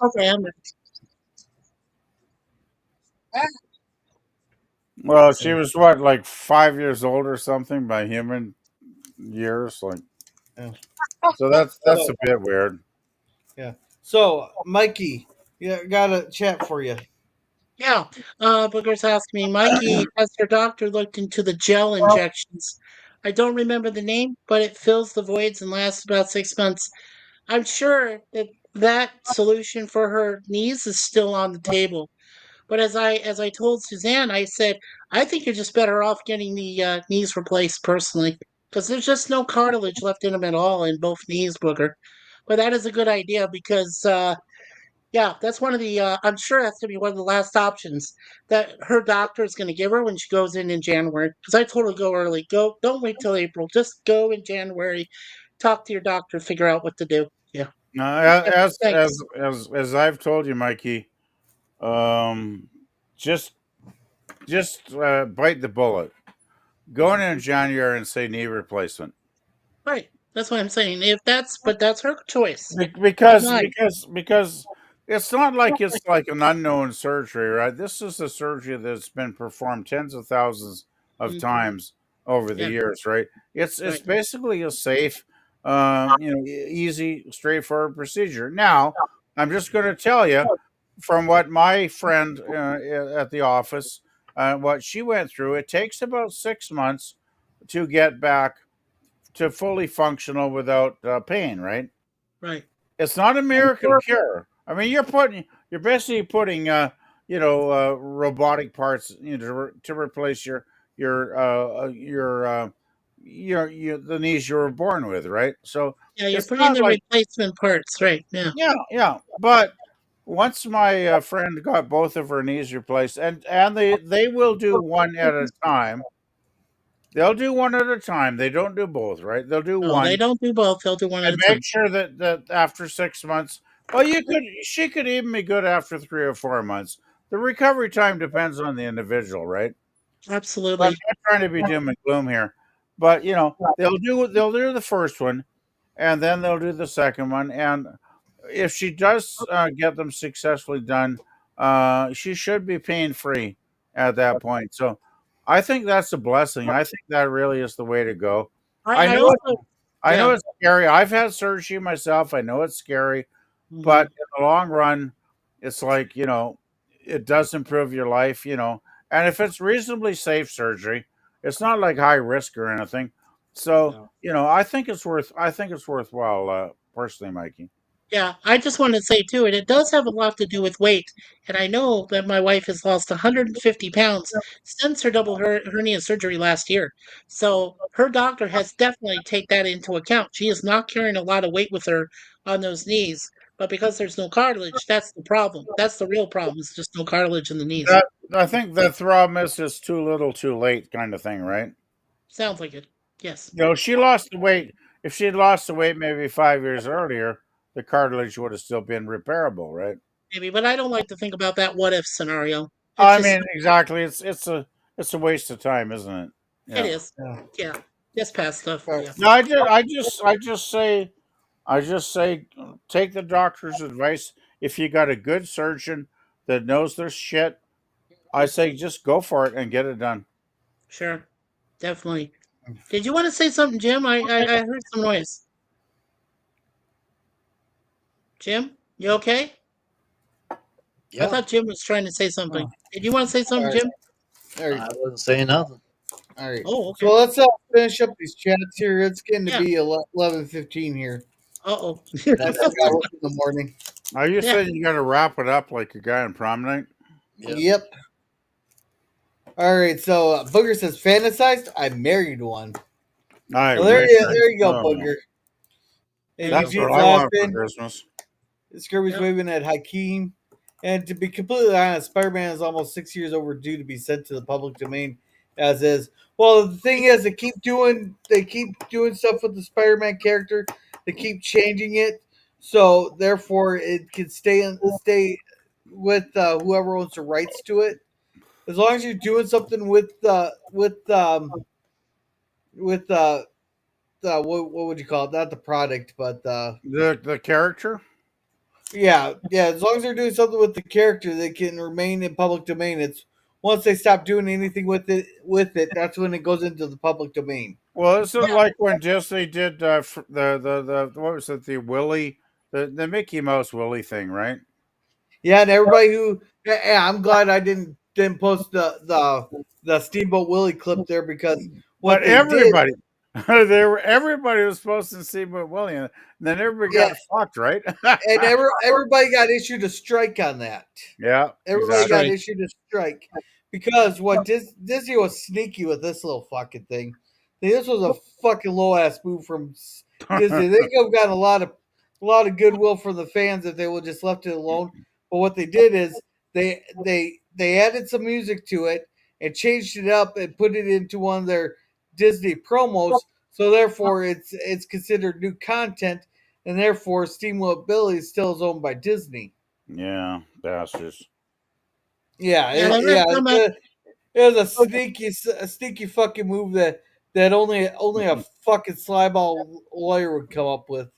Okay, Well, she was what, like 5 years old or something by human years, like Yeah. so that's a bit weird. Yeah. So, Mikey, yeah, got a chat for you. Yeah. Booger's asking me, Mikey, has your doctor looked into the gel injections? I don't remember the name, but it fills the voids and lasts about 6 months. I'm sure that that solution for her knees is still on the table. But as I told Suzanne, I said I think you're just better off getting the knees replaced personally, because there's just no cartilage left in them at all in both knees, Booger. But that is a good idea because yeah, that's one of the. I'm sure that's gonna be one of the last options that her doctor is gonna give her when she goes in January. Because I told her to go early. Go, don't wait till April. Just go in January. Talk to your doctor. Figure out what to do. Yeah. Yep, As as thanks. as as I've told you, Mikey, um, just bite the bullet. Go in January and say knee replacement. Right. That's what I'm saying. But that's her choice, not Because mine. because because it's not like it's like an unknown surgery, right? This is a surgery that's been performed tens of thousands of Mm, times over the yeah. years, right? It's Right. basically a safe, easy, straightforward procedure. Now, I'm just going to tell you from what my friend at the office, what she went through. It takes about 6 months to get back to fully functional without pain, right? Right. It's not a miracle cure. I mean, you're basically putting, robotic parts, to replace the knees you were born with, right? So Yeah, you're it's putting in not the like replacement parts. Right. Yeah. yeah, yeah. But once my friend got both of her knees replaced, and they will do one at a time. They'll do one at a time. They don't do both, right? They'll do No, they one don't do both. They'll do one at and a make time. sure that after 6 months, well, she could even be good after 3 or 4 months. The recovery time depends on the individual, right? So I'm Absolutely. not trying to be doom and gloom here, But they'll do the first one, and then they'll do the second one. And if she does get them successfully done, she should be pain free at that point. So I think that's a blessing. I think that really is the way to go. I I know also, I know yeah. it's scary. I've had surgery myself. I know it's scary, but Hmm. in the long run, it's like, it does improve your life, and if it's reasonably safe surgery, it's not like high risk or anything. So, No. I think it's worthwhile, personally, Mikey. Yeah, I just want to say too, and it does have a lot to do with weight. And I know that my wife has lost 150 pounds since her hernia surgery last year. So her doctor has definitely take that into account. She is not carrying a lot of weight with her on those knees, but because there's no cartilage, that's the problem. That's the real problem. Is just no cartilage in the knees. That I think the throb miss is too little, too late kind of thing, right? Sounds like it. Yes, She lost the weight. If she'd lost the weight maybe 5 years earlier, the cartilage would have still been repairable, right? maybe, but I don't like to think about that what if scenario. It's I just mean, exactly. It's a waste of time, isn't it? it Yeah. is. Yeah, just past stuff All for right. you. No, I just say, take the doctor's advice. If you got a good surgeon that knows their shit, I say just go for it and get it done. Sure, definitely. Did you want to say something, Jim? I heard some noise. Jim, you okay? I Yeah, thought Jim was trying to say something. Did you want to say All something, right. Jim? All right. I wasn't saying nothing. All right. Oh, So okay. let's finish up these chats here. It's getting to Yeah. be 11:15 here. Uh-oh. I still got work in the morning. Are you Yeah. saying you got to wrap it up like a guy on prom night? Yep. Yep. All right. So Booger says fantasized. I married one. I Well, there wish. you go, Oh, Booger. And that's what Eugene's I want for laughing. Christmas. Scurvy's Yep. waving at Hakeem. And to be completely honest, Spider-Man is almost 6 years overdue to be sent to the public domain, as is. Well, the thing is, they keep doing stuff with the Spider-Man character. They keep changing it, so therefore it can stay with whoever owns the rights to it. As long as you're doing something with what would you call it? Not the product, but The character. yeah, yeah. As long as they're doing something with the character, they can remain in public domain. It's once they stop doing anything with it, that's when it goes into the public domain. Well, isn't it like when Disney did the what was it, the Mickey Mouse Willie thing, right? Yeah, and everybody who yeah, I'm glad I didn't post the Steamboat Willie clip there because what But they did, everybody, everybody was supposed to see but Willie, and then everybody yeah, got fucked, right? and everybody got issued a strike on that. Yeah, Everybody got exactly. Strike. issued a strike because what Disney was sneaky with this little fucking thing. This was a fucking low ass move from Disney. They could have gotten a lot of goodwill from the fans if they would just left it alone. But what they did is they added some music to it and changed it up and put it into one of their Disney promos. So therefore, it's considered new content, and therefore, Steamboat Billy still is owned by Disney. Yeah, bastards. Yeah, Yeah, and I read some it was a sneaky fucking move that only a fucking slyball lawyer would come up with.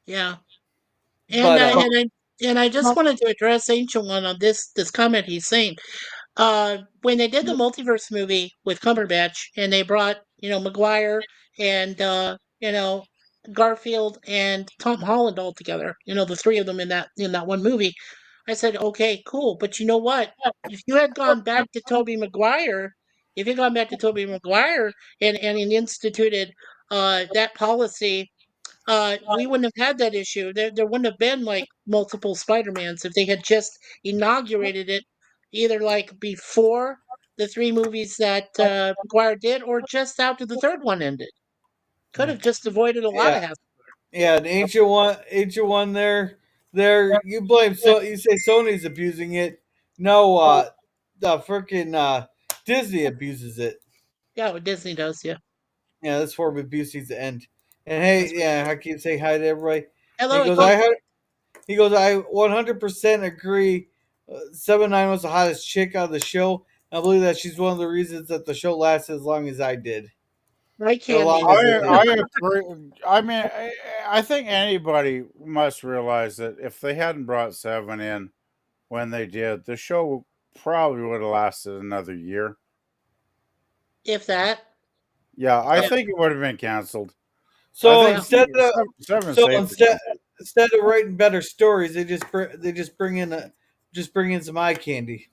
yeah. And But I and I just wanted to address Ancient One on this comment he's saying. When they did the multiverse movie with Cumberbatch and they brought, Maguire and Garfield and Tom Holland all together, the three of them in that one movie, I said, okay, cool. But you know what? If you had gone back to Toby Maguire, if you had gone back to Toby Maguire and instituted that policy, we wouldn't have had that issue. There wouldn't have been like multiple Spider-Mans if they had just inaugurated it either like before the three movies that McGuire did or just after the third one ended. Could have just avoided a lot yeah, of hassle. yeah, an ancient one there. You say Sony's abusing it. No, the freaking Disney abuses it. Yeah, what Disney does, yeah. Yeah, this form of abuse needs to end. And That's hey, right. yeah, I keep saying hi to everybody. Hello, And he goes, Icon. I 100% agree. 7 9 was the hottest chick on the show. I believe that she's one of the reasons that the show lasted as long as I did. I A lot candy. of it. I agree. I mean, I think anybody must realize that if they hadn't brought Seven in when they did, the show probably would have lasted another year. If that. Yeah, I Yeah. think it would have been canceled. I So think Yeah. Seven so saved the instead show. instead of writing better stories, they just bring in some eye candy.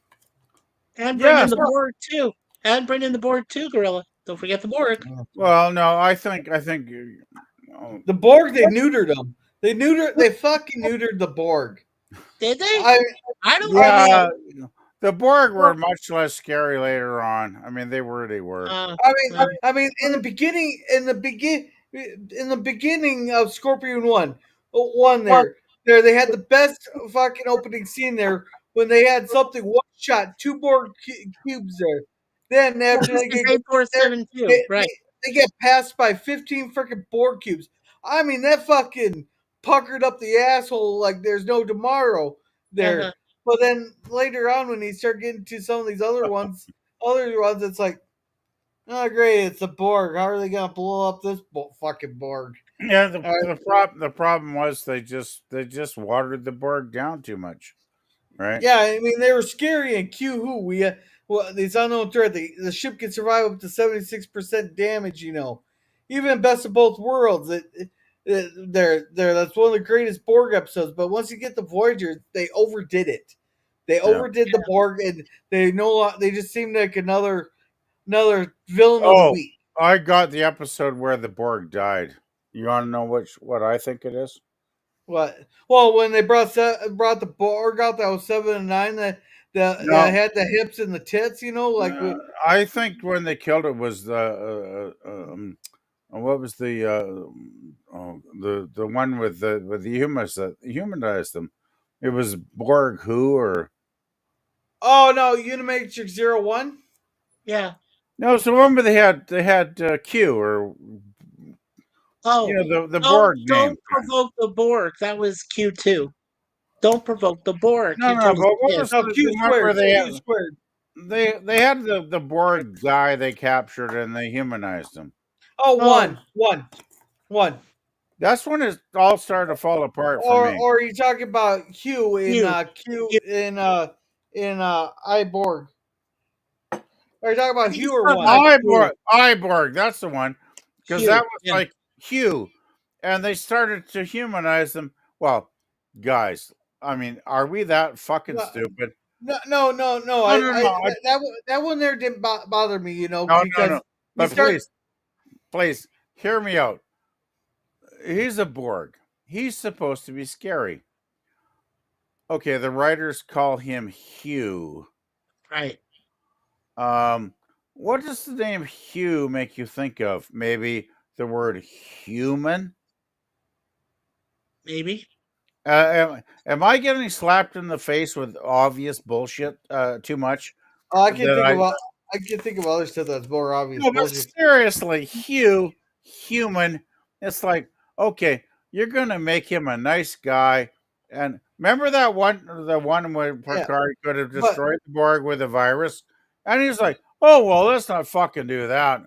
And bring in Yes. the Borg too. And bring in the Borg too, Gorilla. Don't forget the Borg. Well, no, I think The Borg, they neutered them. They fucking neutered the Borg. Did they? I I don't I think mean, yeah, so. the Borg were much less scary later on. I mean, they were. Uh, I mean, uh, in the beginning of Scorpion one there they had the best fucking opening scene there when they had something one shot, two Borg cubes there. Then yeah, after this they is get there, 8472. they, Right. they get passed by 15 freaking Borg cubes. I mean, that fucking puckered up the asshole like there's no tomorrow Uh-huh. there. But then later on, when you start getting to some of these other ones, it's like, oh great, it's a Borg. How are they gonna blow up this fucking Borg? Yeah, All right. the problem was they just watered the Borg down too much, right? Yeah, I mean they were scary and Q who well, these unknown threat. The ship can survive up to 76% damage. Even best of both worlds. They're that's one of the greatest Borg episodes. But once you get the Voyager, they overdid it. They Yeah. overdid the Borg, and they just seemed like another villain of the Oh, week. I got the episode where the Borg died. You want to know what I think it is? What? Well, when they brought the Borg out, that was 7 and 9. That No, had the hips and the tits. I think when they killed it was what was the one with the humans that humanized them. It was Borg who or Oh no, Unimatrix 01. Yeah. no. So remember they had Q or Oh, the Borg name. don't provoke the Borg. That was Q2. Don't provoke the Borg. No, He no. told us But what this. was No, the Q remember squared. they Q had squared. they had the Borg guy they captured and they humanized him. Oh, Oh, one. That's when it all started to fall apart for Or me. or are you talking about Q in Q. Q Q. in iBorg? Are you talking about He's Hugh or talking one? about Q. Iborg, that's the one. Because that Q. was Yeah. like Hugh. And they started to humanize them. Well, guys, I mean, are we that fucking No, stupid? no. No, no, no. That one there didn't bother me, No, no, because no. you But start. please, hear me out. He's a Borg. He's supposed to be scary. Okay, the writers call him Hugh. Right. What does the name Hugh make you think of? Maybe the word human? Maybe. Am I getting slapped in the face with obvious bullshit too much? Oh, That I I can think of other stuff that's more obvious no, but bullshit. seriously, Hugh, human. It's like okay, you're gonna make him a nice guy, and remember the one where Yeah, Picard could have but destroyed the Borg with a virus, and he's like, oh well, let's not fucking do that.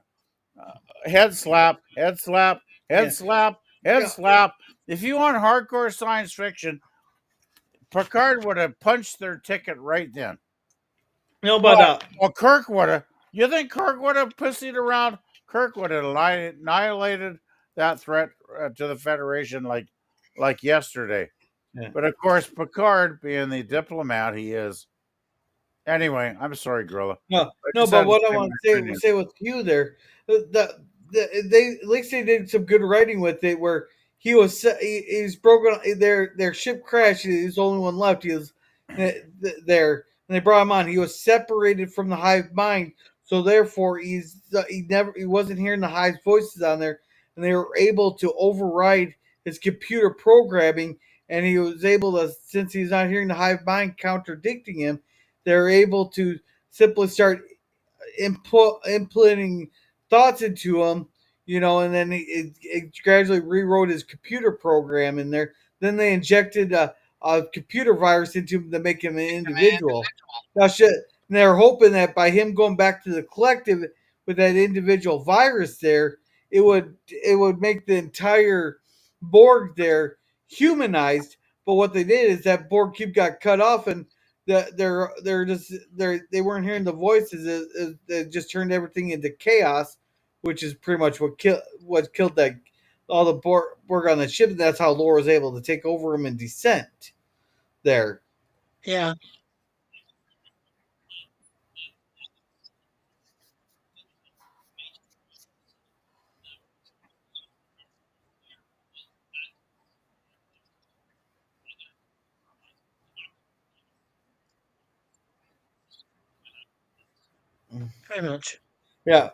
Head slap, head slap, yeah, head slap, head yeah. slap. If you want hardcore science fiction, Picard would have punched their ticket right then. No, but Well, Kirk would have. You think Kirk would have pussied around? Kirk would have annihilated that threat to the Federation like yesterday. yeah. But of course, Picard, being the diplomat he is. Anyway, I'm sorry, Gorilla. No, I no, just but had to what I say want my to opinion. say with you there, they at least they did some good writing with it, where he's broken. Their ship crashed. He's the only one left. He was there, and they brought him on. He was separated from the hive mind, so therefore he wasn't hearing the hive's voices on there, and they were able to override his computer programming, and he was able to, since he's not hearing the hive mind contradicting him, they're able to simply start implanting thoughts into him, and then it gradually rewrote his computer program in there. Then they injected a computer virus into him to make him an individual. Now, shit, and they're hoping that by him going back to the collective with that individual virus there, it would make the entire Borg there humanized. But what they did is that Borg cube got cut off, and they weren't hearing the voices. It just turned everything into chaos, which is pretty much what killed that all the Borg on the ship. And that's how Laura was able to take over them and descent there. Yeah. Pretty much. Yeah,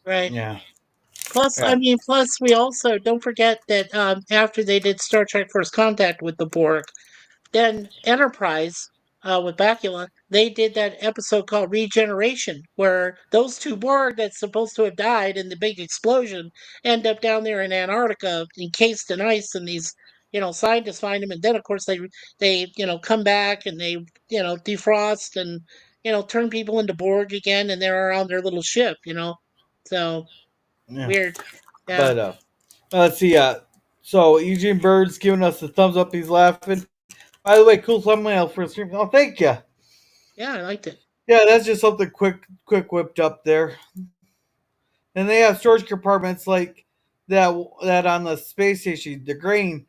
Right. yeah, Plus, I yeah, mean, plus we also don't forget that after they did Star Trek First Contact with the Borg, then Enterprise with Bakula, they did that episode called Regeneration, where those two Borg that's supposed to have died in the big explosion end up down there in Antarctica, encased in ice, and these scientists find them, and then of course they come back and they defrost and turn people into Borg again, and they're on their little ship, so yeah. weird, yeah. But let's see. So Eugene Bird's giving us the thumbs up. He's laughing. By the way, cool thumbnail for a stream. Oh, thank you. Yeah, I liked it. Yeah, that's just something quick whipped up there. And they have storage compartments like that on the space station. The green.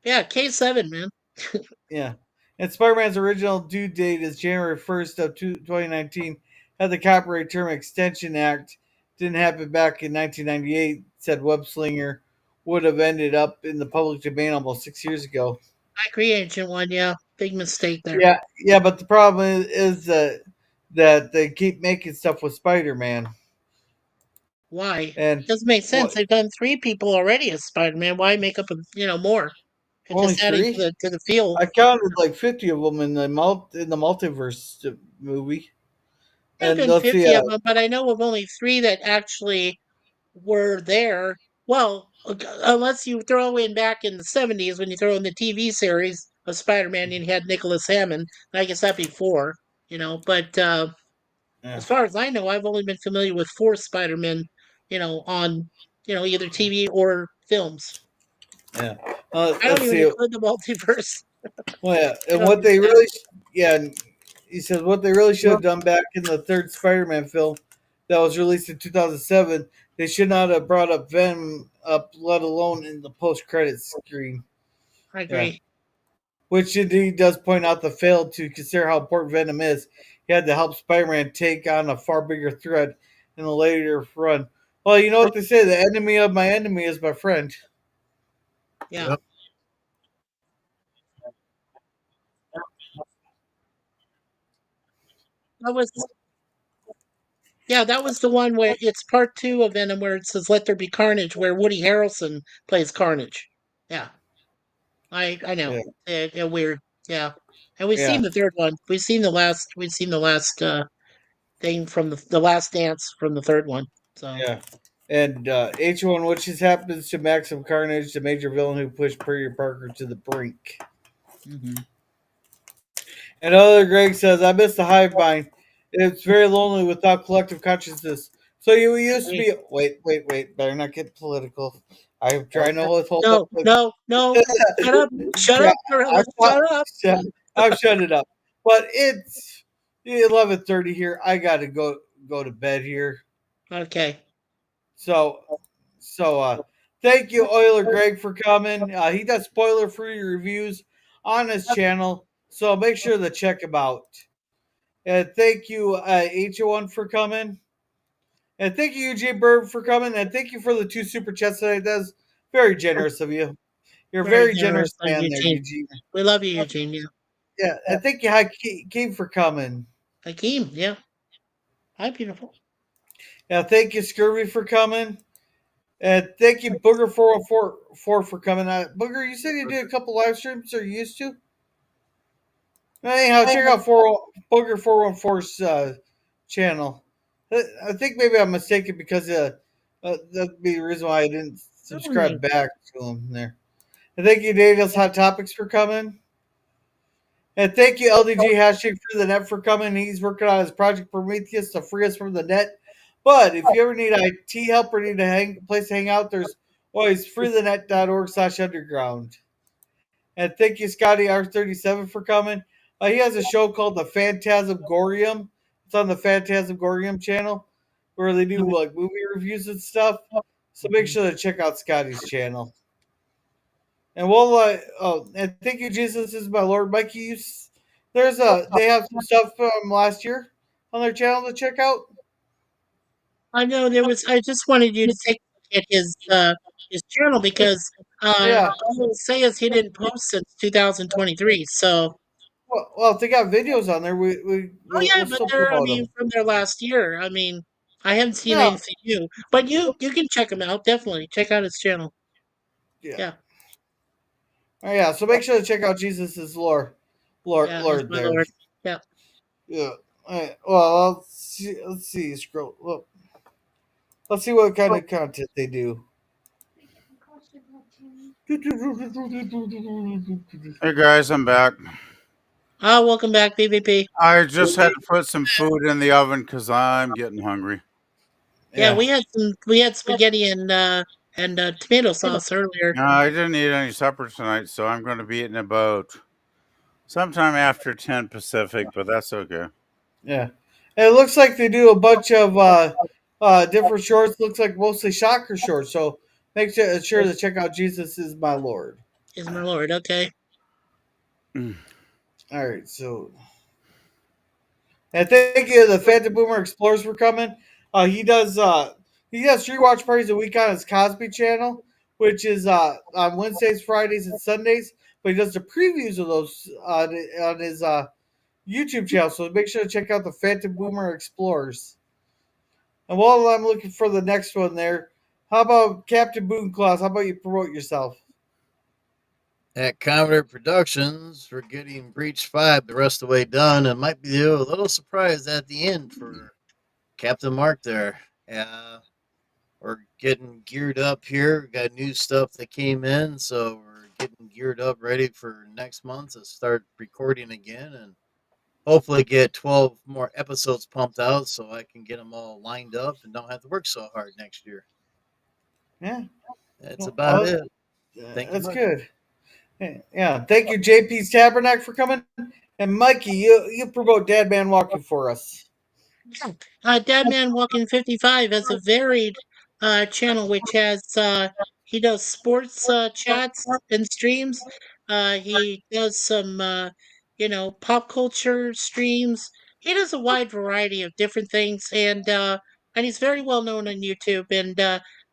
Yeah, K7, man. Yeah. And Spider-Man's original due date is January 1st of 2019. Had the Copyright Term Extension Act didn't happen back in 1998, said Webslinger, would have ended up in the public domain almost 6 years ago. I agree, Ancient One. Yeah, big mistake there. Yeah, but the problem is that they keep making stuff with Spider-Man. Why? And Doesn't make sense. what? They've done 3 people already as Spider-Man. Why make up more? It's Only just adding to three? the feel. I counted like 50 of them in the multiverse movie. There's And been let's see. 50 of them, but I know of only 3 that actually were there. Well, unless you throw in back in the 70s when you throw in the TV series of Spider-Man and you had Nicholas Hammond. I guess that'd be 4. But Yeah, as far as I know, I've only been familiar with 4 Spider-Men, on either TV or films. yeah. I don't Let's even see. include the multiverse. Well, yeah, I and don't what use they that. really, yeah, and he says what they really should have done back in the third Spider-Man film that was released in 2007. They should not have brought up Venom up, let alone in the post-credits screen. I Yeah, agree. which indeed does point out the fail to consider how important Venom is. He had to help Spider-Man take on a far bigger threat in the later run. Well, you know what they say: the enemy of my enemy is my friend. Yeah. That was that was the one where it's part 2 of Venom where it says "Let there be carnage," where Woody Harrelson plays Carnage. Yeah, I know. Yeah, Weird. Yeah, and we've seen yeah, the third one. We've seen the last thing from the last dance from the third one. So. yeah. And H1, which just happens to Maximum Carnage, the major villain who pushed Peter Parker to the brink. Hmm. And other Greg says, I miss the hive mind. It's very lonely without collective consciousness. So you used to be. Wait. Better not get political. I'm trying to hold up. No, no, no. Shut Yeah, up, Gorilla. I thought, Shut up. I'm shut it up. But it's 11:30 here. I got to go to bed here. Okay. So thank you, Euler Greg, for coming. He does spoiler free reviews on his channel, so make sure to check him out. And thank you, H1 for coming. And thank you, UJ Bird, for coming. And thank you for the 2 super chats that he does. Very generous of you. You're a Very very generous generous of man there, Eugene. Eugene. We love you, Eugene. Yeah. Yeah, and thank you, Hakeem, for coming. Hakeem. Yeah. Hi, beautiful. Yeah, thank you, Scurvy, for coming. And thank you, Booger414 for coming out. Booger, you said you did a couple live streams, or you used to? Anyhow, check out Booger414's channel. I think maybe I'm mistaken because that'd be the reason why I didn't subscribe back to him there. And thank you, Daniel's Hot Topics, for coming. And thank you, LDG hashtag Free the Net, for coming. He's working on his Project Prometheus to free us from the net. But if you ever need IT help or need a place to hang out, there's always freethenet.org/underground. And thank you, Scotty R37, for coming. He has a show called the Phantasmagorium. It's on the Phantasmagorium channel where they do like movie reviews and stuff. So make sure to check out Scotty's channel. And and thank you, Jesus is my Lord, Mikey. They have some stuff from last year on their channel to check out. I know there was. I just wanted you to take a look at his channel because Yeah. all I'll say is he didn't post since 2023. So Well, if they got videos on there, oh yeah, we'll but still they're I promote mean them. from their last year. I mean I haven't seen No. anything new, but you can check him out. Definitely check out his channel. Yeah. Yeah. Oh, yeah. So make sure to check out Jesus' Yeah, he's Lord my there. lord. Yeah. Yeah. All right. Well, let's see. Scroll. Well, let's see what kind of content they do. Hey guys, I'm back. Welcome back, PvP. I just had to put some food in the oven because I'm getting hungry. Yeah, Yeah. we had spaghetti and tomato sauce earlier. I didn't eat any supper tonight, so I'm going to be eating about sometime after 10 Pacific, but that's okay. Yeah. And it looks like they do a bunch of different shorts. Looks like mostly shocker shorts. So make sure to check out Jesus is my Lord. Is my lord. Okay. All right. So and thank you, the Phantom Boomer Explorers, for coming. He does 3 watch parties a week on his Cosby channel, which is on Wednesdays, Fridays, and Sundays. But he does the previews of those on his YouTube channel. So make sure to check out the Phantom Boomer Explorers. And while I'm looking for the next one there, how about Captain Boone Claus? How about you promote yourself? At Commodore Productions, we're getting Breach 5 the rest of the way done, and might be a little surprised at the end for Captain Mark there. We're getting geared up here. We got new stuff that came in, so we're getting geared up, ready for next month to start recording again, and hopefully get 12 more episodes pumped out so I can get them all lined up and don't have to work so hard next year. Yeah. That's about it. Thank you. That's much. good. Yeah. Thank you, JP's Tabernacle, for coming. And Mikey, you promote Dad Man Walking for us. Deadman Walking 55 has a varied channel which has he does sports chats and streams. He does some pop culture streams. He does a wide variety of different things and he's very well known on YouTube and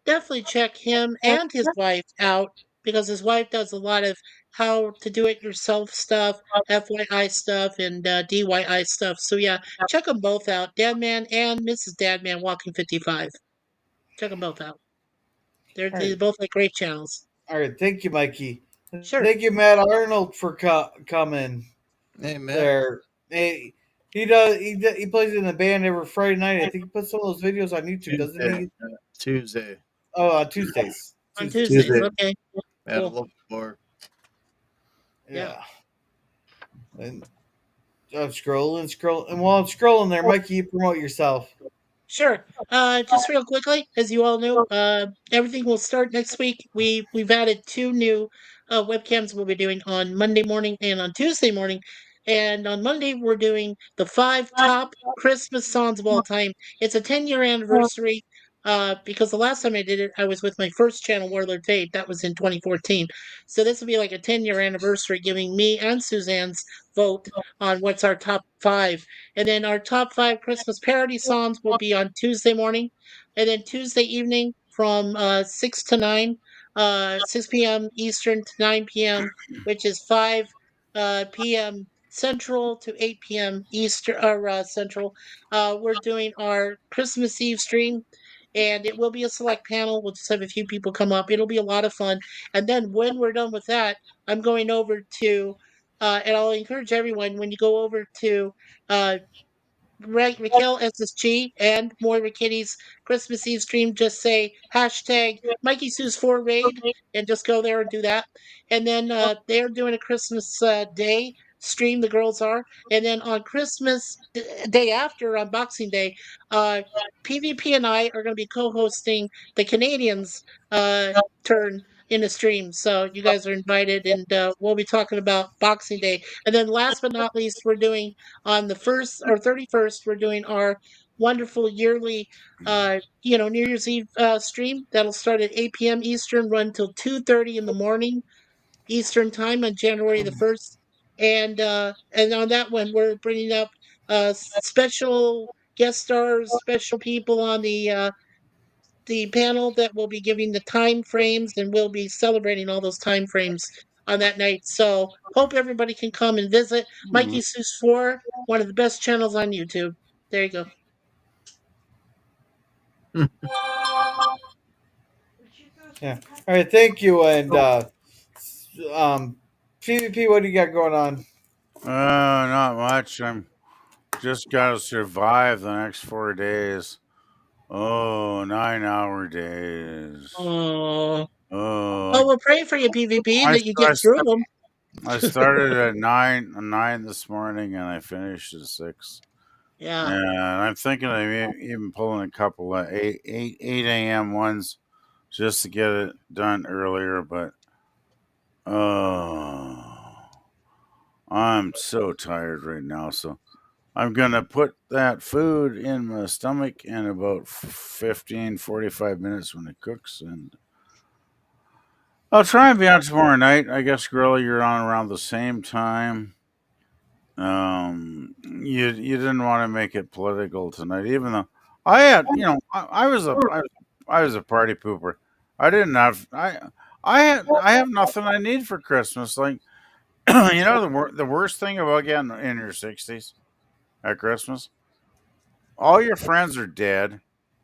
definitely check him and his wife out because his wife does a lot of how to do it yourself stuff, FYI stuff and DIY stuff. So yeah, check them both out, Dadman and Mrs. Dadman Walking 55. Check them both out. They're both like great channels. All right. Thank you, Mikey. Sure. Thank you, Matt Arnold, for coming. Hey, Matt. There. Hey, he plays in the band every Friday night. I think he puts some of those videos on YouTube, doesn't he? Tuesday. Oh, on Tuesdays. On Tuesdays. Okay. At Cool. a local bar. Yeah. And I'm scrolling. And while I'm scrolling there, Mikey, you promote yourself. Sure. Just real quickly, as you all know, everything will start next week. We've added 2 new webcams we'll be doing on Monday morning and on Tuesday morning. And on Monday we're doing the 5 top Christmas songs of all time. It's a 10-year anniversary. Because the last time I did it, I was with my first channel, Warlord Fade. That was in 2014. So this will be like a 10-year anniversary, giving me and Suzanne's vote on what's our top 5. And then our top 5 Christmas parody songs will be on Tuesday morning. And then Tuesday evening from 6 to 9, 6 p.m. Eastern to 9 p.m., which is 5 p.m. Central to 8 p.m. Eastern or Central. We're doing our Christmas Eve stream. and it will be a select panel. We'll just have a few people come up. It'll be a lot of fun. And then when we're done with that, I'm going over to, and I'll encourage everyone when you go over to uh, Raquel SSG and Moira Kitty's Christmas Eve stream, just say hashtag Mikey Sue's 4 raid and just go there and do that. And then they're doing a Christmas Day stream, the girls are. And then on Christmas Day after, on Boxing Day, uh, PvP and I are going to be co hosting the Canadians' turn in the stream. So you guys are invited, and we'll be talking about Boxing Day. And then last but not least, we're doing on the 1st or 31st, we're doing our wonderful yearly, New Year's Eve stream. That'll start at 8 p.m. Eastern, run till 2:30 in the morning Eastern time on January the 1st. And on that one, we're bringing up special guest stars, special people on the panel that will be giving the time frames, and we'll be celebrating all those time frames on that night. So hope everybody can come and visit Mikey Seuss 4, one of the best channels on YouTube. There you go. Yeah. All right. Thank you. And PvP, what do you got going on? Not much. I'm just gotta survive the next 4 days. Oh, 9 hour days. Oh, Oh, oh, we're praying for you, PvP, I, that you I, get through them. I started at nine this morning and I finished at 6. Yeah. And I'm thinking of even pulling a couple of 8 a.m. ones just to get it done earlier. But oh, I'm so tired right now. So I'm going to put that food in my stomach in about 15-45 minutes when it cooks. And I'll try and be on tomorrow night. I guess, Gorilla, you're on around the same time. You didn't want to make it political tonight, even though I had, I was a party pooper. I didn't have I have nothing I need for Christmas. Like the worst thing about getting in your 60s at Christmas, all your friends are dead.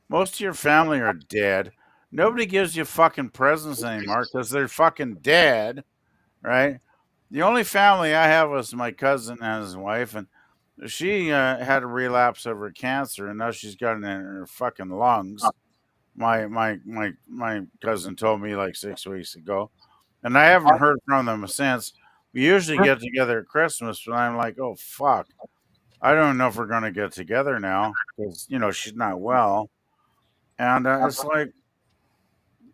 Most of your family are dead. Nobody gives you fucking presents anymore because they're fucking dead, right? The only family I have was my cousin and his wife, and she had a relapse of her cancer, and now she's got it in her fucking lungs. My cousin told me like 6 weeks ago, and I haven't heard from them since. We usually get together at Christmas, but I'm like, oh fuck, I don't know if we're gonna get together now because she's not well, and it's like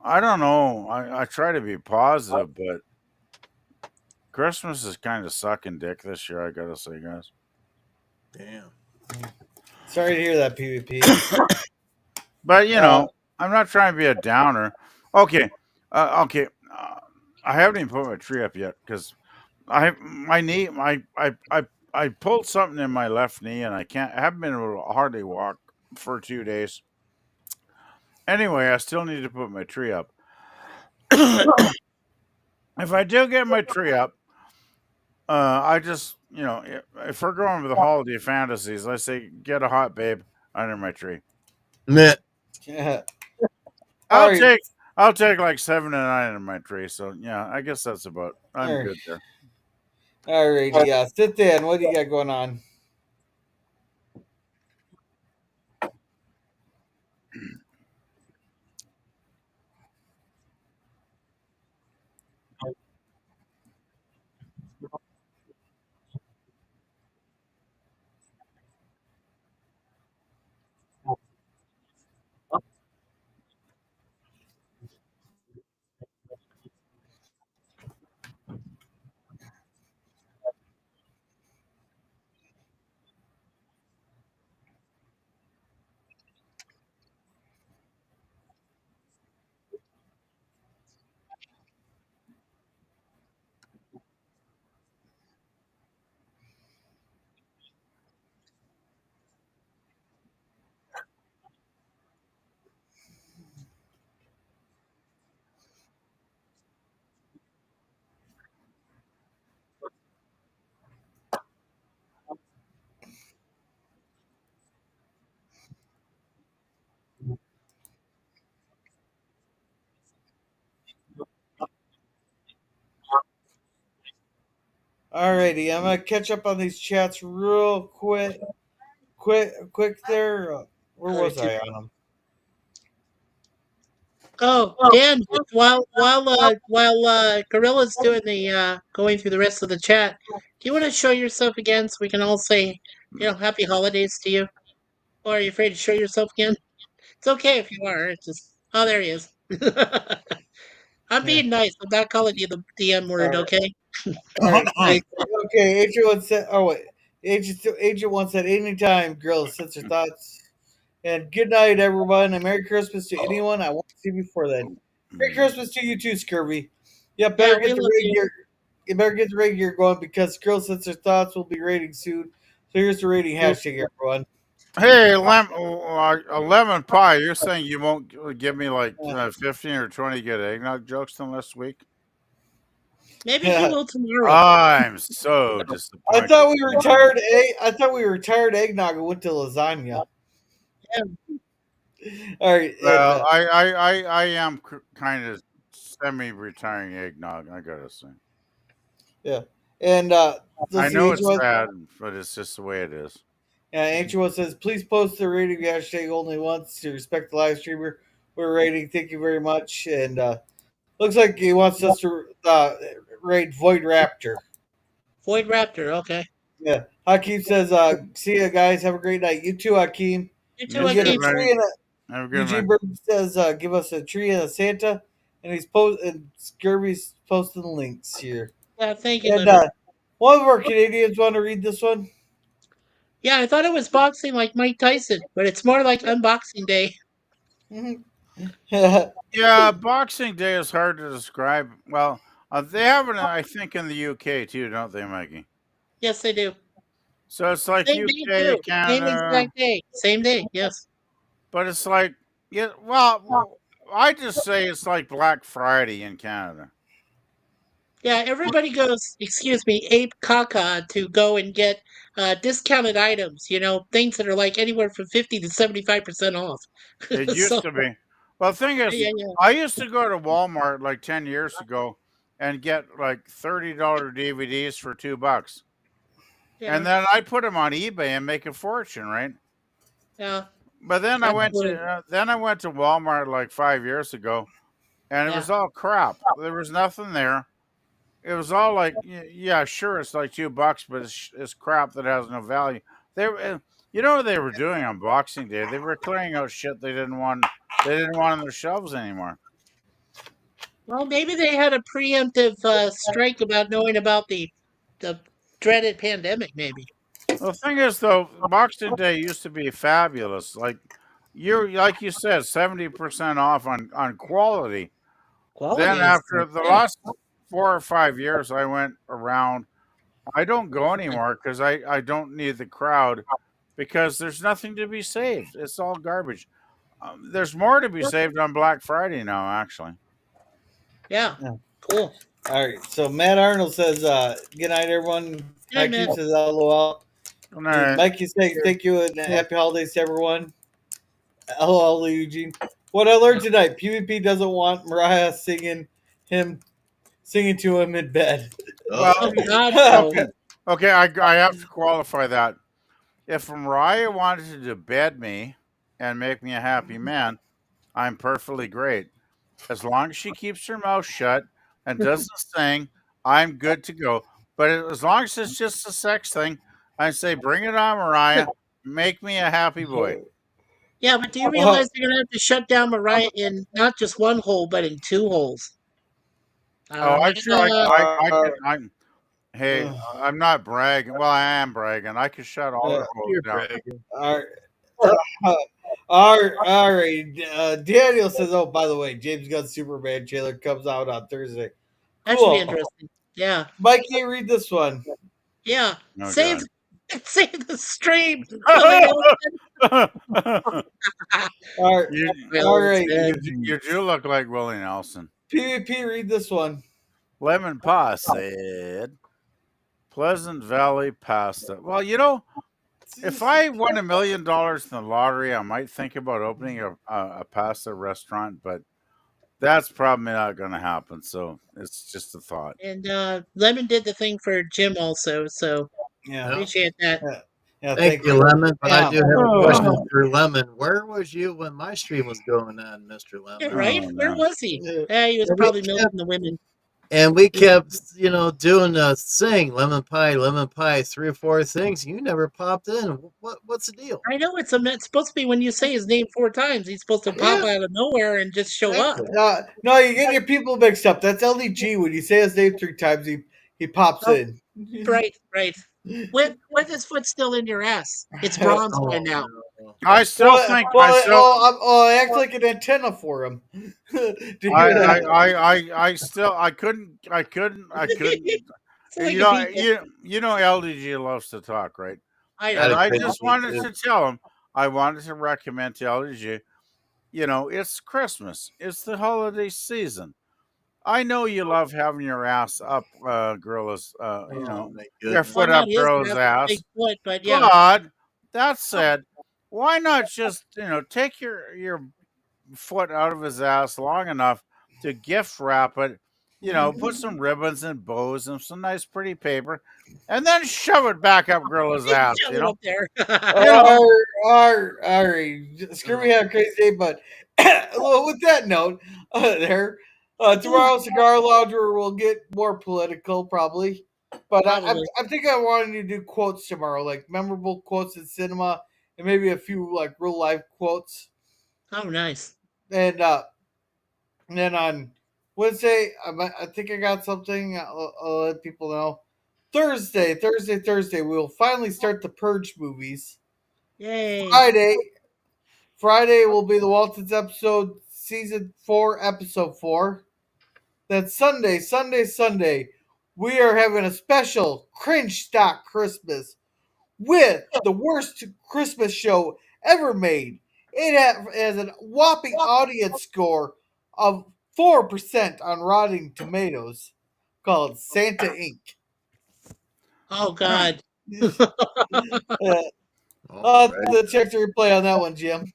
I don't know. I try to be positive, but Christmas is kind of sucking dick this year. I gotta say, guys. Damn. Sorry to hear that, PvP. But I'm not trying to be a downer. Okay, okay. I haven't even put my tree up yet because my knee, I pulled something in my left knee and I haven't been able to hardly walk for 2 days. Anyway, I still need to put my tree up. If I do get my tree up, I just if we're going with the holiday fantasies, I say get a hot babe under my tree. Meh. Yeah. I'll All right. take I'll take like 7 to 9 in my tree. So yeah, I guess that's about. I'm All right. good there. All righty. Sit down. What do you got going on? Alrighty, I'm gonna catch up on these chats real quick there. Where All right, was I on them? Oh, Dan, while Gorilla's doing the going through the rest of the chat, do you want to show yourself again so we can all say, happy holidays to you? Or are you afraid to show yourself again? It's okay if you are. It's just there he is. I'm Yeah. being nice. I'm not calling you the N All word, right. okay? All right. Okay. Agent one said. Oh wait. Agent one said, "Anytime, girls, sets your thoughts." And good night, everyone, and Merry Christmas to anyone I won't see before then. Merry Christmas to you too, Scurvy. Yeah, better Yeah, we get the love raid you. gear. You better get the raid gear going because Girls Sets Their Thoughts will be rating soon. So here's the rating hashtag, everyone. Hey, lemon pie. You're saying you won't give me like Uh, 15 or 20 good eggnog jokes till next week? Maybe he will tomorrow. I'm so I disappointed. thought we retired. I thought we retired eggnog and went to lasagna. All right, and Well, I am kind of semi-retiring eggnog. I gotta say. yeah, and I let's see. know Agent it's one, sad, but it's just the way it is. Agent one says, "Please post the rating hashtag only once to respect the live streamer. We're rating. Thank you very much." And looks like he wants us to raid Void Raptor. Void Raptor, okay. Yeah. Hakeem says, see you guys. Have a great night. You too, Hakeem. You too, You We get a too, Hakeem. buddy. tree and a Have a good Eugene one. Bird says, give us a tree and a Santa. And and Scurvy's posting the links here. Yeah, thank you, And Lemon. one of our Canadians want to read this one. Yeah, I thought it was boxing like Mike Tyson, but it's more like unboxing day. Yeah, Boxing Day is hard to describe. Well, they have it, I think, in the UK too, don't they, Mikey? Yes, they do. So it's like Same day UK, too. Same Canada, exact day. Same day. Yes. but it's like, yeah. Well, I just say it's like Black Friday in Canada. Yeah, everybody goes, excuse me, ape caca to go and get discounted items, things that are like anywhere from 50 to 75% off. It used So, to be. Well, the thing is, yeah, yeah, I used to go to Walmart like 10 years ago and get like $30 DVDs for $2, and yeah, then I put them on eBay and make a fortune, right? yeah, But then absolutely. I went to Walmart like 5 years ago, and it Yeah. was all crap. There was nothing there. It was all like, yeah, sure, it's like $2, but it's crap that has no value. You know what they were doing on Boxing Day? They were clearing out shit they didn't want. They didn't want on their shelves anymore. Well, maybe they had a preemptive strike about knowing about the dreaded pandemic, maybe. The thing is, though, Boxing Day used to be fabulous. Like you said, 70% off on quality. Then Quality is, after the yeah, last 4 or 5 years, I went around. I don't go anymore because I don't need the crowd because there's nothing to be saved. It's all garbage. There's more to be saved on Black Friday now, actually. yeah, Yeah. cool. All right. So Matt Arnold says, good night, everyone. Good night, Hakeem man. says, LOL. All right. Mikey saying, thank you and happy holidays to everyone. LOL, Eugene. What I learned tonight, PvP doesn't want Mariah singing to him in bed. Well, Oh God, no. okay. I have to qualify that. If Mariah wanted to bed me and make me a happy man, I'm perfectly great. As long as she keeps her mouth shut and doesn't sing, I'm good to go. But as long as it's just a sex thing, I say, bring it on, Mariah. Make me a happy boy. Yeah, but do you realize they're gonna have to shut down Mariah in not just one hole, but in two holes? Oh, I'm sure I can. Hey, Uh, I'm not bragging. Well, I am bragging. I can shut all her holes down. all right. All right. Daniel says, oh, by the way, James Gunn's Superman trailer comes out on Thursday. That should be Cool. interesting. Yeah, Mikey, read this one. yeah. Oh, Save, God. save the stream. All right. All right. You do look like Willie Nelson. PvP, read this one. Lemon Pie said, Pleasant Valley pasta. Well, if I won $1 million in the lottery, I might think about opening a pasta restaurant. But That's probably not going to happen. So it's just a thought. And Lemon did the thing for Jim also, so Yeah. appreciate that. Yeah. Thank you, Lemon. But I Yeah. do have a question for Lemon. Where was you when my stream was going on, Mister Yeah, Lemon? right? Oh, Where no. was he? Yeah. He was And we probably milking kept the women. and we kept, doing the sing lemon pie, 3 or 4 things. You never popped in. What's the deal? I know it's supposed to be when you say his name 4 times, he's supposed to pop Yeah, out of nowhere and just show up. exactly. No, you get your people mixed up. That's LDG. When you say his name 3 times, he pops Oh, in. right. When is foot still in your ass? It's bronze by Oh now. no. I still think I act like an antenna for him. To hear that. I couldn't It's like a beagle. LDG loves to talk, right? I Got And a know. I crazy just thing wanted too. to tell him, I wanted to recommend to LDG, it's Christmas. It's the holiday season. I know you love having your ass up, Gorilla's, Oh my your goodness. foot Well, not up his Gorilla's ass, big ass. foot, but yeah. But that said, why not just, take your foot out of his ass long enough to gift wrap it, put some ribbons and bows and some nice pretty paper, and then shove it back up Gorilla's ass, Shove it up there. You know, All right. Screw me have a crazy day, but well, with that note, tomorrow Cigar Lounge will get more political, probably. But Probably. I think I wanted to do quotes tomorrow, like memorable quotes in cinema, and maybe a few like real life quotes. Oh, nice. And then on Wednesday, I think I got something. I'll let people know. Thursday, we will finally start the Purge movies. Yay. Friday, Friday will be the Waltons episode, season 4, episode 4. Then Sunday, we are having a special cringe stock Christmas with the worst Christmas show ever made. It has a whopping audience score of 4% on Rotten Tomatoes, called Santa Inc. Oh, God. Uh, All the check the replay on that one, Jim.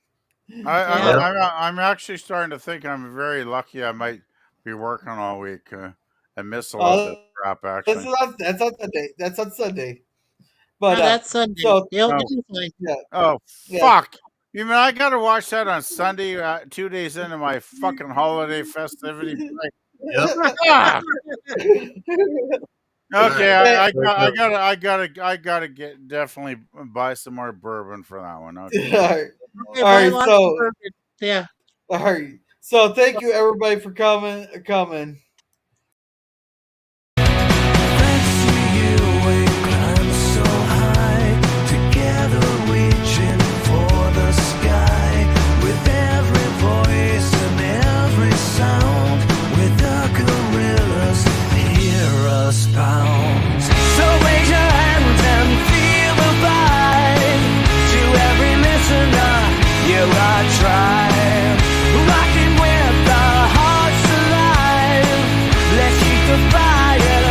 Yeah. I'm actually starting to think I'm very lucky. I might be working all week and miss a lot of this crap. Actually, That's on Sunday. That's on Sunday. Oh, But that's Sunday. so You'll oh, be fine. yeah, oh yeah. fuck! You mean I got to watch that on Sunday, 2 days into my fucking holiday festivity break? Yep. Ah! Okay, Hey, I gotta get definitely buy some more bourbon for that one. all Okay. right, Okay, all buy right. lots of So bourbon. Yeah. all right. So thank you everybody for coming.